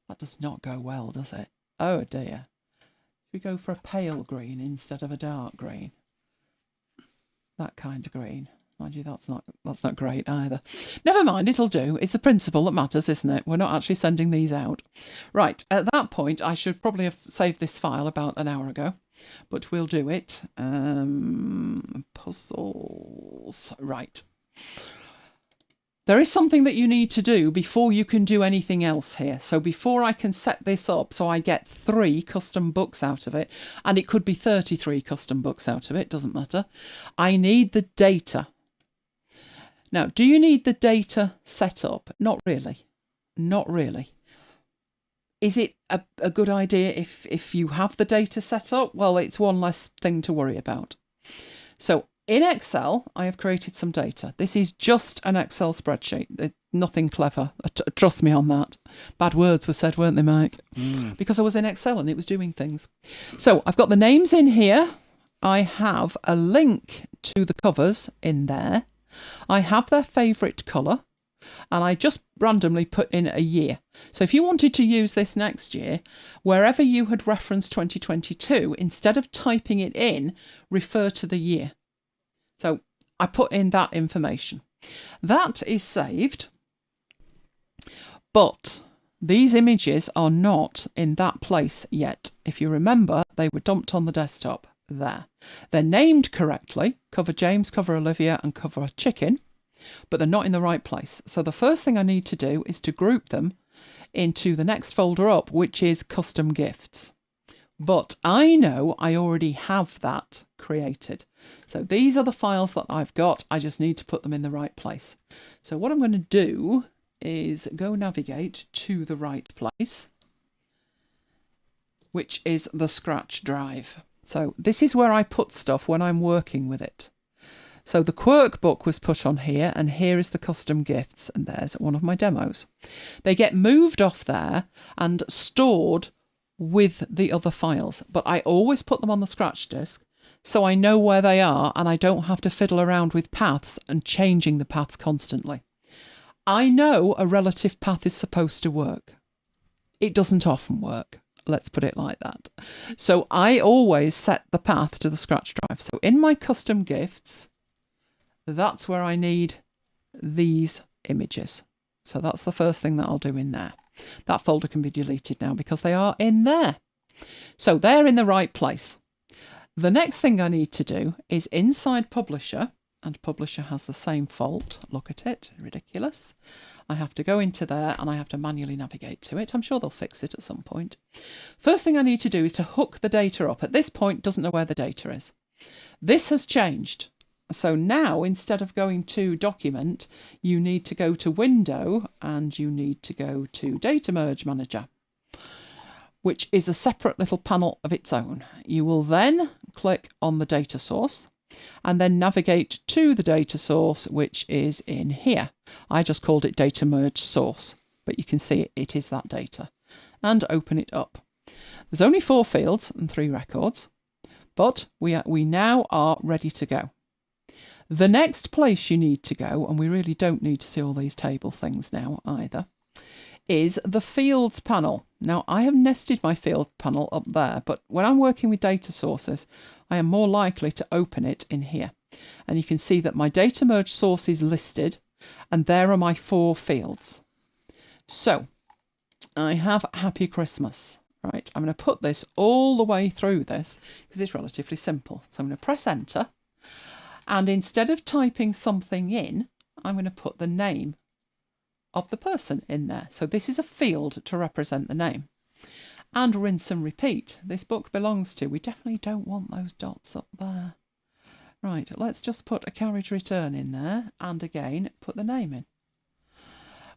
That does not go well, does it? Oh dear. We go for a pale green instead of a dark green. That kind of green. Mind you, that's not great either. Never mind, it'll do. It's the principle that matters, isn't it? We're not actually sending these out. Right, at that point, I should probably have saved this file about an hour ago, but we'll do it. Puzzles. Right. There is something that you need to do before you can do anything else here. So before I can set this up so I get 3 custom books out of it, and it could be 33 custom books out of it, doesn't matter, I need the data. Now, do you need the data set up? Not really. Not really. Is it a good idea if you have the data set up? Well, it's one less thing to worry about. So in Excel, I have created some data. This is just an Excel spreadsheet. It's nothing clever. Trust me on that. Bad words were said, weren't they, Mike? Because I was in Excel and it was doing things. So I've got the names in here. I have a link to the covers in there. I have their favourite colour. And I just randomly put in a year. So if you wanted to use this next year, wherever you had referenced 2022, instead of typing it in, refer to the year. So I put in that information. That is saved, but these images are not in that place yet. If you remember, they were dumped on the desktop there. They're named correctly, cover James, cover Olivia and cover Chicken, but they're not in the right place. So the first thing I need to do is to group them into the next folder up, which is custom gifts. But I know I already have that created. So these are the files that I've got. I just need to put them in the right place. So what I'm going to do is go navigate to the right place, which is the Scratch drive. So this is where I put stuff when I'm working with it. So the Quirk book was put on here, and here is the custom gifts, and there's one of my demos. They get moved off there and stored with the other files, but I always put them on the Scratch disk so I know where they are and I don't have to fiddle around with paths and changing the paths constantly. I know a relative path is supposed to work. It doesn't often work. Let's put it like that. So I always set the path to the Scratch drive. So in my custom gifts, that's where I need these images. So that's the first thing that I'll do in there. That folder can be deleted now because they are in there. So they're in the right place. The next thing I need to do is inside Publisher, and Publisher has the same fault. Look at it, ridiculous. I have to go into there and I have to manually navigate to it. I'm sure they'll fix it at some point. First thing I need to do is to hook the data up. At this point, doesn't know where the data is. This has changed. So now, instead of going to Document, you need to go to Window and you need to go to Data Merge Manager, which is a separate little panel of its own. You will then click on the data source and then navigate to the data source, which is in here. I just called it Data Merge Source, but you can see it is that data. And open it up. There's only 4 fields and 3 records, but we now are ready to go. The next place you need to go, and we really don't need to see all these table things now either, is the Fields panel. Now, I have nested my Field panel up there, but when I'm working with data sources, I am more likely to open it in here. And you can see that my data merge source is listed, and there are my 4 fields. So I have Happy Christmas. Right, I'm going to put this all the way through this because it's relatively simple. So I'm going to press enter, and instead of typing something in, I'm going to put the name of the person in there. So this is a field to represent the name. And rinse and repeat. This book belongs to, we definitely don't want those dots up there. Right, let's just put a carriage return in there, and again put the name in.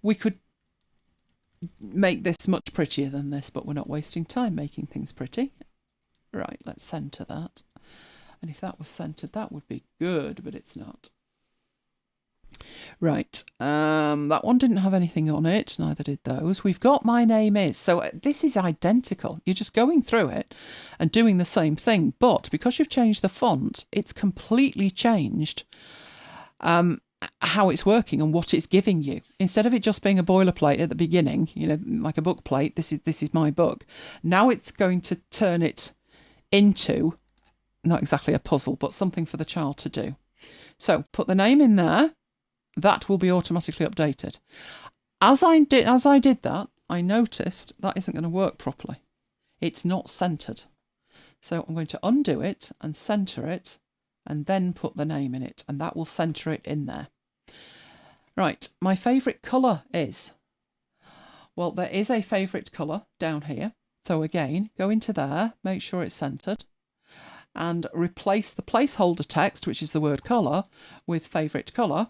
We could make this much prettier than this, but we're not wasting time making things pretty. Right, let's centre that. And if that was centred, that would be good, but it's not. Right, that one didn't have anything on it, neither did those. We've got my name is, so this is identical. You're just going through it and doing the same thing, but because you've changed the font, it's completely changed how it's working and what it's giving you. Instead of it just being a boilerplate at the beginning, you know, like a book plate, this is my book. Now it's going to turn it into, not exactly a puzzle, but something for the child to do. So put the name in there. That will be automatically updated. As I did that, I noticed that isn't going to work properly. It's not centered. So I'm going to undo it and center it, and then put the name in it, and that will center it in there. Right, my favorite color is, well, there is a favorite color down here. So again, go into there, make sure it's centered, and replace the placeholder text, which is the word color, with favorite color.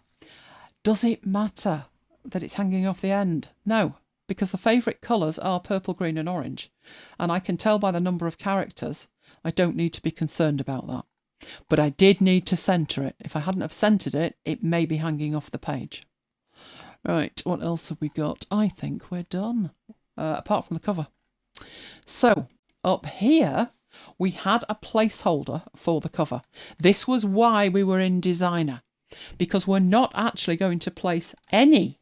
Does it matter that it's hanging off the end? No, because the favourite colours are purple, green and orange. And I can tell by the number of characters, I don't need to be concerned about that. But I did need to centre it. If I hadn't have centred it, it may be hanging off the page. Right, what else have we got? I think we're done, apart from the cover. So, up here, we had a placeholder for the cover. This was why we were in Designer, because we're not actually going to place any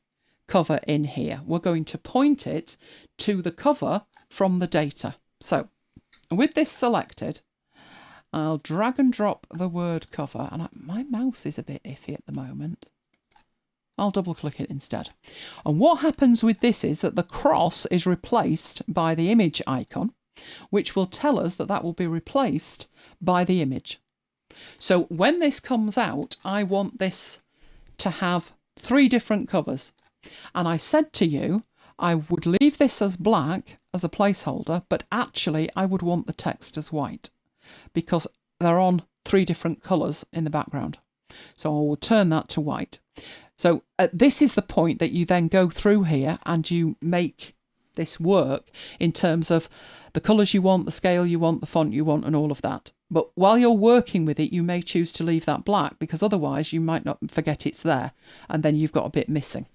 cover in here. We're going to point it to the cover from the data. So with this selected, I'll drag and drop the word cover, and my mouse is a bit iffy at the moment. I'll double click it instead. And what happens with this is that the cross is replaced by the image icon, which will tell us that that will be replaced by the image. So when this comes out, I want this to have 3 different covers. And I said to you, I would leave this as black as a placeholder, but actually I would want the text as white because they're on 3 different colours in the background. So I will turn that to white. So this is the point that you then go through here and you make this work in terms of the colours you want, the scale you want, the font you want, and all of that. But while you're working with it, you may choose to leave that black because otherwise you might not forget it's there and then you've got a bit missing.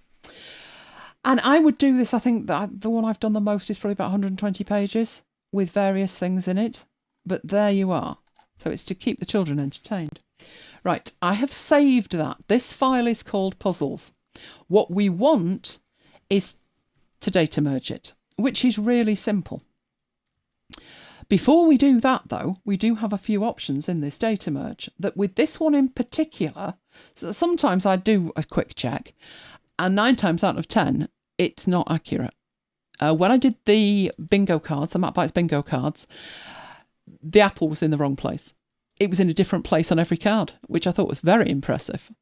And I would do this, I think that the one I've done the most is probably about 120 pages with various things in it. But there you are. So it's to keep the children entertained. Right, I have saved that. This file is called Puzzles. What we want is to data merge it, which is really simple. Before we do that, though, we do have a few options in this data merge that with this one in particular, so sometimes I do a quick check and 9 times out of 10, it's not accurate. When I did the bingo cards, the MacBites bingo cards, the apple was in the wrong place. It was in a different place on every card, which I thought was very impressive.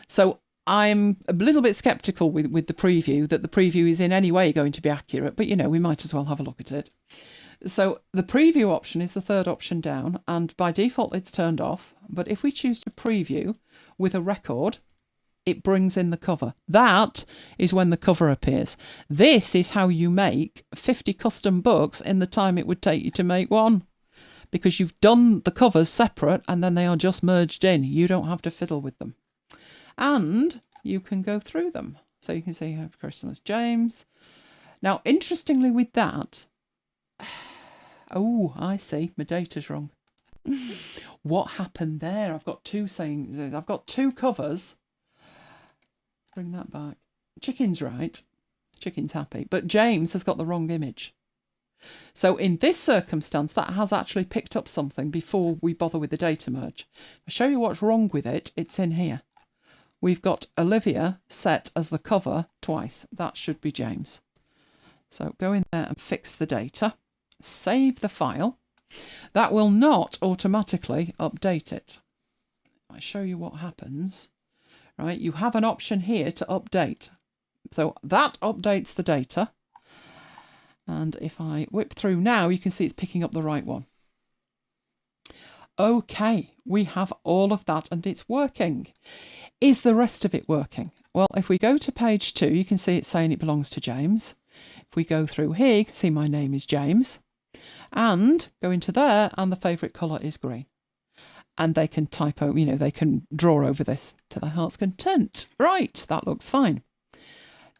So I'm a little bit sceptical with the preview, that the preview is in any way going to be accurate, but you know, we might as well have a look at it. So the preview option is the 3rd option down, and by default it's turned off. But if we choose to preview with a record, it brings in the cover. That is when the cover appears. This is how you make 50 custom books in the time it would take you to make one, because you've done the covers separate and then they are just merged in. You don't have to fiddle with them. And you can go through them. So you can see Happy Christmas, James. Now, interestingly with that, oh, I see, my data's wrong. What happened there? I've got 2 saying, I've got 2 covers. Bring that back. Chicken's right. Chicken's happy. But James has got the wrong image. So in this circumstance, that has actually picked up something before we bother with the data merge. I'll show you what's wrong with it. It's in here. We've got Olivia set as the cover twice. That should be James. So go in there and fix the data. Save the file. That will not automatically update it. I'll show you what happens. Right, you have an option here to update. So that updates the data. And if I whip through now, you can see it's picking up the right one. Okay, we have all of that and it's working. Is the rest of it working? Well, if we go to page 2, you can see it's saying it belongs to James. If we go through here, you can see my name is James. And go into there and the favourite colour is green. And they can typo, they can draw over this to their heart's content. Right, that looks fine.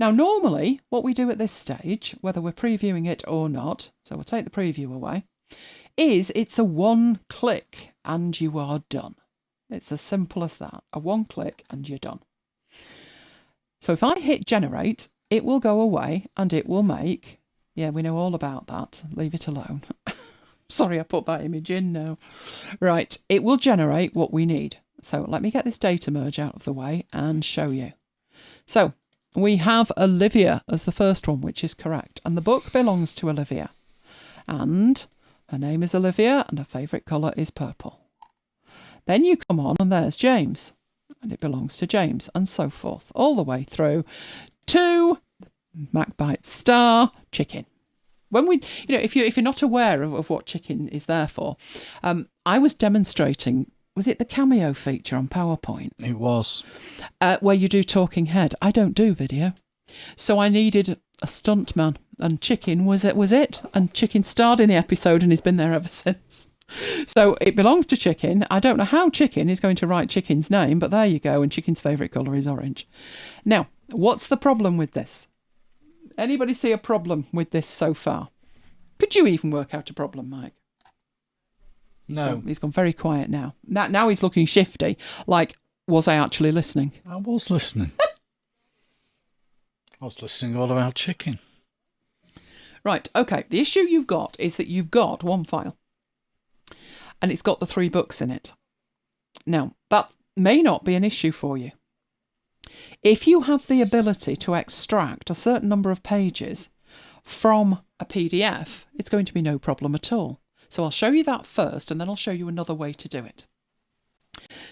Now, normally, what we do at this stage, whether we're previewing it or not, so we'll take the preview away, is it's a one click and you are done. It's as simple as that. A one click and you're done. So if I hit generate, it will go away and it will make, yeah, we know all about that. Leave it alone. Sorry, I put that image in now. Right, it will generate what we need. So let me get this data merge out of the way and show you. So we have Olivia as the first one, which is correct. And the book belongs to Olivia. And her name is Olivia and her favourite colour is purple. Then you come on and there's James. And it belongs to James and so forth. All the way through to MacBites star chicken. When we, if you're not aware of what chicken is there for, I was demonstrating, was it the cameo feature on PowerPoint? It was. Where you do talking head. I don't do video. So I needed a stuntman and chicken was it. And chicken starred in the episode and he's been there ever since. So it belongs to chicken. I don't know how chicken is going to write chicken's name, but there you go. And chicken's favourite colour is orange. Now, what's the problem with this? Anybody see a problem with this so far? Could you even work out a problem, Mike? No. He's gone very quiet now. Now he's looking shifty, like, was I actually listening? I was listening. I was listening all about chicken. Right, okay. The issue you've got is that you've got one file and it's got the 3 books in it. Now, that may not be an issue for you. If you have the ability to extract a certain number of pages from a PDF, it's going to be no problem at all. So I'll show you that first and then I'll show you another way to do it.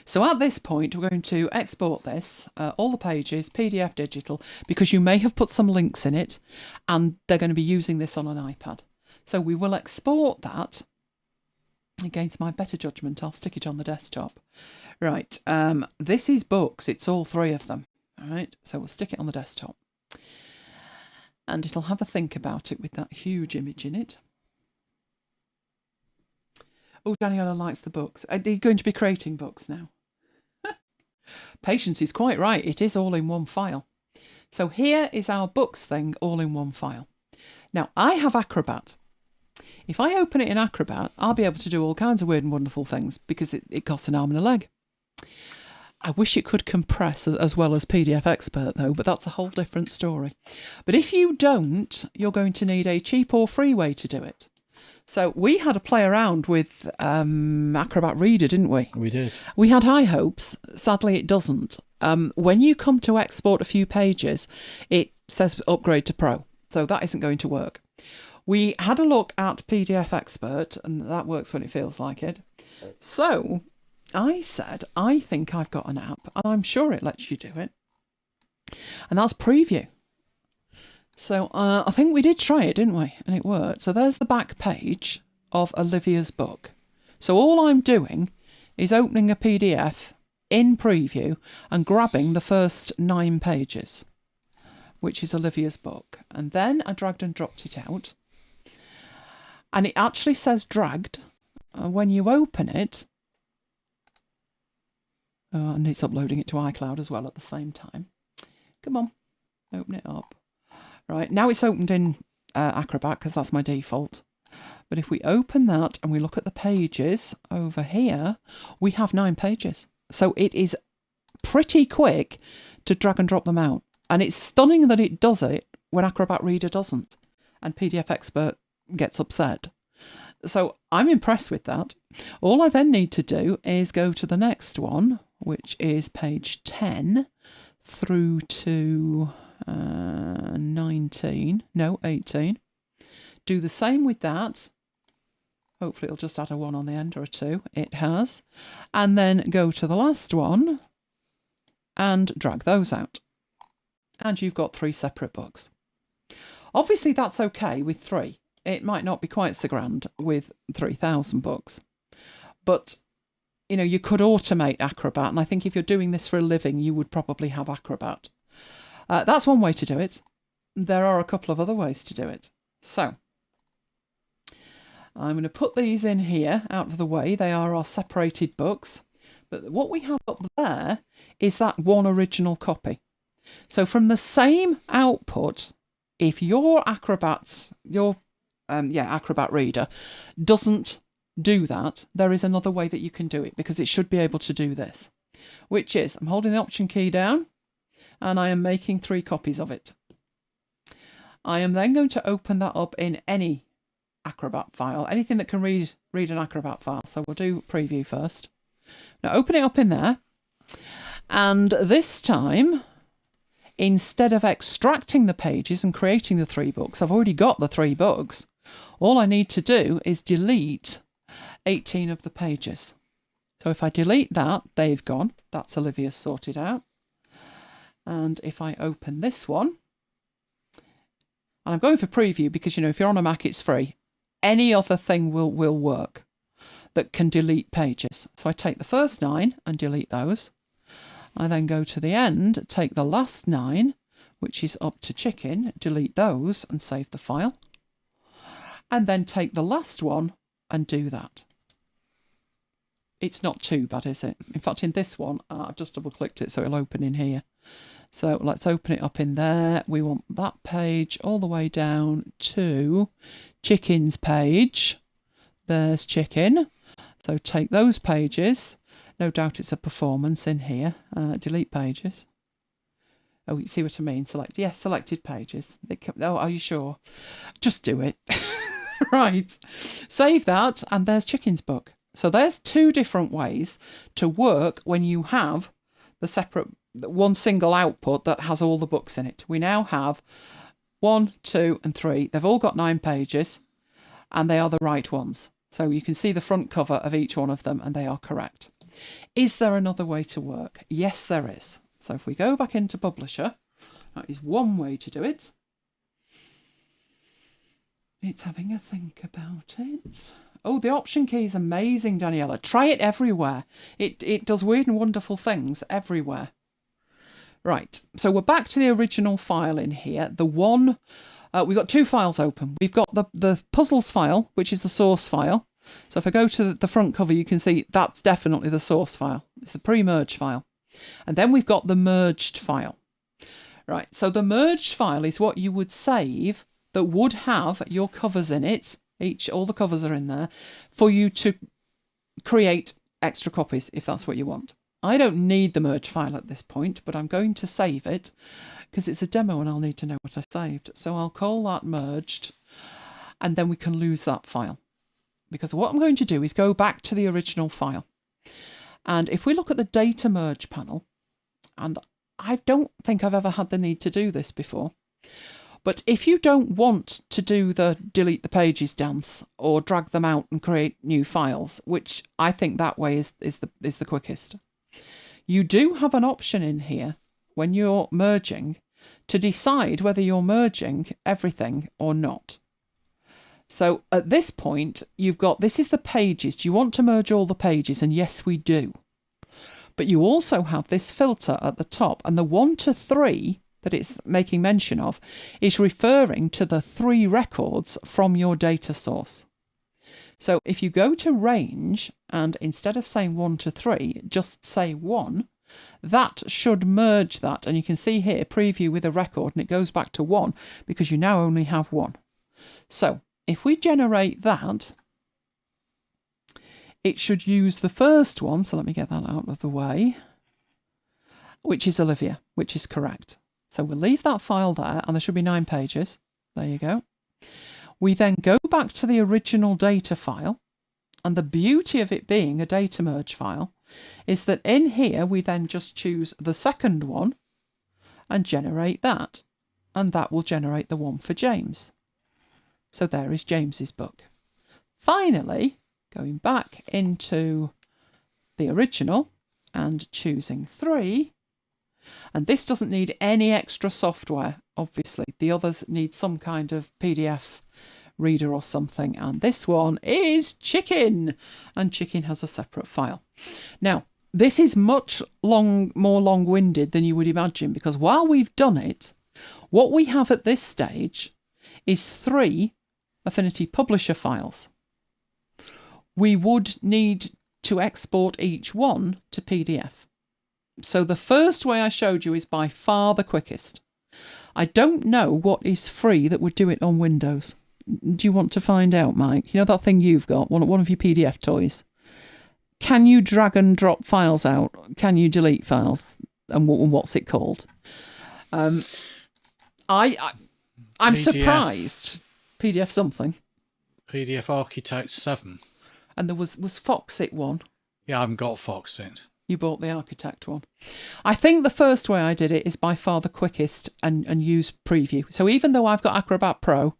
So at this point, we're going to export this, all the pages, PDF digital, because you may have put some links in it and they're going to be using this on an iPad. So we will export that. Against my better judgment, I'll stick it on the desktop. Right, this is books. It's all 3 of them. All right, so we'll stick it on the desktop. And it'll have a think about it with that huge image in it. Oh, Daniela likes the books. Are they going to be creating books now? Patience is quite right. It is all in one file. So here is our books thing all in one file. Now, I have Acrobat. If I open it in Acrobat, I'll be able to do all kinds of weird and wonderful things because it costs an arm and a leg. I wish it could compress as well as PDF Expert though, but that's a whole different story. But if you don't, you're going to need a cheap or free way to do it. So we had a play around with Acrobat Reader, didn't we? We did. We had high hopes. Sadly, it doesn't. When you come to export a few pages, it says upgrade to Pro. So that isn't going to work. We had a look at PDF Expert, and that works when it feels like it. So I said, I think I've got an app, and I'm sure it lets you do it. And that's Preview. So I think we did try it, didn't we? And it worked. So there's the back page of Olivia's book. So all I'm doing is opening a PDF in Preview and grabbing the first 9 pages, which is Olivia's book. And then I dragged and dropped it out. And it actually says dragged when you open it. And it's uploading it to iCloud as well at the same time. Come on, open it up. Right, now it's opened in Acrobat because that's my default. But if we open that and we look at the pages over here, we have 9 pages. So it is pretty quick to drag and drop them out. And it's stunning that it does it when Acrobat Reader doesn't and PDF Expert gets upset. So I'm impressed with that. All I then need to do is go to the next one, which is page 10 through to 18. Do the same with that. Hopefully it'll just add a 1 on the end or a 2. It has. And then go to the last one and drag those out. And you've got 3 separate books. Obviously that's okay with 3. It might not be quite so grand with 3,000 books. But, you know, you could automate Acrobat. And I think if you're doing this for a living, you would probably have Acrobat. That's one way to do it. There are a couple of other ways to do it. So I'm going to put these in here out of the way. They are our separated books. But what we have up there is that one original copy. So from the same output, if your Acrobat Reader doesn't do that, there is another way that you can do it, because it should be able to do this, which is I'm holding the Option key down and I am making 3 copies of it. I am then going to open that up in any Acrobat file, anything that can read an Acrobat file. So we'll do Preview first. Now open it up in there, and this time, instead of extracting the pages and creating the 3 books, I've already got the 3 books. All I need to do is delete 18 of the pages. So if I delete that, they've gone. That's Olivia's sorted out. And if I open this one, and I'm going for Preview because, you know, if you're on a Mac, it's free. Any other thing will work that can delete pages. So I take the first 9 and delete those. I then go to the end, take the last 9, which is up to chicken, delete those and save the file. And then take the last one and do that. It's not too bad, is it? In fact, in this one, I've just double clicked it so it'll open in here. So let's open it up in there. We want that page all the way down to Chicken's page. There's Chicken. So take those pages. No doubt it's a performance in here. Delete pages. Oh, you see what I mean? Select, yes, selected pages. Oh, are you sure? Just do it. Right. Save that, and there's Chicken's book. So there's 2 different ways to work when you have the separate, one single output that has all the books in it. We now have 1, 2, and 3. They've all got 9 pages, and they are the right ones. So you can see the front cover of each one of them, and they are correct. Is there another way to work? Yes, there is. So if we go back into Publisher, that is one way to do it. It's having a think about it. Oh, the Option key is amazing, Daniela. Try it everywhere. It does weird and wonderful things everywhere. Right, so we're back to the original file in here. The one, we've got 2 files open. We've got the puzzles file, which is the source file. So if I go to the front cover, you can see that's definitely the source file. It's the pre-merge file. And then we've got the merged file. Right, so the merged file is what you would save that would have your covers in it. All the covers are in there for you to create extra copies if that's what you want. I don't need the merge file at this point, but I'm going to save it because it's a demo and I'll need to know what I saved. So I'll call that merged, and then we can lose that file. Because what I'm going to do is go back to the original file. And if we look at the data merge panel, and I don't think I've ever had the need to do this before, but if you don't want to do the delete the pages dance or drag them out and create new files, which I think that way is the quickest, you do have an option in here when you're merging to decide whether you're merging everything or not. So at this point, you've got, this is the pages. Do you want to merge all the pages? And yes, we do. But you also have this filter at the top, and the 1 to 3 that it's making mention of is referring to the 3 records from your data source. So if you go to range and instead of saying 1 to 3, just say 1, that should merge that. And you can see here, preview with a record, and it goes back to 1 because you now only have 1. So if we generate that, it should use the first one. So let me get that out of the way, which is Olivia, which is correct. So we'll leave that file there, and there should be 9 pages. There you go. We then go back to the original data file, and the beauty of it being a data merge file is that in here we then just choose the second one and generate that, and that will generate the one for James. So there is James's book. Finally, going back into the original and choosing 3, and this doesn't need any extra software, obviously. The others need some kind of PDF reader or something, and this one is Chicken, and Chicken has a separate file. Now, this is much more long-winded than you would imagine, because while we've done it, what we have at this stage is 3 Affinity Publisher files. We would need to export each one to PDF. So the first way I showed you is by far the quickest. I don't know what is free that would do it on Windows. Do you want to find out, Mike? You know that thing you've got, one of your PDF toys? Can you drag and drop files out? Can you delete files? And what's it called? I'm PDF. surprised. PDF something. PDF Architect 7. And there was Foxit one. Yeah, I haven't got Foxit. You bought the Architect one. I think the first way I did it is by far the quickest and use Preview. So even though I've got Acrobat Pro,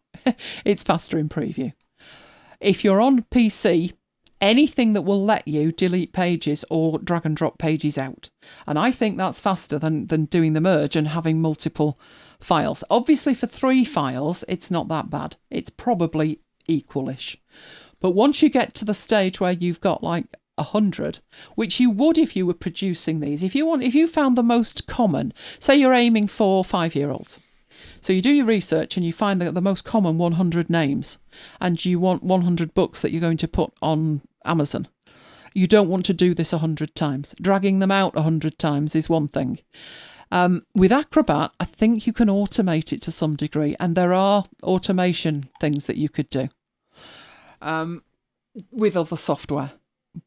it's faster in Preview. If you're on PC, anything that will let you delete pages or drag and drop pages out. And I think that's faster than doing the merge and having multiple files. Obviously for 3 files, it's not that bad. It's probably equalish. But once you get to the stage where you've got like 100, which you would if you were producing these, if you found the most common, say you're aiming for 5-year-olds. So you do your research and you find the most common 100 names, and you want 100 books that you're going to put on Amazon. You don't want to do this 100 times. Dragging them out 100 times is one thing. With Acrobat, I think you can automate it to some degree, and there are automation things that you could do with other software.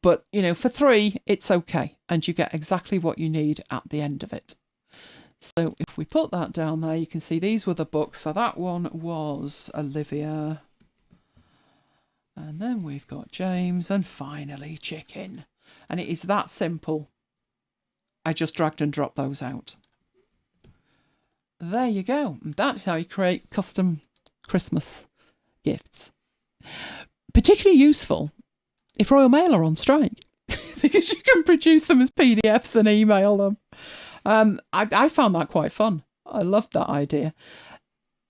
But, for 3, it's okay, and you get exactly what you need at the end of it. So if we put that down there, you can see these were the books. So that one was Olivia. And then we've got James, and finally Chicken. And it is that simple. I just dragged and dropped those out. There you go. That's how you create custom Christmas gifts. Particularly useful if Royal Mail are on strike, because you can produce them as PDFs and email them. I found that quite fun. I loved that idea.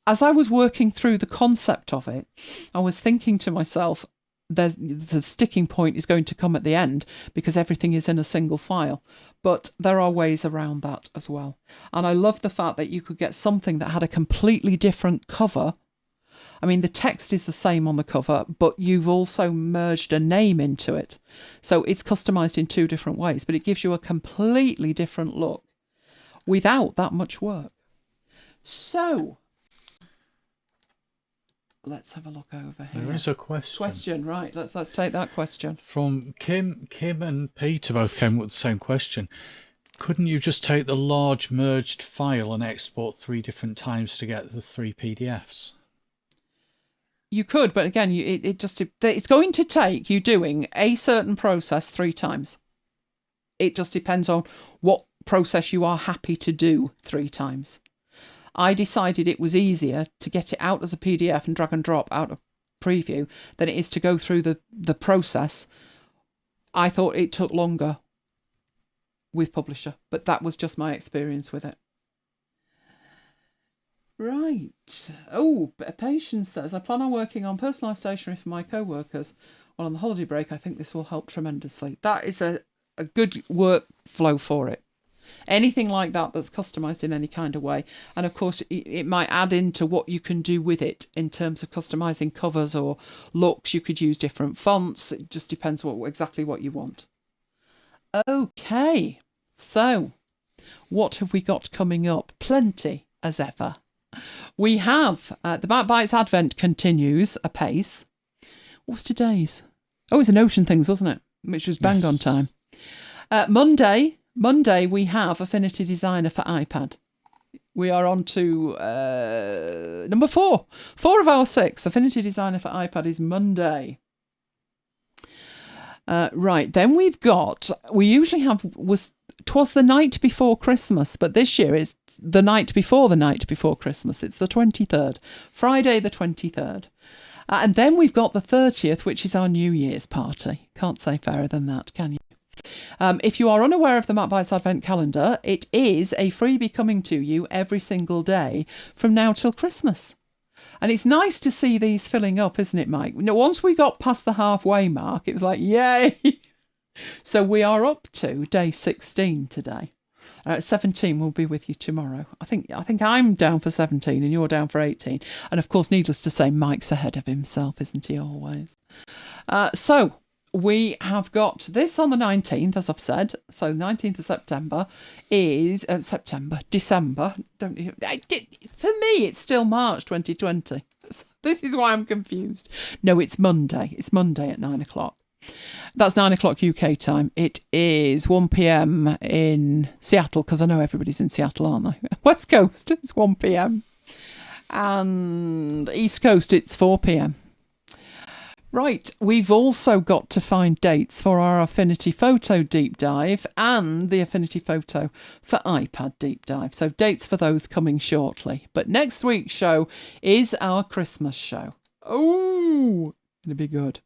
As I was working through the concept of it, I was thinking to myself, the sticking point is going to come at the end because everything is in a single file. But there are ways around that as well. And I love the fact that you could get something that had a completely different cover. I mean, the text is the same on the cover, but you've also merged a name into it. So it's customized in 2 different ways, but it gives you a completely different look without that much work. So let's have a look over here. There is a question. Right. Let's take that question. From Kim. Kim and Peter both came with the same question. Couldn't you just take the large merged file and export 3 different times to get the 3 PDFs? You could, but again, it's going to take you doing a certain process 3 times. It just depends on what process you are happy to do 3 times. I decided it was easier to get it out as a PDF and drag and drop out of Preview than it is to go through the process. I thought it took longer with Publisher, but that was just my experience with it. Right. Oh, Patience says, I plan on working on personalised stationery for my co-workers while on the holiday break. I think this will help tremendously. That is a good workflow for it. Anything like that that's customised in any kind of way. And of course, it might add into what you can do with it in terms of customising covers or looks. You could use different fonts. It just depends exactly what you want. Okay. So, what have we got coming up? Plenty, as ever. We have the MacBites Advent continues apace. What's today's? Oh, it's an Ocean Things, wasn't it? Which was bang on time. Monday we have Affinity Designer for iPad. We are on to number 4. 4 of our 6. Affinity Designer for iPad is Monday. Right, then we usually have, twas the night before Christmas, but this year it's the night before Christmas. It's the 23rd, Friday the 23rd. And then we've got the 30th, which is our New Year's party. Can't say fairer than that, can you? If you are unaware of the MacBites Advent Calendar, it is a freebie coming to you every single day from now till Christmas. And it's nice to see these filling up, isn't it, Mike? Now, once we got past the halfway mark, it was like, yay! So we are up to day 16 today. 17 will be with you tomorrow. I think I'm down for 17 and you're down for 18. And of course, needless to say, Mike's ahead of himself, isn't he always? So we have got this on the 19th, as I've said. So 19th of September is December. For me, it's still March 2020. This is why I'm confused. No, it's Monday. It's Monday at 9 o'clock. That's 9 o'clock UK time. It is 1 p.m. in Seattle, because I know everybody's in Seattle, aren't they? West Coast, it's 1 p.m. And East Coast, it's 4 p.m. Right, we've also got to find dates for our Affinity Photo Deep Dive and the Affinity Photo for iPad Deep Dive. So dates for those coming shortly. But next week's show is our Christmas show. Oh, it'll be good.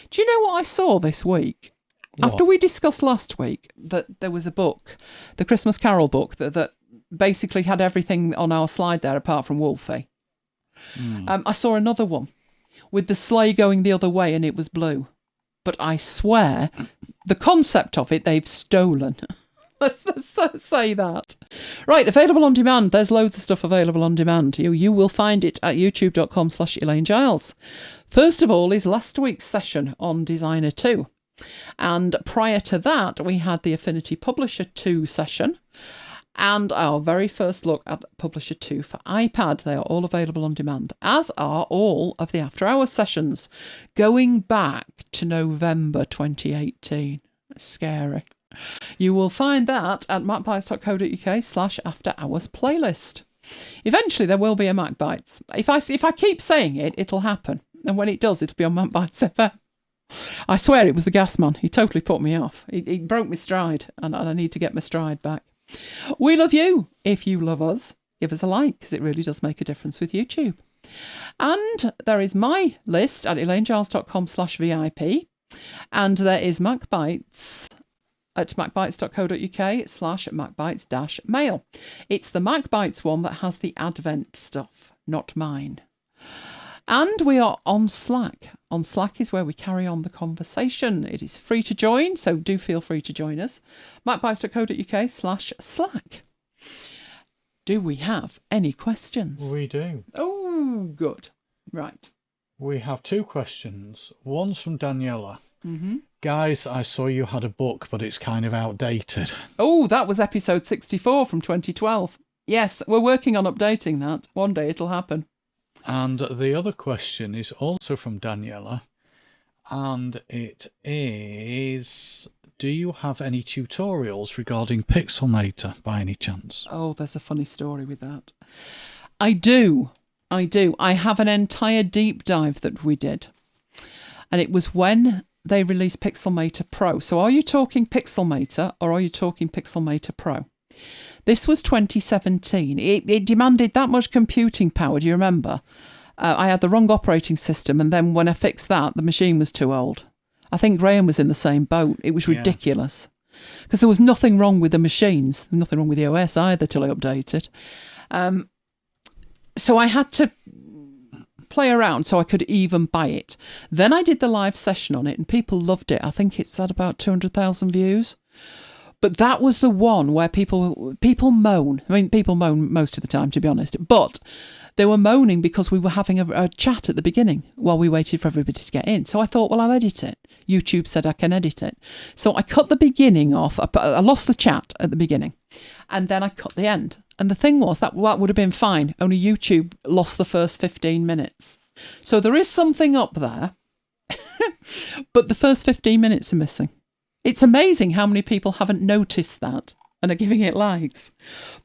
Do you know what I saw this week? What? After we discussed last week that there was a book, the Christmas Carol book, that basically had everything on our slide there apart from Wolfie. I saw another one with the sleigh going the other way and it was blue. But I swear, the concept of it, they've stolen. Let's say that. Right, available on demand. There's loads of stuff available on demand. You will find it at youtube.com/Elaine Giles. First of all is last week's session on Designer 2. And prior to that, we had the Affinity Publisher 2 session. And our very first look at Publisher 2 for iPad. They are all available on demand, as are all of the After Hours sessions, going back to November 2018. Scary. You will find that at macbites.co.uk/After Hours playlist. Eventually, there will be a MacBites. If I keep saying it, it'll happen. And when it does, it'll be on MacBites FM. I swear it was the gas man. He totally put me off. He broke my stride, and I need to get my stride back. We love you. If you love us, give us a like, because it really does make a difference with YouTube. And there is my list at elainegiles.com/VIP. And there is MacBites at macbites.co.uk/MacBites-mail. It's the MacBites one that has the Advent stuff, not mine. And we are on Slack. On Slack is where we carry on the conversation. It is free to join, so do feel free to join us. macbites.co.uk/Slack. Do we have any questions? We do. Oh, good. Right. We have 2 questions. One's from Daniela. Mm-hmm. Guys, I saw you had a book, but it's kind of outdated. Oh, that was episode 64 from 2012. Yes, we're working on updating that. One day it'll happen. And the other question is also from Daniela, and it is, do you have any tutorials regarding Pixelmator by any chance? Oh, there's a funny story with that. I do. I have an entire deep dive that we did. And it was when they released Pixelmator Pro. So are you talking Pixelmator or are you talking Pixelmator Pro? This was 2017. It demanded that much computing power. Do you remember? I had the wrong operating system, and then when I fixed that, the machine was too old. I think Graham was in the same boat. It was ridiculous. Because there was nothing wrong with the machines. Nothing wrong with the OS either till I updated. So I had to play around so I could even buy it. Then I did the live session on it, and people loved it. I think it's had about 200,000 views. But that was the one where people moan. I mean, people moan most of the time, to be honest. But they were moaning because we were having a chat at the beginning while we waited for everybody to get in. So I thought, well, I'll edit it. YouTube said I can edit it. So I cut the beginning off. I lost the chat at the beginning. And then I cut the end. And the thing was, that would have been fine. Only YouTube lost the first 15 minutes. So there is something up there. But the first 15 minutes are missing. It's amazing how many people haven't noticed that. and are giving it likes.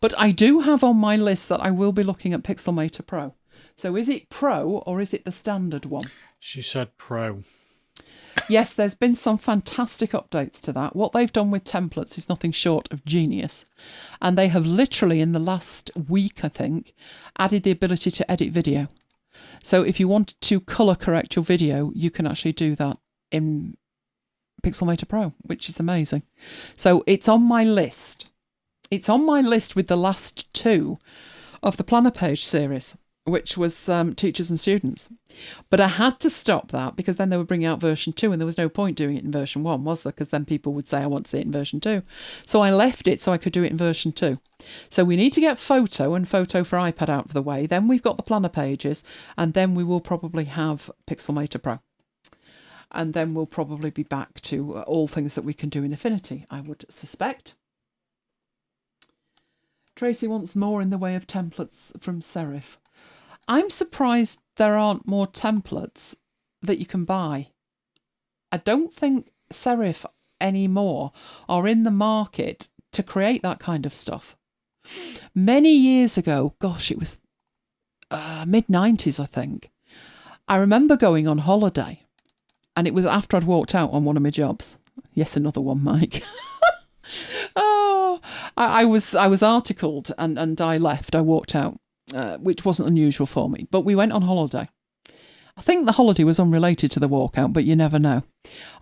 But I do have on my list that I will be looking at Pixelmator Pro. So is it Pro or is it the standard one? She said Pro. Yes, there's been some fantastic updates to that. What they've done with templates is nothing short of genius. And they have literally, in the last week, I think, added the ability to edit video. So if you want to colour correct your video, you can actually do that in Pixelmator Pro, which is amazing. So it's on my list. It's on my list with the last two of the Planner Page series, which was teachers and students. But I had to stop that because then they would bring out version 2 and there was no point doing it in version 1, was there? Because then people would say, I want to see it in version 2. So I left it so I could do it in version 2. So we need to get photo and photo for iPad out of the way. Then we've got the Planner Pages, and then we will probably have Pixelmator Pro. And then we'll probably be back to all things that we can do in Affinity, I would suspect. Tracy wants more in the way of templates from Serif. I'm surprised there aren't more templates that you can buy. I don't think Serif anymore are in the market to create that kind of stuff. Many years ago, gosh, it was mid-90s, I think. I remember going on holiday, and it was after I'd walked out on one of my jobs. Yes, another one, Mike. Oh, I was articled and I left. I walked out. Which wasn't unusual for me, but we went on holiday. I think the holiday was unrelated to the walkout, but you never know.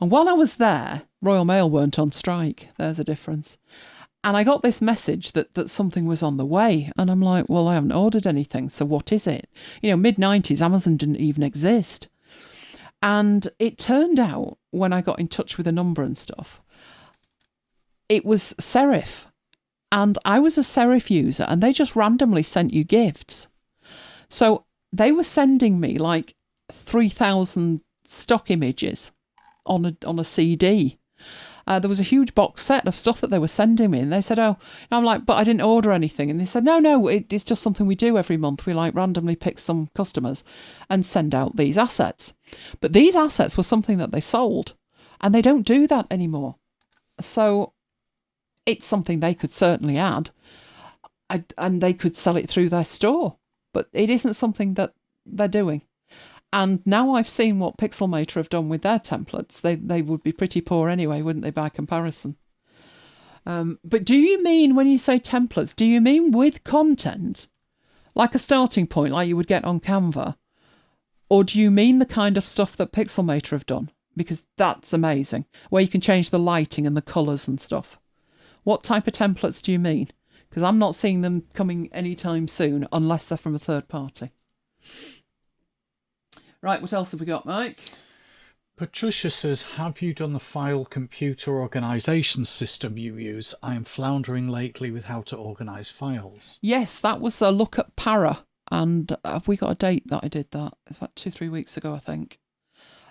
And while I was there, Royal Mail weren't on strike. There's a difference. And I got this message that something was on the way. And I'm like, well, I haven't ordered anything. So what is it? You know, mid-90s, Amazon didn't even exist. And it turned out, when I got in touch with a number and stuff, it was Serif. And I was a Serif user, and they just randomly sent you gifts. So they were sending me like 3,000 stock images on a CD. There was a huge box set of stuff that they were sending me, and they said, oh, and I'm like, but I didn't order anything. And they said, no, it's just something we do every month. We like randomly pick some customers and send out these assets. But these assets were something that they sold, and they don't do that anymore. So it's something they could certainly add, and they could sell it through their store, but it isn't something that they're doing. And now I've seen what Pixelmator have done with their templates. They would be pretty poor anyway, wouldn't they, by comparison? But do you mean, when you say templates, do you mean with content, like a starting point, like you would get on Canva? Or do you mean the kind of stuff that Pixelmator have done? Because that's amazing, where you can change the lighting and the colours and stuff. What type of templates do you mean? Because I'm not seeing them coming anytime soon, unless they're from a third party. Right, what else have we got, Mike? Patricia says, have you done the file computer organisation system you use? I am floundering lately with how to organise files. Yes, that was a look at Para. And have we got a date that I did that? It's about 2-3 weeks ago, I think.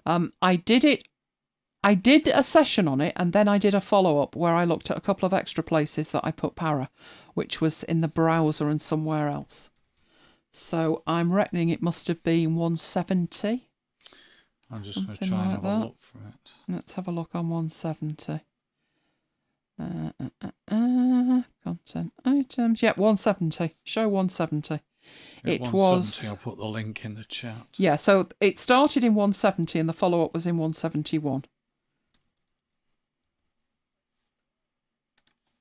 I did a session on it, and then I did a follow-up where I looked at a couple of extra places that I put Para, which was in the browser and somewhere else. So I'm reckoning it must have been 170. I'm just going to try and have a look for it. Let's have a look on 170. Content items. Yeah, 170. Show 170. It 170, was. I'll put the link in the chat. Yeah, so it started in 170 and the follow-up was in 171.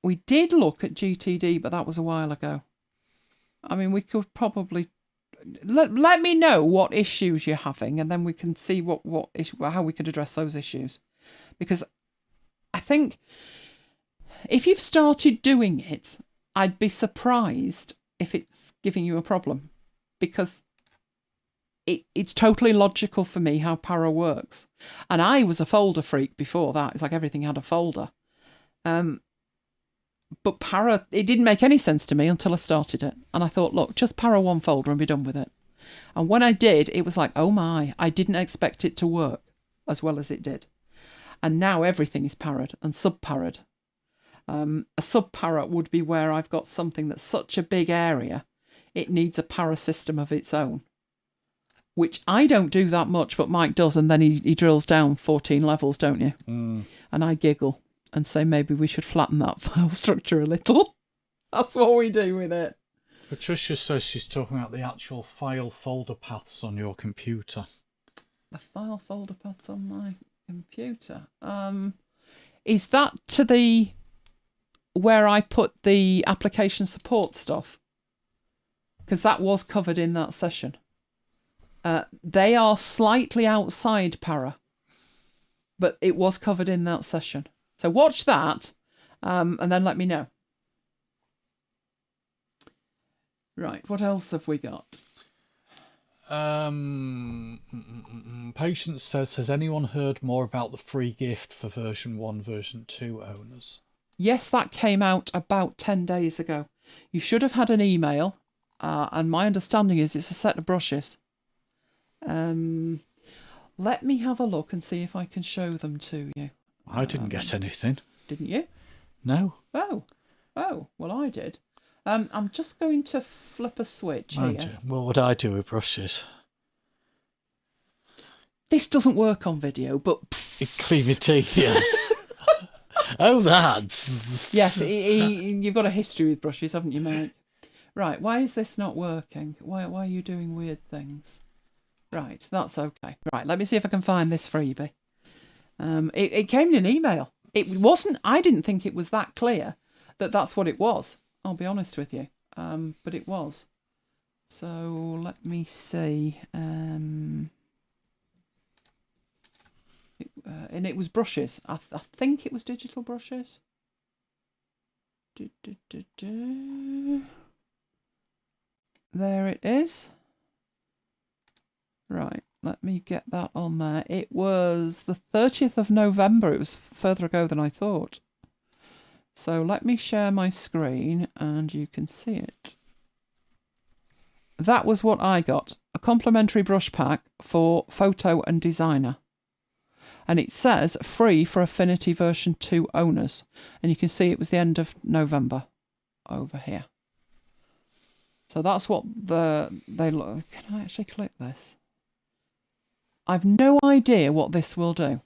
We did look at GTD, but that was a while ago. I mean, we could probably let me know what issues you're having, and then we can see how we could address those issues. Because I think if you've started doing it, I'd be surprised if it's giving you a problem, because it's totally logical for me how Para works. And I was a folder freak before that. It's like everything had a folder. But Para, it didn't make any sense to me until I started it. And I thought, look, just Para one folder and be done with it. And when I did, it was like, oh my, I didn't expect it to work as well as it did. And now everything is para'd and sub-para'd. A sub-para would be where I've got something that's such a big area, it needs a para system of its own. Which I don't do that much, but Mike does, and then he drills down 14 levels, don't you? Mm. And I giggle. and say maybe we should flatten that file structure a little. That's what we do with it. Patricia says she's talking about the actual file folder paths on your computer. The file folder paths on my computer. Is that to the where I put the application support stuff? Because that was covered in that session. They are slightly outside Para, but it was covered in that session. So watch that, and then let me know. Right, what else have we got? Patience says, has anyone heard more about the free gift for version 1, version 2 owners? Yes, that came out about 10 days ago. You should have had an email, and my understanding is it's a set of brushes. Let me have a look and see if I can show them to you. I didn't get anything. Didn't you? No. Oh, well I did. I'm just going to flip a switch here. What would I do with brushes? This doesn't work on video, but... You clean your teeth, yes. Oh, that's... Yes, you've got a history with brushes, haven't you, Mike? Right, why is this not working? Why are you doing weird things? Right, that's okay. Right, let me see if I can find this freebie. It came in an email. It wasn't... I didn't think it was that clear that that's what it was. I'll be honest with you, but it was. So let me see. And it was brushes. I think it was digital brushes. There it is. Right, let me get that on there. It was the 30th of November. It was further ago than I thought. So let me share my screen and you can see it. That was what I got. A complimentary brush pack for Photo and Designer. And it says free for Affinity version 2 owners. And you can see it was the end of November over here. So that's what they look. Can I actually click this? I've no idea what this will do.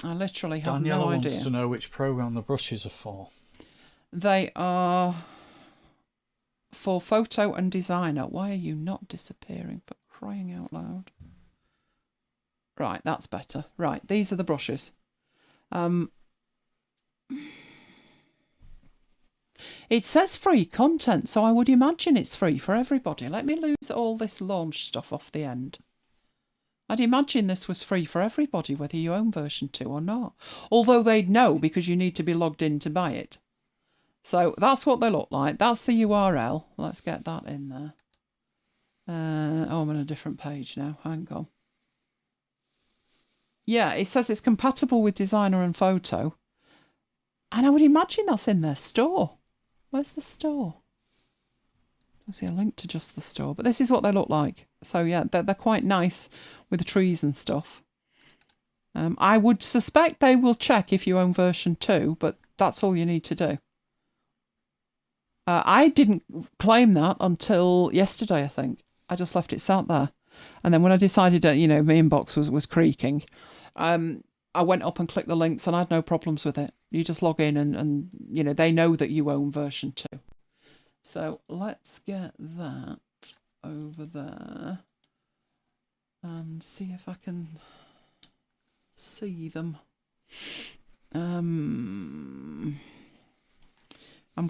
I literally have Daniela no idea. wants to know which program the brushes are for. They are for Photo and Designer. Why are you not disappearing? For crying out loud. Right, that's better. Right, these are the brushes. It says free content, so I would imagine it's free for everybody. Let me lose all this launch stuff off the end. I'd imagine this was free for everybody, whether you own version 2 or not. Although they'd know because you need to be logged in to buy it. So that's what they look like. That's the URL. Let's get that in there. Oh, I'm on a different page now. Hang on. Yeah, it says it's compatible with Designer and Photo. And I would imagine that's in their store. Where's the store? I see a link to just the store, but this is what they look like. So yeah, they're quite nice with the trees and stuff. I would suspect they will check if you own version 2, but that's all you need to do. I didn't claim that until yesterday, I think. I just left it sat there. And then when I decided that, my inbox was creaking, I went up and clicked the links and I had no problems with it. You just log in and they know that you own version 2. So let's get that over there and see if I can see them. I'm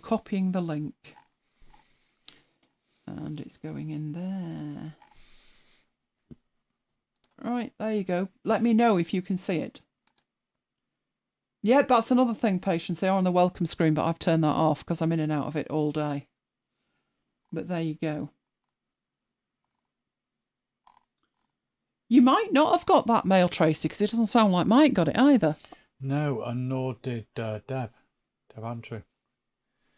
copying the link and it's going in there. Right, there you go. Let me know if you can see it. Yeah, that's another thing, Patience. They are on the welcome screen, but I've turned that off because I'm in and out of it all day. But there you go. You might not have got that mail, Tracy, because it doesn't sound like Mike got it either. No, and nor did Deb Andrew.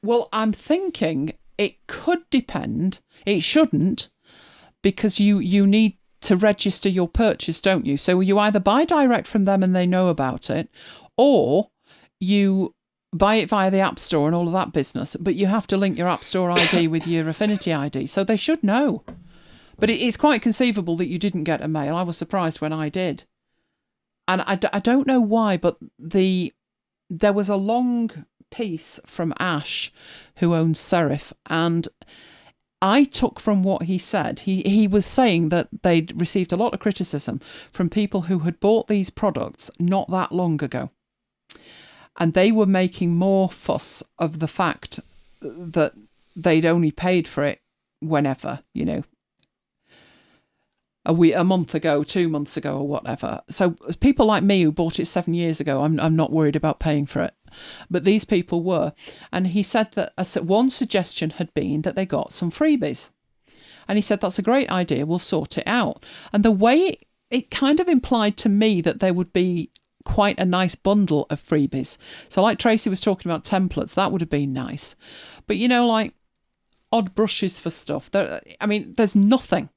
Well, I'm thinking it could depend. It shouldn't, because you need to register your purchase, don't you? So you either buy direct from them and they know about it, or you buy it via the App Store and all of that business, but you have to link your App Store ID with your Affinity ID, so they should know. But it is quite conceivable that you didn't get a mail. I was surprised when I did. And I don't know why, but the there was a long piece from Ash, who owns Serif, and I took from what he said, he was saying that they'd received a lot of criticism from people who had bought these products not that long ago. And they were making more fuss of the fact that they'd only paid for it whenever, a month ago, 2 months ago, or whatever. So people like me who bought it 7 years ago, I'm not worried about paying for it. But these people were. And he said that one suggestion had been that they got some freebies. And he said, that's a great idea, we'll sort it out. And the way it kind of implied to me that there would be quite a nice bundle of freebies. So like Tracy was talking about templates, that would have been nice. But like odd brushes for stuff. There's nothing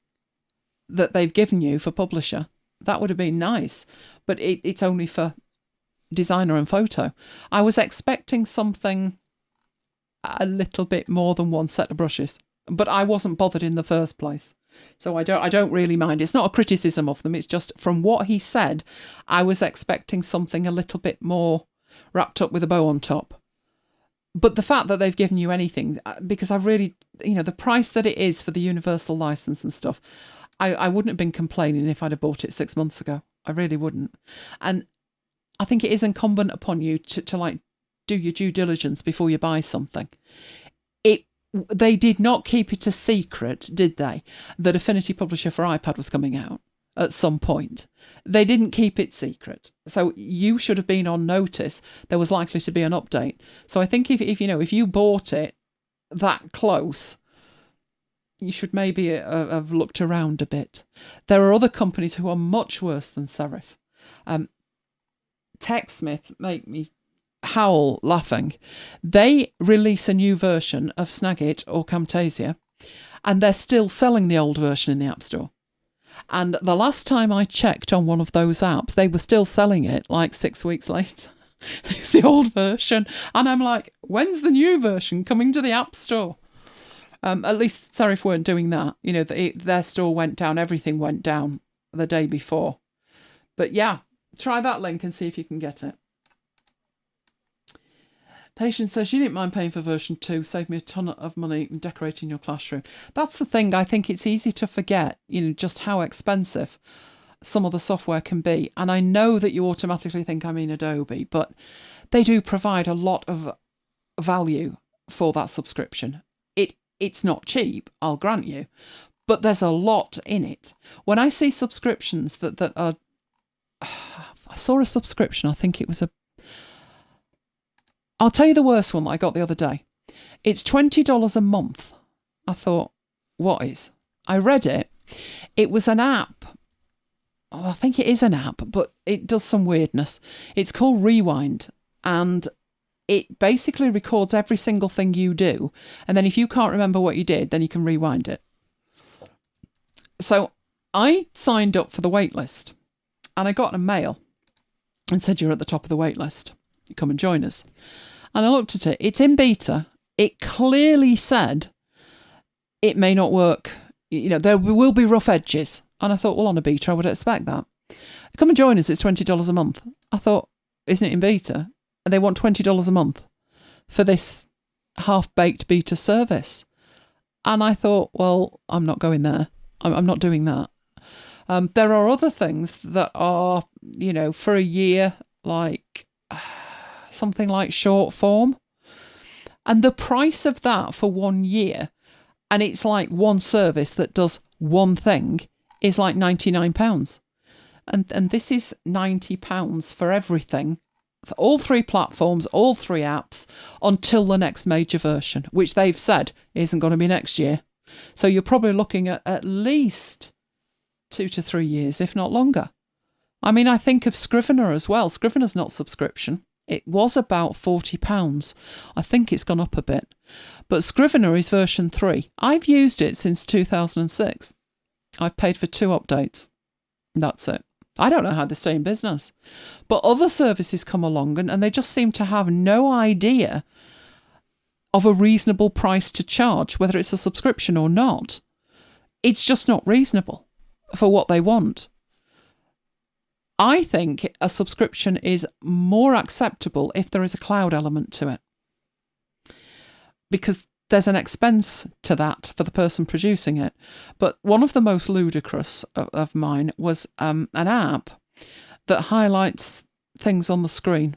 that they've given you for publisher. That would have been nice. But it's only for designer and photo. I was expecting something a little bit more than one set of brushes, but I wasn't bothered in the first place. So I don't really mind. It's not a criticism of them. It's just from what he said, I was expecting something a little bit more wrapped up with a bow on top. But the fact that they've given you anything, because I really, the price that it is for the universal license and stuff, I wouldn't have been complaining if I'd have bought it 6 months ago. I really wouldn't. And I think it is incumbent upon you to like do your due diligence before you buy something. They did not keep it a secret, did they, that Affinity Publisher for iPad was coming out at some point. They didn't keep it secret. So you should have been on notice there was likely to be an update. So I think if you bought it that close, you should maybe have looked around a bit. There are other companies who are much worse than Serif. TechSmith make me howl laughing. They release a new version of Snagit or Camtasia, and they're still selling the old version in the App Store. And the last time I checked on one of those apps, they were still selling it like 6 weeks later. It's the old version. And I'm like, when's the new version coming to the App Store? At least Serif weren't doing that. Their store went down, everything went down the day before. But yeah, try that link and see if you can get it. Patience says she didn't mind paying for version 2, saved me a ton of money decorating your classroom. That's the thing. I think it's easy to forget, just how expensive some of the software can be. And I know that you automatically think I mean Adobe, but they do provide a lot of value for that subscription. It's not cheap, I'll grant you, but there's a lot in it. When I see subscriptions that are... I saw a subscription, I think it was I'll tell you the worst one that I got the other day. It's $20 a month. I thought, what is? I read it. It was an app. Oh, I think it is an app, but it does some weirdness. It's called Rewind, and it basically records every single thing you do. And then if you can't remember what you did, then you can rewind it. So I signed up for the wait list, and I got a mail and said, you're at the top of the wait list. Come and join us. And I looked at it. It's in beta. It clearly said it may not work. There will be rough edges. And I thought, well, on a beta, I would expect that. Come and join us. It's $20 a month. I thought, isn't it in beta? And they want $20 a month for this half-baked beta service. And I thought, well, I'm not going there. I'm not doing that. There are other things that are, for a year, like something like short form. And the price of that for 1 year, and it's like one service that does one thing, is like £99. And this is £90 for everything, for all 3 platforms, all 3 apps, until the next major version, which they've said isn't going to be next year. So you're probably looking at least 2 to 3 years, if not longer. I think of Scrivener as well. Scrivener's not subscription. It was about £40. I think it's gone up a bit. But Scrivener is version 3. I've used it since 2006. I've paid for 2 updates. That's it. I don't know how they stay in business. But other services come along and they just seem to have no idea of a reasonable price to charge, whether it's a subscription or not. It's just not reasonable for what they want. I think a subscription is more acceptable if there is a cloud element to it, because there's an expense to that for the person producing it. But one of the most ludicrous of mine was an app that highlights things on the screen.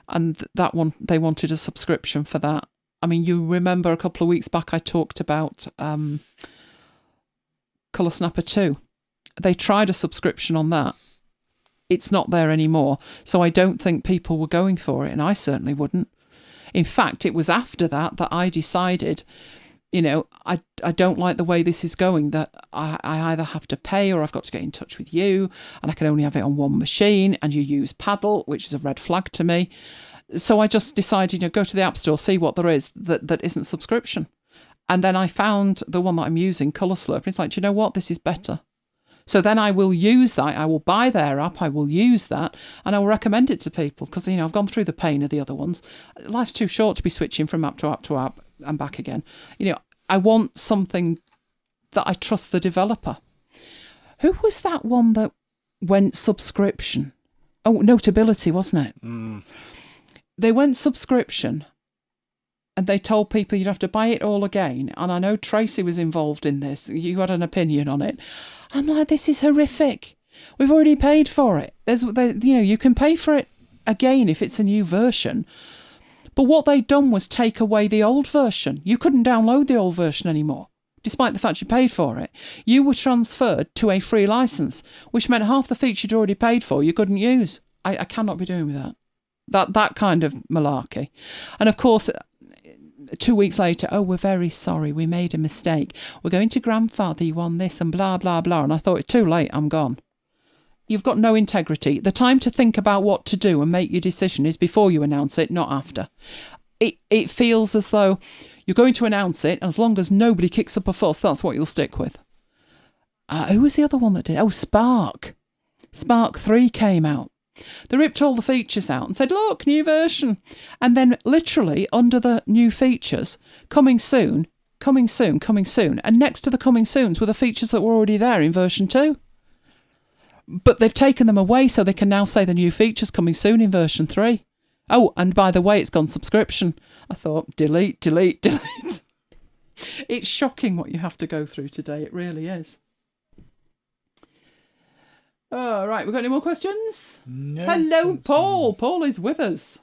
And that one, they wanted a subscription for that. I mean, you remember a couple of weeks back I talked about Colour Snapper 2. They tried a subscription on that. It's not there anymore. So I don't think people were going for it, and I certainly wouldn't. In fact, it was after that I decided, I don't like the way this is going, that I either have to pay or I've got to get in touch with you, and I can only have it on one machine, and you use Paddle, which is a red flag to me. So I just decided, go to the App Store, see what there is that isn't subscription. And then I found the one that I'm using, Colour Slurp. It's like, do you know what? This is better. So then I will use that. I will buy their app. I will use that, and I will recommend it to people because, I've gone through the pain of the other ones. Life's too short to be switching from app to app to app and back again. I want something that I trust the developer. Who was that one that went subscription? Oh, Notability, wasn't it? Mm. They went subscription and they told people you'd have to buy it all again. And I know Tracy was involved in this. You had an opinion on it. I'm like, this is horrific. We've already paid for it. You can pay for it again if it's a new version. But what they'd done was take away the old version. You couldn't download the old version anymore, despite the fact you paid for it. You were transferred to a free license, which meant half the features you'd already paid for you couldn't use. I cannot be doing with that. That kind of malarkey. And of course, 2 weeks later, we're very sorry, we made a mistake. We're going to grandfather you on this and blah, blah, blah. And I thought, it's too late, I'm gone. You've got no integrity. The time to think about what to do and make your decision is before you announce it, not after. It feels as though you're going to announce it, and as long as nobody kicks up a fuss, that's what you'll stick with. Who was the other one that did? Spark. Spark 3 came out. They ripped all the features out and said, look, new version. And then literally under the new features, coming soon. And next to the coming soons were the features that were already there in version 2. But they've taken them away so they can now say the new features coming soon in version 3. Oh, and by the way, it's gone subscription. I thought, delete. It's shocking what you have to go through today. It really is. All right, we got any more questions? No. Hello, Paul. Paul is with us.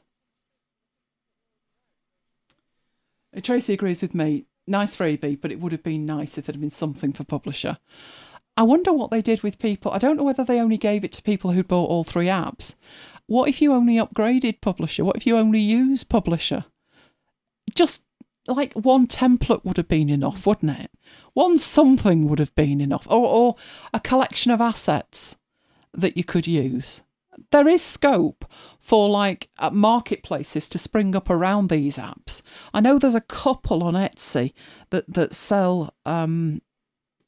Tracy agrees with me. Nice freebie, but it would have been nice if there had been something for publisher. I wonder what they did with people. I don't know whether they only gave it to people who'd bought all 3 apps. What if you only upgraded publisher? What if you only used publisher? Just like one template would have been enough, wouldn't it? One something would have been enough. Or a collection of assets that you could use. There is scope for marketplaces to spring up around these apps. I know there's a couple on Etsy that sell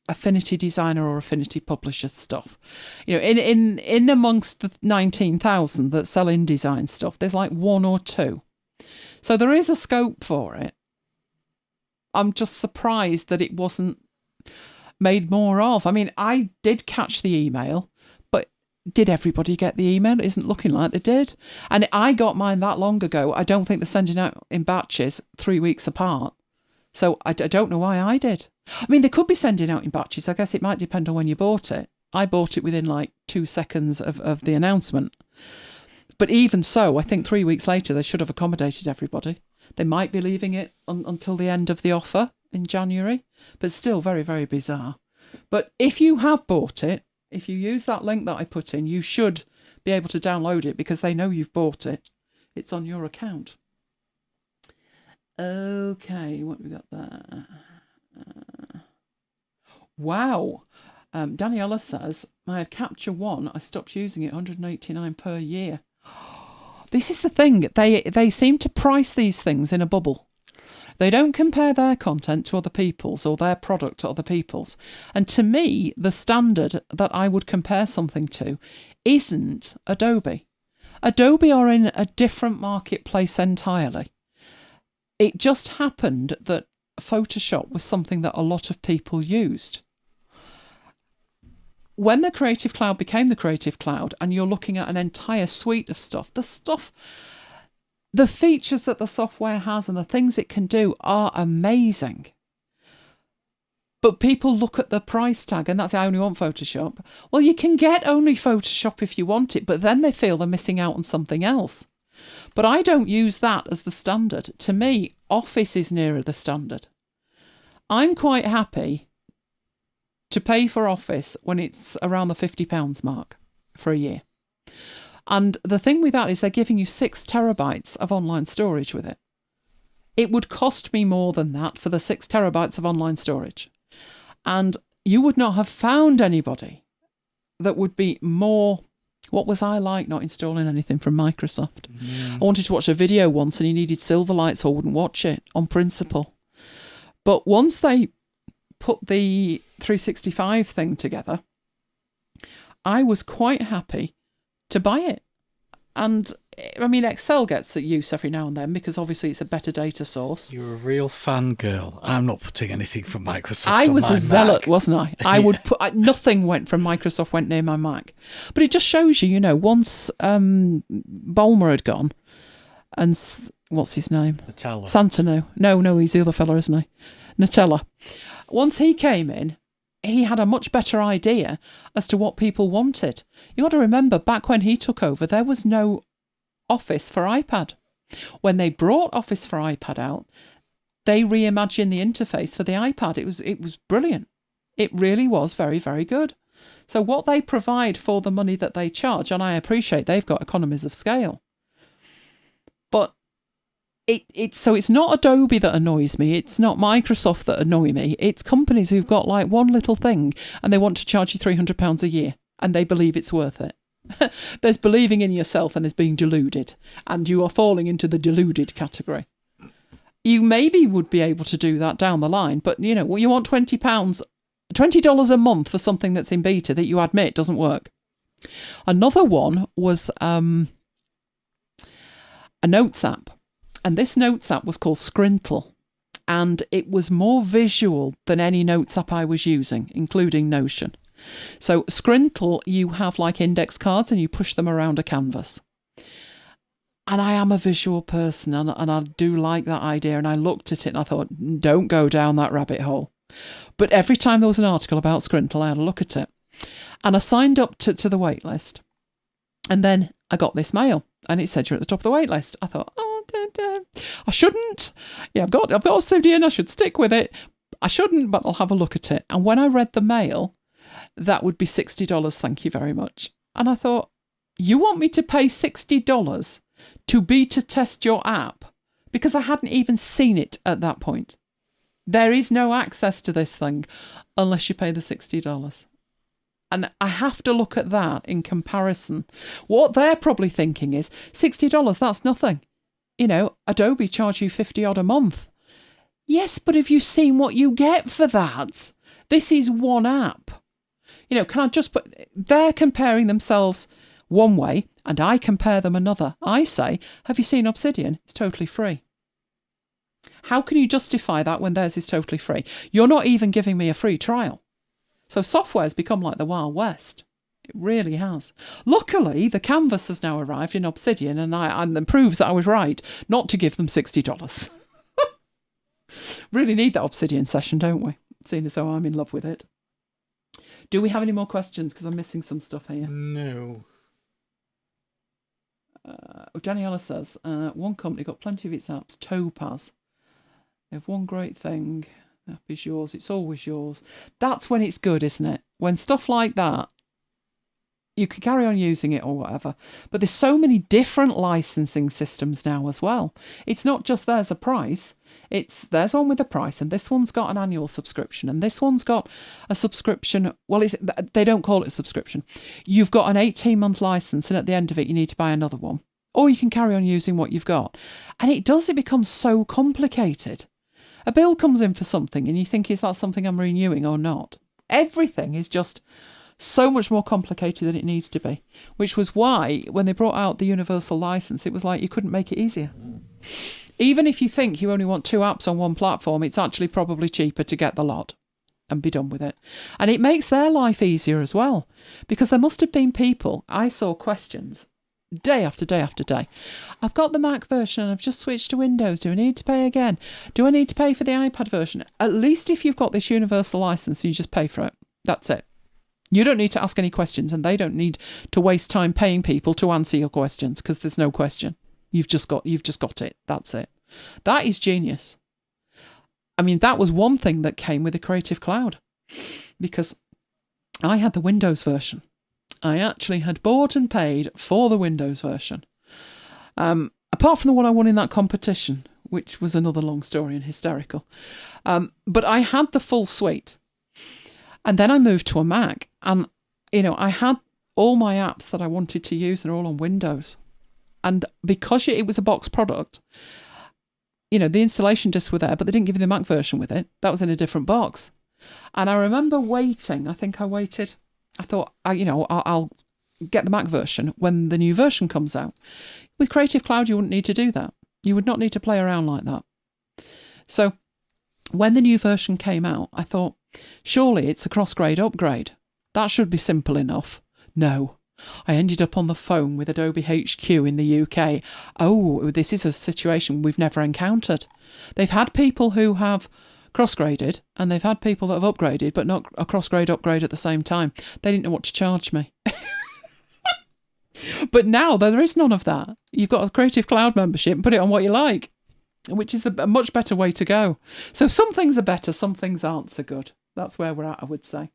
Affinity Designer or Affinity Publisher stuff. In amongst the 19,000 that sell InDesign stuff, there's like 1 or 2. So there is a scope for it. I'm just surprised that it wasn't made more of. I mean, I did catch the email. Did everybody get the email? It isn't looking like they did. And I got mine that long ago. I don't think they're sending out in batches 3 weeks apart. So I don't know why I did. I mean, they could be sending out in batches. I guess it might depend on when you bought it. I bought it within 2 seconds of the announcement. But even so, I think 3 weeks later, they should have accommodated everybody. They might be leaving it until the end of the offer in January. But still very, very bizarre. But if you have bought it, if you use that link that I put in, you should be able to download it because they know you've bought it. It's on your account. Okay, what have we got there? Wow. Daniela says, I had Capture One. I stopped using it, $189 per year. This is the thing. They seem to price these things in a bubble. They don't compare their content to other people's or their product to other people's. And to me, the standard that I would compare something to isn't Adobe. Adobe are in a different marketplace entirely. It just happened that Photoshop was something that a lot of people used. when the Creative Cloud became the Creative Cloud and you're looking at an entire suite of stuff, the features that the software has and the things it can do are amazing. But people look at the price tag and that's, I only want Photoshop. Well, you can get only Photoshop if you want it, but then they feel they're missing out on something else. But I don't use that as the standard. To me, Office is nearer the standard. I'm quite happy to pay for Office when it's around the £50 mark for a year. And the thing with that is they're giving you 6 terabytes of online storage with it. It would cost me more than that for the 6 terabytes of online storage. And you would not have found anybody that would be more... What was I like not installing anything from Microsoft? I wanted to watch a video once and he needed Silverlight, so I wouldn't watch it on principle. But once they put the 365 thing together, I was quite happy to buy it. And I mean, Excel gets use every now and then because obviously it's a better data source. You're a real fangirl. I'm not putting anything from Microsoft I on was my a zealot, Mac. wasn't I? I would put nothing went from Microsoft went near my Mac. But it just shows you, once Bulmer had gone, and what's his name? Nutella. Santino. No, he's the other fella, isn't he? Nutella. Once he came in, he had a much better idea as to what people wanted. You got to remember, back when he took over, there was no Office for iPad. When they brought Office for iPad out, they reimagined the interface for the iPad. It was brilliant. It really was very, very good. So what they provide for the money that they charge, and I appreciate they've got economies of scale. But it's not Adobe that annoys me. It's not Microsoft that annoy me. It's companies who've got like one little thing and they want to charge you £300 a year and they believe it's worth it. There's believing in yourself and there's being deluded, and you are falling into the deluded category. You maybe would be able to do that down the line, but you want $20 a month for something that's in beta that you admit doesn't work. Another one was a notes app. And this notes app was called Scrintl, and it was more visual than any notes app I was using, including Notion. So Scrintl, you have like index cards and you push them around a canvas. And I am a visual person and I do like that idea. And I looked at it and I thought, don't go down that rabbit hole. But every time there was an article about Scrintl, I had a look at it. And I signed up to the wait list. And then I got this mail and it said you're at the top of the wait list. I thought, I shouldn't. Yeah, I've got Obsidian. I should stick with it. I shouldn't, but I'll have a look at it. And when I read the mail, that would be $60. Thank you very much. And I thought, you want me to pay $60 to beta test your app? Because I hadn't even seen it at that point. There is no access to this thing unless you pay the $60. And I have to look at that in comparison. What they're probably thinking is, $60, that's nothing. Adobe charge you 50 odd a month. Yes, but have you seen what you get for that? This is one app. Can I just put... They're comparing themselves one way and I compare them another. I say, have you seen Obsidian? It's totally free. How can you justify that when theirs is totally free? You're not even giving me a free trial. So software's become like the Wild West. It really has. Luckily, the canvas has now arrived in Obsidian and it proves that I was right not to give them $60. Really need that Obsidian session, don't we? Seeing as though I'm in love with it. Do we have any more questions? Because I'm missing some stuff here. No. Daniela says, one company got plenty of its apps, Topaz. They have one great thing. The app is yours. It's always yours. That's when it's good, isn't it? When stuff like that, you can carry on using it or whatever. But there's so many different licensing systems now as well. It's not just there's a price. There's one with a price and this one's got an annual subscription and this one's got a subscription. Well, they don't call it a subscription. You've got an 18-month license and at the end of it you need to buy another one. Or you can carry on using what you've got. And it becomes so complicated. A bill comes in for something and you think, is that something I'm renewing or not? Everything is just so much more complicated than it needs to be, which was why when they brought out the universal license, it was like you couldn't make it easier. Even if you think you only want 2 apps on one platform, it's actually probably cheaper to get the lot. and be done with it. And it makes their life easier as well, because there must have been people, I saw questions day after day after day. I've got the Mac version and I've just switched to Windows. Do I need to pay again? Do I need to pay for the iPad version? At least if you've got this universal license, you just pay for it. That's it. You don't need to ask any questions, and they don't need to waste time paying people to answer your questions, because there's no question. You've just got it. That's it. That is genius. I mean, that was one thing that came with the Creative Cloud, because I had the Windows version. I actually had bought and paid for the Windows version. Apart from the one I won in that competition, which was another long story and hysterical. But I had the full suite. And then I moved to a Mac, and, I had all my apps that I wanted to use, and they're all on Windows. And because it was a box product, the installation discs were there, but they didn't give you the Mac version with it. That was in a different box. And I remember waiting. I thought, I'll get the Mac version when the new version comes out. With Creative Cloud, you wouldn't need to do that. You would not need to play around like that. So when the new version came out, I thought, surely it's a cross-grade upgrade. That should be simple enough. No. I ended up on the phone with Adobe HQ in the UK. Oh, this is a situation we've never encountered. They've had people who have cross-graded, and they've had people that have upgraded, but not a cross-grade upgrade at the same time. They didn't know what to charge me. But now there is none of that. You've got a Creative Cloud membership and put it on what you like, which is a much better way to go. So some things are better, some things aren't so good. That's where we're at, I would say.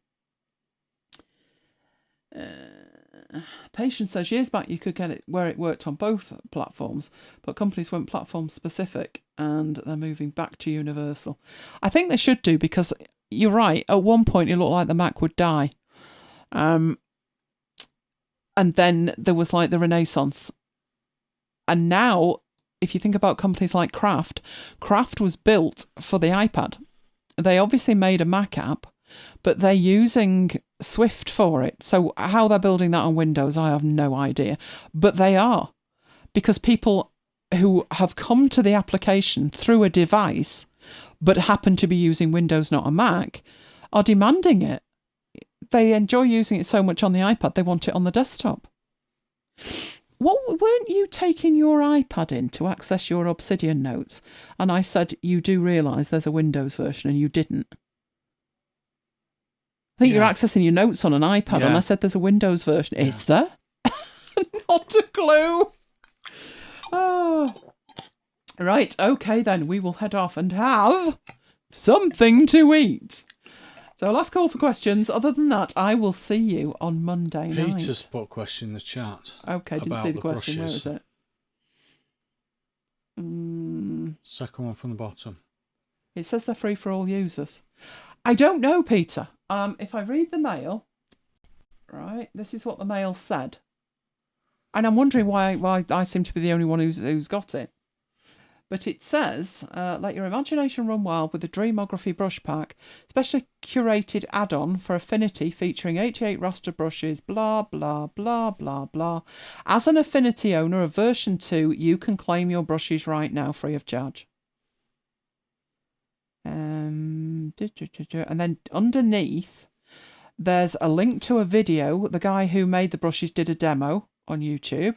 Patience says, years back you could get it where it worked on both platforms, but companies went platform specific and they're moving back to universal. I think they should do, because you're right, at one point it looked like the Mac would die. And then there was like the Renaissance. And now, if you think about companies like Craft was built for the iPad. They obviously made a Mac app, but they're using Swift for it. So how they're building that on Windows, I have no idea. But they are, because people who have come to the application through a device, but happen to be using Windows, not a Mac, are demanding it. They enjoy using it so much on the iPad, they want it on the desktop. Weren't you taking your iPad in to access your Obsidian notes? And I said, you do realise there's a Windows version, and you didn't. I think you're accessing your notes on an iPad, and I said there's a Windows version. Yeah. Is there? Not a clue. Oh. Right, okay then, we will head off and have something to eat. So last call for questions. Other than that, I will see you on Monday night. Peter's put a question in the chat. Okay, didn't see the question. Brushes. Where is it? Second one from the bottom. It says they're free for all users. I don't know, Peter. If I read the mail, right, this is what the mail said. And I'm wondering why I seem to be the only one who's got it. But it says, let your imagination run wild with the Dreamography brush pack, specially curated add-on for Affinity featuring 88 raster brushes, blah, blah, blah, blah, blah. As an Affinity owner of version 2, you can claim your brushes right now free of charge. And then underneath, there's a link to a video. The guy who made the brushes did a demo on YouTube.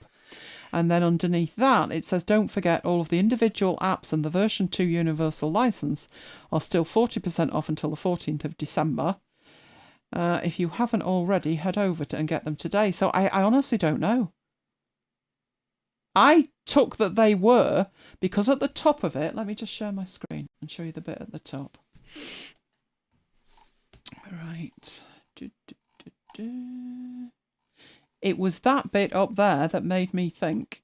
And then underneath that, it says, don't forget all of the individual apps and the version 2 universal license are still 40% off until the 14th of December. If you haven't already, head over and get them today. So I honestly don't know. I took that they were, because at the top of it, let me just share my screen and show you the bit at the top. Right. It was that bit up there that made me think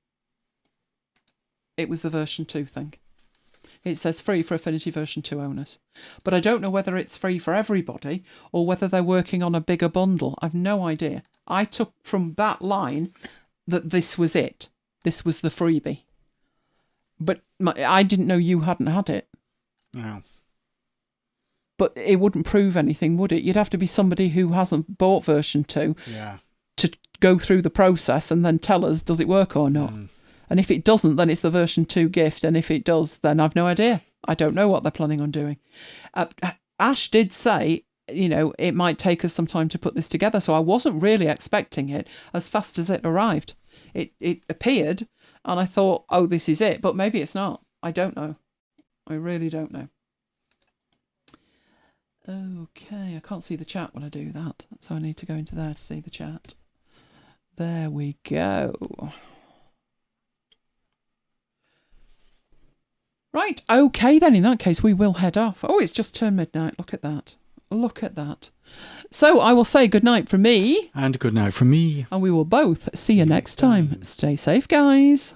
it was the version 2 thing. It says free for Affinity version 2 owners. But I don't know whether it's free for everybody or whether they're working on a bigger bundle. I've no idea. I took from that line that this was it. This was the freebie. But I didn't know you hadn't had it. No. But it wouldn't prove anything, would it? You'd have to be somebody who hasn't bought version 2 to go through the process and then tell us, does it work or not? And if it doesn't, then it's the version 2 gift. And if it does, then I've no idea. I don't know what they're planning on doing. Ash did say it might take us some time to put this together. So I wasn't really expecting it as fast as it arrived. It appeared and I thought, oh, this is it. But maybe it's not. I don't know. I really don't know. Okay, I can't see the chat when I do that. So I need to go into there to see the chat. There we go. Right, okay then, in that case, we will head off. Oh, it's just turned midnight. Look at that. Look at that. So I will say good night from me. And good night from me. And we will both see you next time. Stay safe, guys.